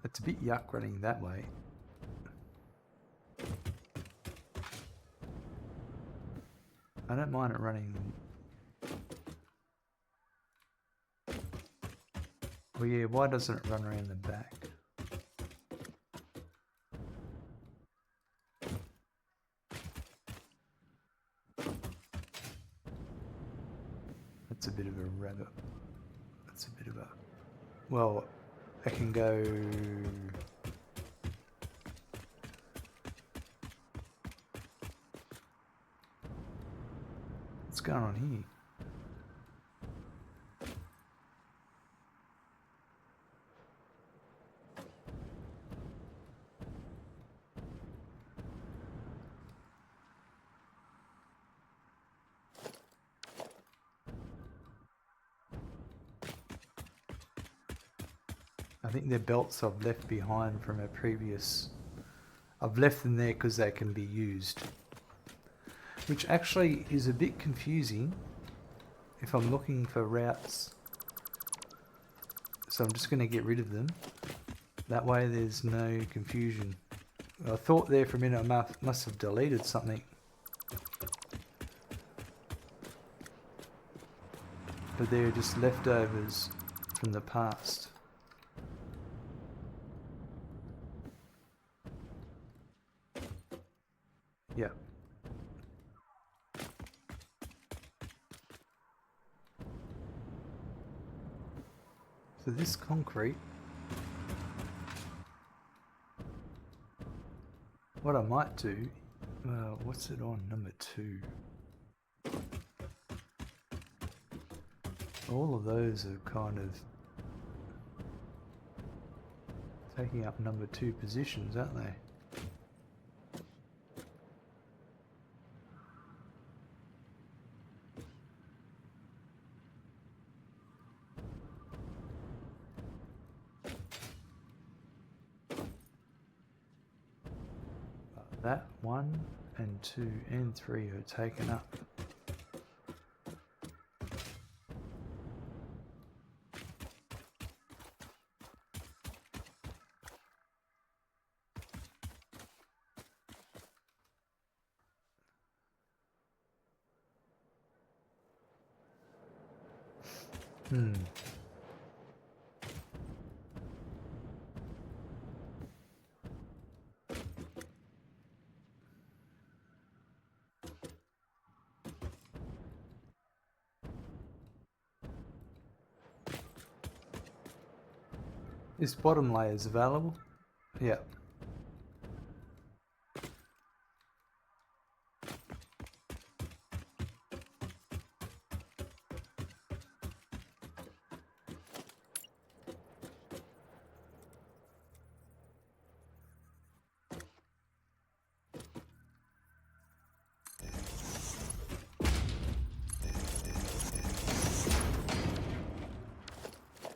It's a bit yuck running that way. I don't mind it running. Well, yeah, why doesn't it run around the back? That's a bit of a rabbit. That's a bit of a... Well, I can go... What's going on here? I think they're belts I've left behind from a previous... I've left them there because they can be used. Which actually is a bit confusing if I'm looking for routes. So I'm just going to get rid of them. That way there's no confusion. I thought there for a minute I must have deleted something. But they're just leftovers from the past. Yeah. So this concrete, what I might do, what's it on, number 2? All of those are kind of taking up number 2 positions, aren't they? That 1 and 2 and 3 are taken up. This bottom layer is available? Yeah.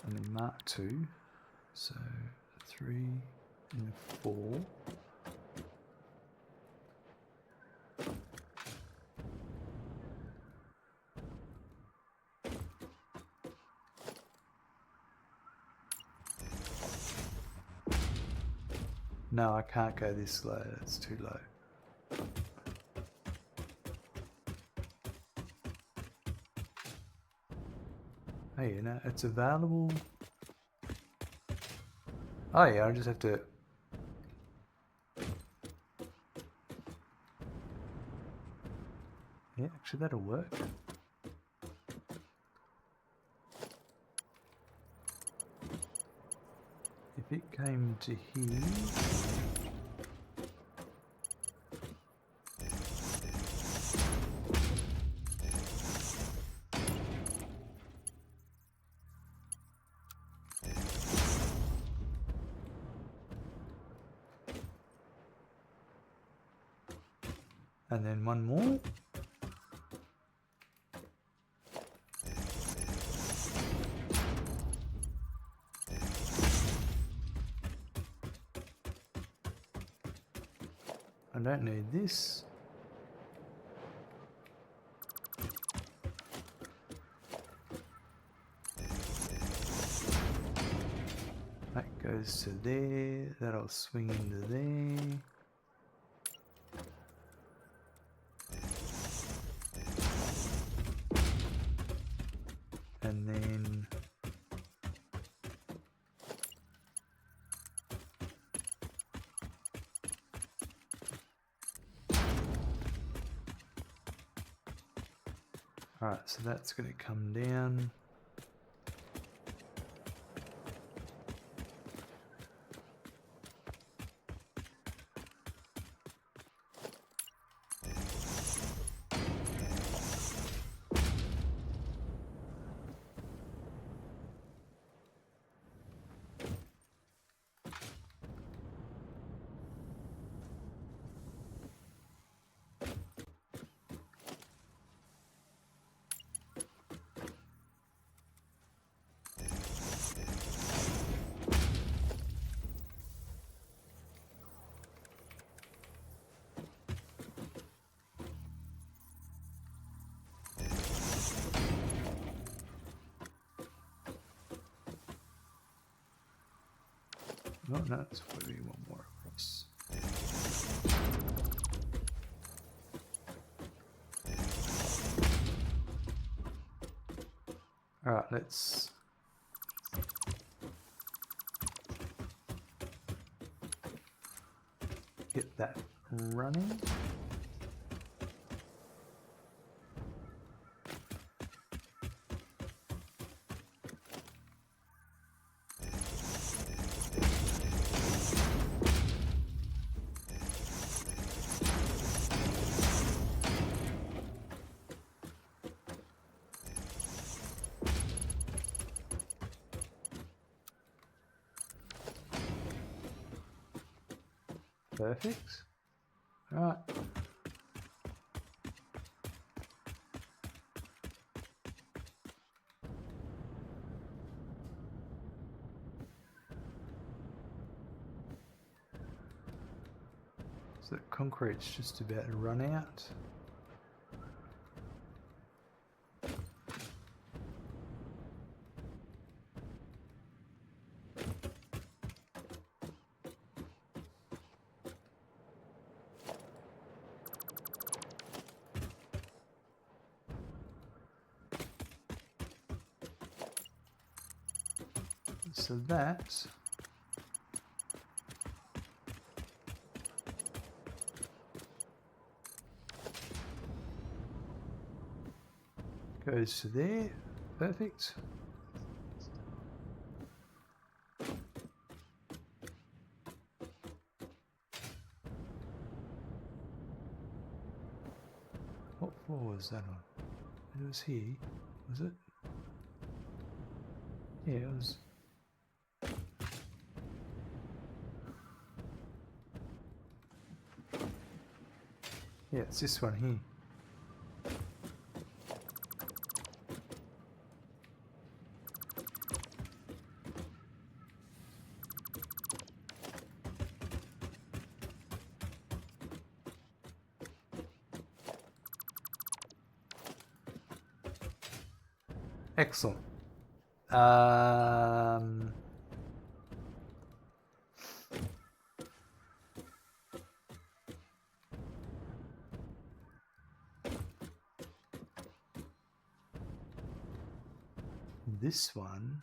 And then Mark 2. So 3 and 4. No, I can't go this low, it's too low. Hey, you know, it's available. Oh yeah, I just have to... Yeah, actually that'll work. If it came to here... And then one more. I don't need this. That goes to there, that'll swing into there. And then alright, so that's going to come down. No, that's probably one more across. Alright, let's get that running. Perfect. All right. So the concrete's just about to run out. So that goes to there. Perfect. What floor was that on? It was here, was it? Yeah, it was. Yeah, it's this one here. Excellent. This one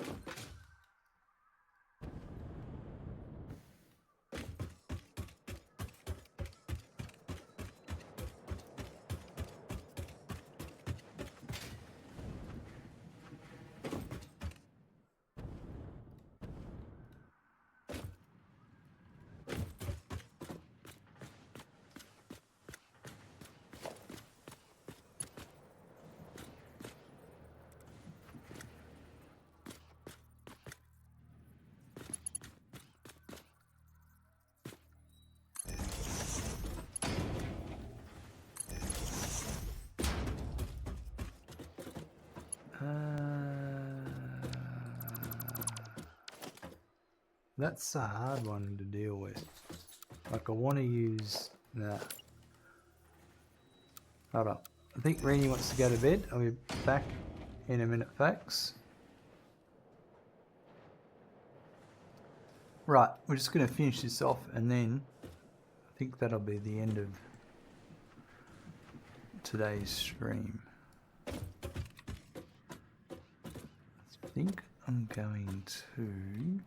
That's a hard one to deal with. Like I want to use that. Hold up. I think Rennie wants to go to bed. I'll be back in a minute, folks. Right, we're just going to finish this off and then I think that'll be the end of today's stream. I think I'm going to...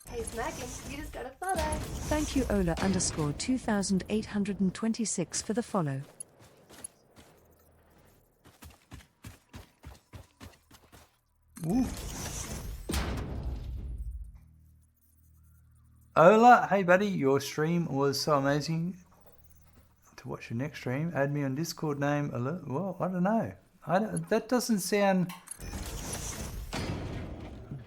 Hey Smackin', you just got a follow. Thank you Ola _ 2826 for the follow. Ooh. Ola, hey buddy, your stream was so amazing. To watch your next stream, add me on Discord name alert. Well, I don't know. That doesn't sound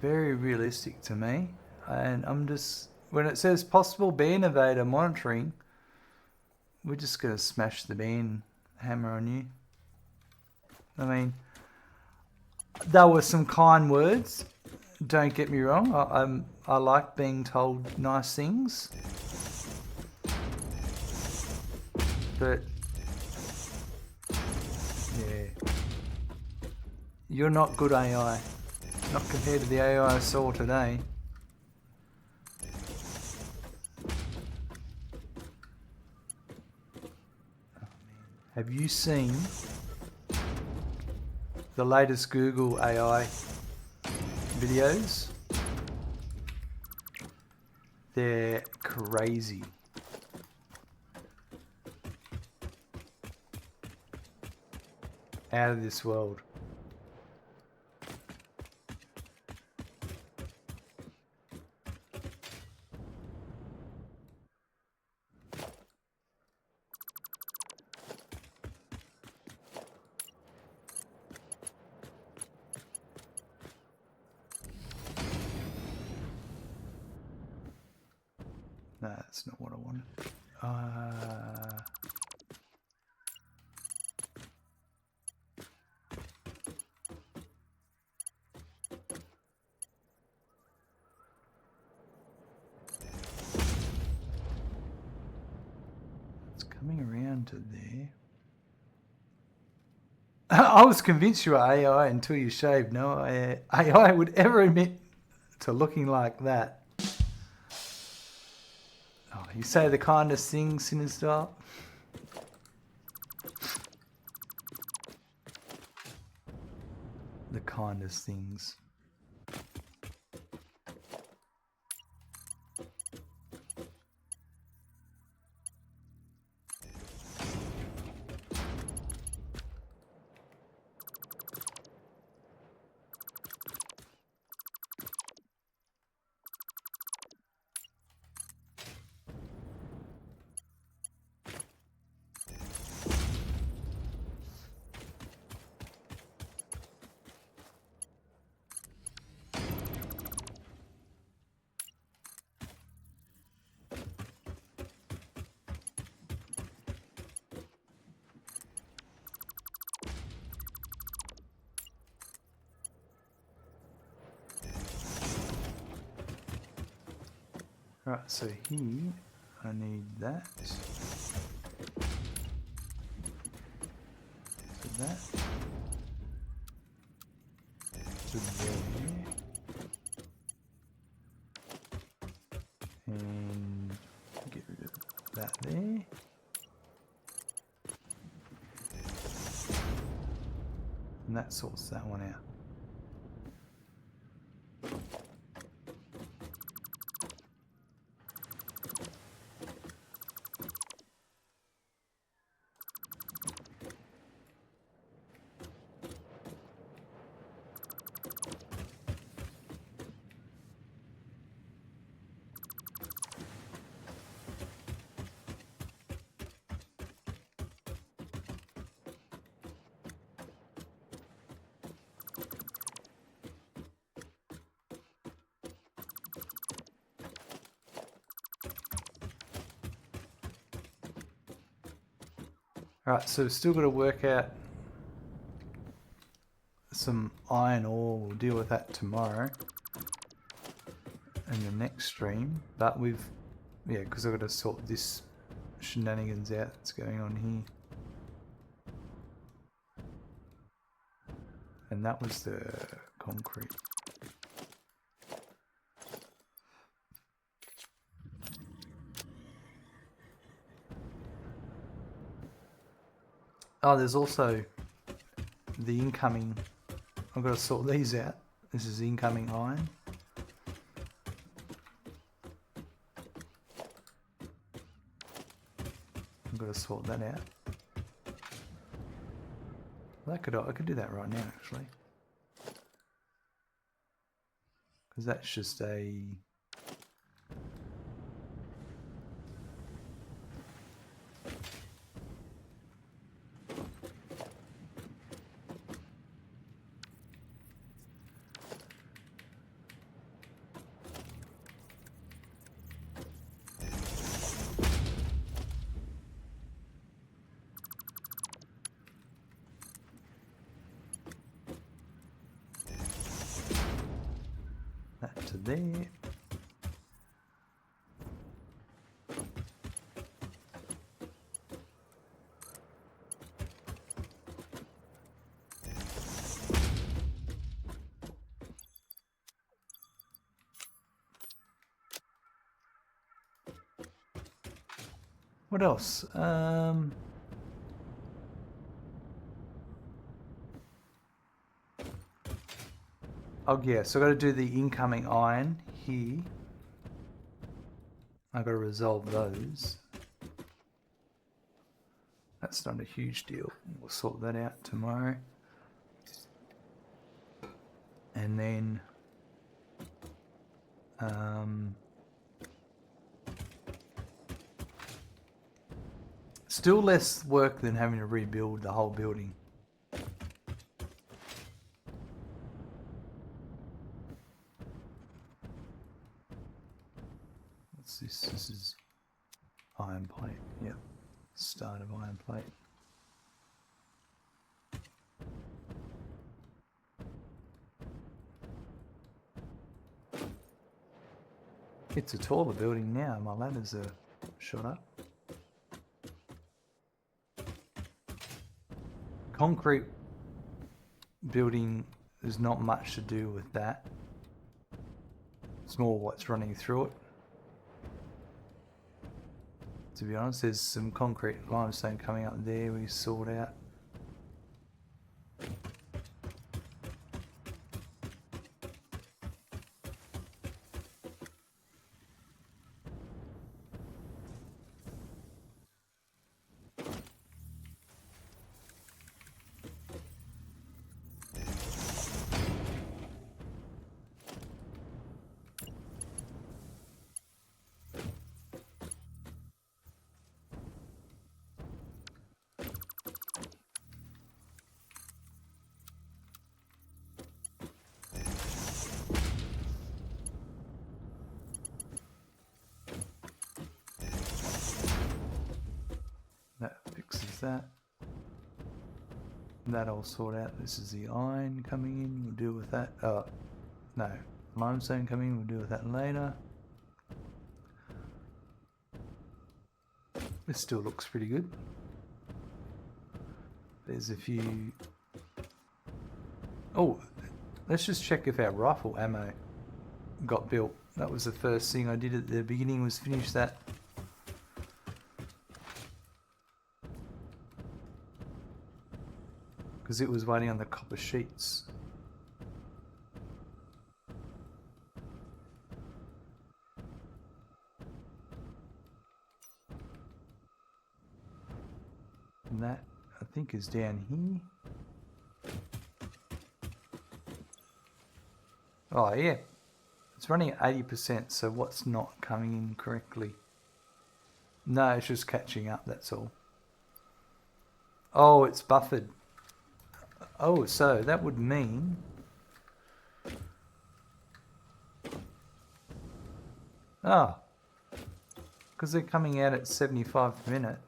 very realistic to me. And I'm just, when it says possible ban evader monitoring, we're just going to smash the ban hammer on you. I mean, there were some kind words. Don't get me wrong. I like being told nice things. But, yeah. You're not good AI. Not compared to the AI I saw today. Have you seen the latest Google AI videos? They're crazy. Out of this world. No, that's not what I wanted. It's coming around to there. I was convinced you were AI until you shaved. No AI would ever admit to looking like that. Oh, you say the kindest things, Sinister. The kindest things. Right, so here I need that. So that. To there. And get rid of that there. And that sorts that one out. Alright, so we've still got to work out some iron ore. We'll deal with that tomorrow in the next stream. But we've, yeah, because I've got to sort this shenanigans out that's going on here. And that was the concrete. Oh, there's also the incoming. I've got to sort these out. This is incoming iron. I've got to sort that out. That could, I could do that right now actually, because that's just a that to there. What else? Oh yeah, so I've got to do the incoming iron here. I've got to resolve those. That's not a huge deal. We'll sort that out tomorrow. And then still less work than having to rebuild the whole building. What's this? This is iron plate. Yep. Start of iron plate. It's a taller building now. My ladders are shot up. Concrete building, there's not much to do with that. It's more what's running through it. To be honest, there's some concrete limestone coming up there we sort out. That fixes that. That I'll sort out. This is the iron coming in. We'll deal with that. No. Limestone coming in. We'll deal with that later. This still looks pretty good. There's a few... Oh, let's just check if our rifle ammo got built. That was the first thing I did at the beginning, was finish that. Because it was waiting on the copper sheets. And that, I think, is down here. Oh yeah, it's running at 80%, so what's not coming in correctly? No, it's just catching up, that's all. Oh, it's buffered. Oh, so that would mean... Oh, because they're coming out at 75 per minute.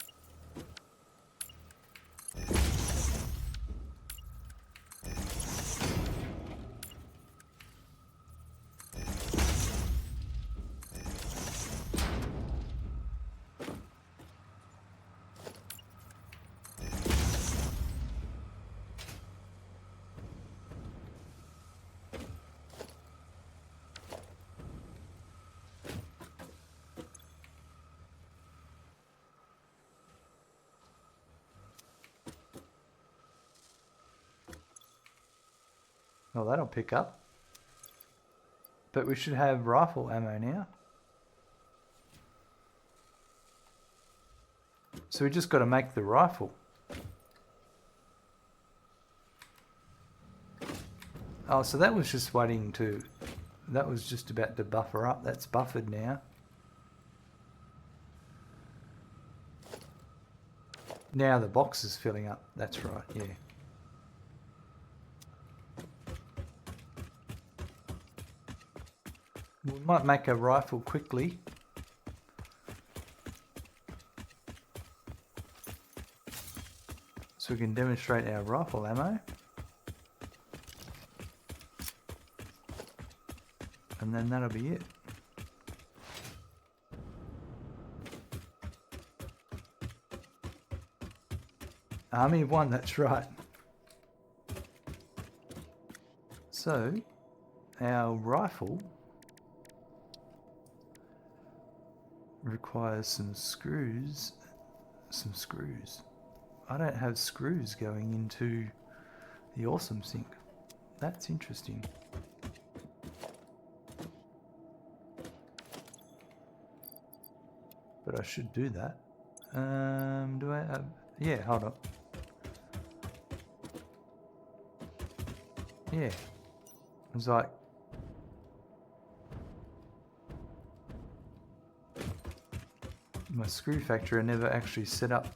Oh, that'll pick up. But we should have rifle ammo now. So we just got to make the rifle. Oh, so that was just waiting to... That was just about to buffer up. That's buffered now. Now the box is filling up. That's right, yeah. We might make a rifle quickly. So we can demonstrate our rifle ammo. And then that'll be it. Army of one, that's right. So, our rifle requires some screws. I don't have screws going into the awesome sink. That's interesting. But I should do that. Do I have... Yeah, hold on. Yeah. It was like... My screw factory I never actually set up.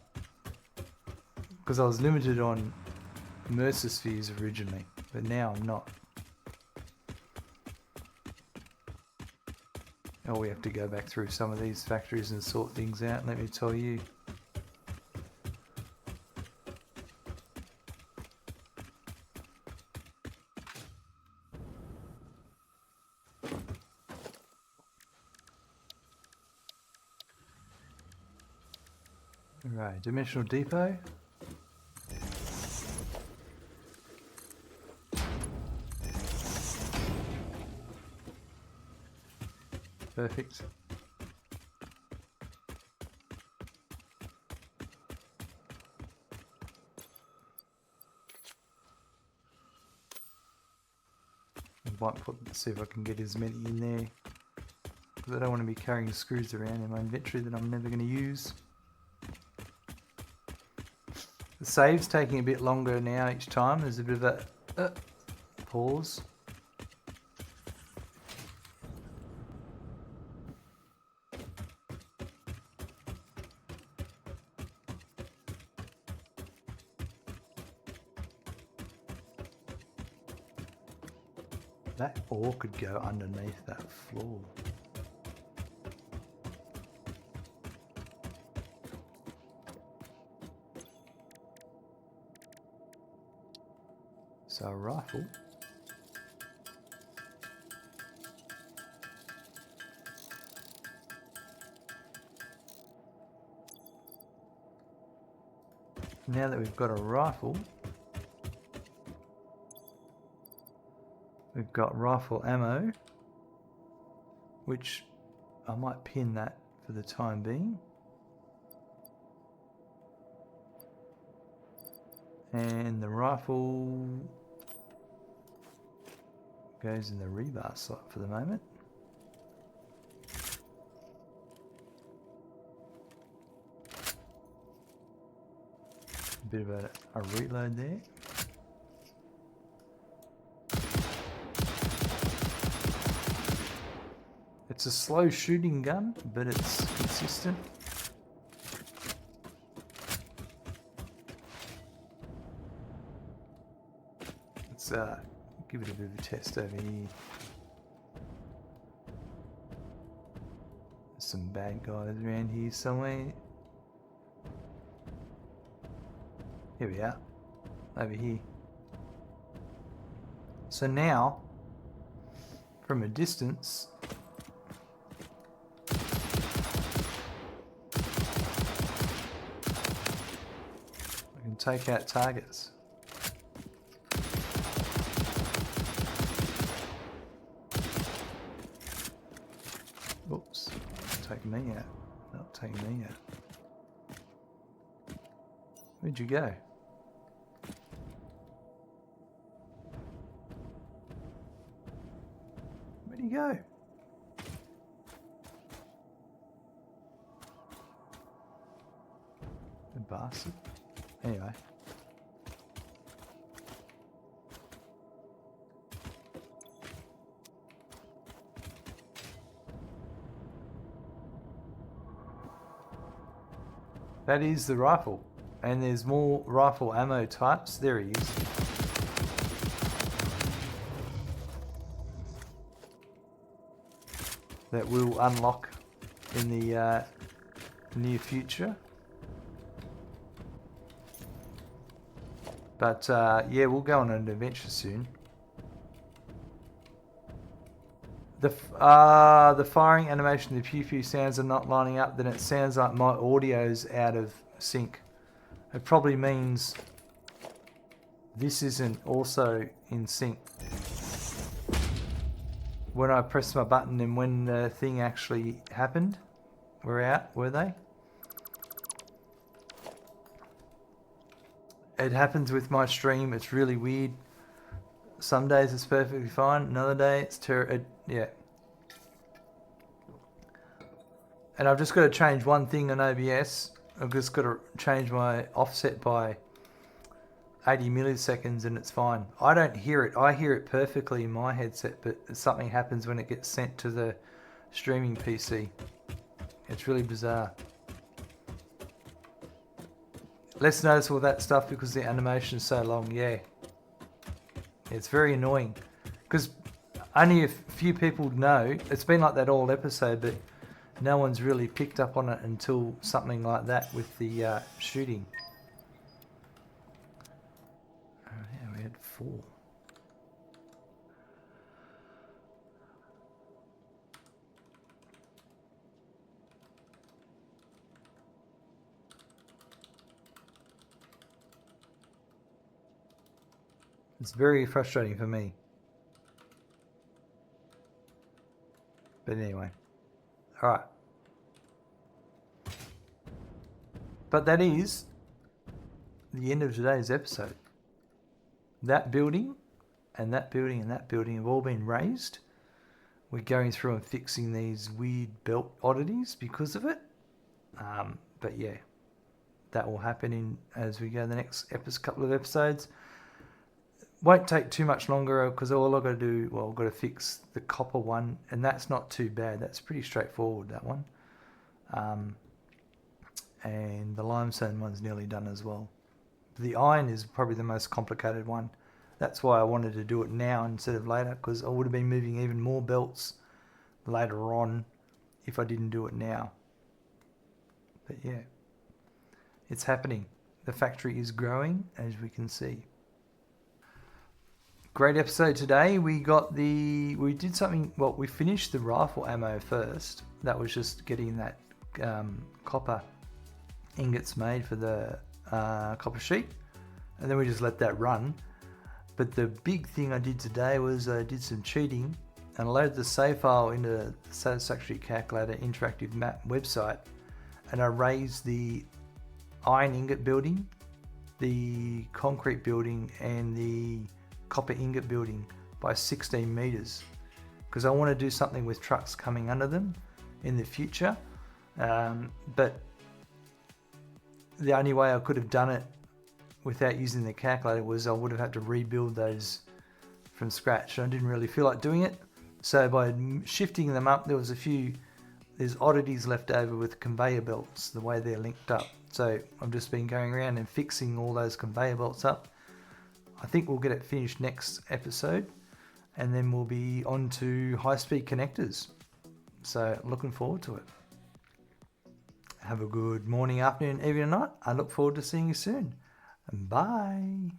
Because I was limited on Mercer spheres originally. But now I'm not. Oh, we have to go back through some of these factories and sort things out, let me tell you. Right, dimensional depot. Perfect. I might see if I can get as many in there. Because I don't want to be carrying screws around in my inventory that I'm never going to use. The save's taking a bit longer now each time. There's a bit of a pause. That ore could go underneath that floor. So a rifle. Now that we've got a rifle, we've got rifle ammo, which I might pin that for the time being. And the rifle goes in the rebar slot for the moment. A bit of a reload there. It's a slow shooting gun, but it's consistent. Let's give it a bit of a test over here. There's some bad guys around here somewhere. Here we are, over here. So now, from a distance, I can take out targets. Oops, taking me out. Not taking me out. Where'd you go? you go? The bastard. Anyway. That is the rifle. And there's more rifle ammo types. There he is. That will unlock in the near future. But yeah, we'll go on an adventure soon. The firing animation, the pew pew sounds are not lining up, then it sounds like my audio's out of sync. It probably means this isn't also in sync. When I pressed my button and when the thing actually happened, we're out, were they? It happens with my stream, it's really weird. Some days it's perfectly fine, another day it's yeah. And I've just got to change one thing on OBS. I've just got to change my offset by 80 milliseconds and it's fine. I don't hear it. I hear it perfectly in my headset, but something happens when it gets sent to the streaming PC. It's really bizarre. Let's notice all that stuff because the animation is so long. Yeah. It's very annoying because only a few people know. It's been like that all episode, but no one's really picked up on it until something like that with the shooting. Oh yeah, we had 4. It's very frustrating for me. But anyway. Alright. But that is the end of today's episode. That building and that building and that building have all been raised. We're going through and fixing these weird belt oddities because of it. But yeah, that will happen as we go the next couple of episodes. Won't take too much longer because all I've got to do, well, I've got to fix the copper one, and that's not too bad. That's pretty straightforward, that one. And the limestone one's nearly done as well. The iron is probably the most complicated one. That's why I wanted to do it now instead of later, because I would have been moving even more belts later on if I didn't do it now. But yeah, it's happening. The factory is growing, as we can see. Great episode today. We did something, well, we finished the rifle ammo first. That was just getting that copper ingots made for the copper sheet. And then we just let that run. But the big thing I did today was I did some cheating and I loaded the save file into the Satisfactory Calculator Interactive Map website. And I raised the Iron Ingot building, the concrete building, and the Copper Ingot building by 16 meters because I want to do something with trucks coming under them in the future, but the only way I could have done it without using the calculator was I would have had to rebuild those from scratch. I didn't really feel like doing it, so by shifting them up there's oddities left over with conveyor belts, the way they're linked up. So I've just been going around and fixing all those conveyor belts up. I think we'll get it finished next episode and then we'll be on to high-speed connectors. So looking forward to it. Have a good morning, afternoon, evening, night. I look forward to seeing you soon. Bye.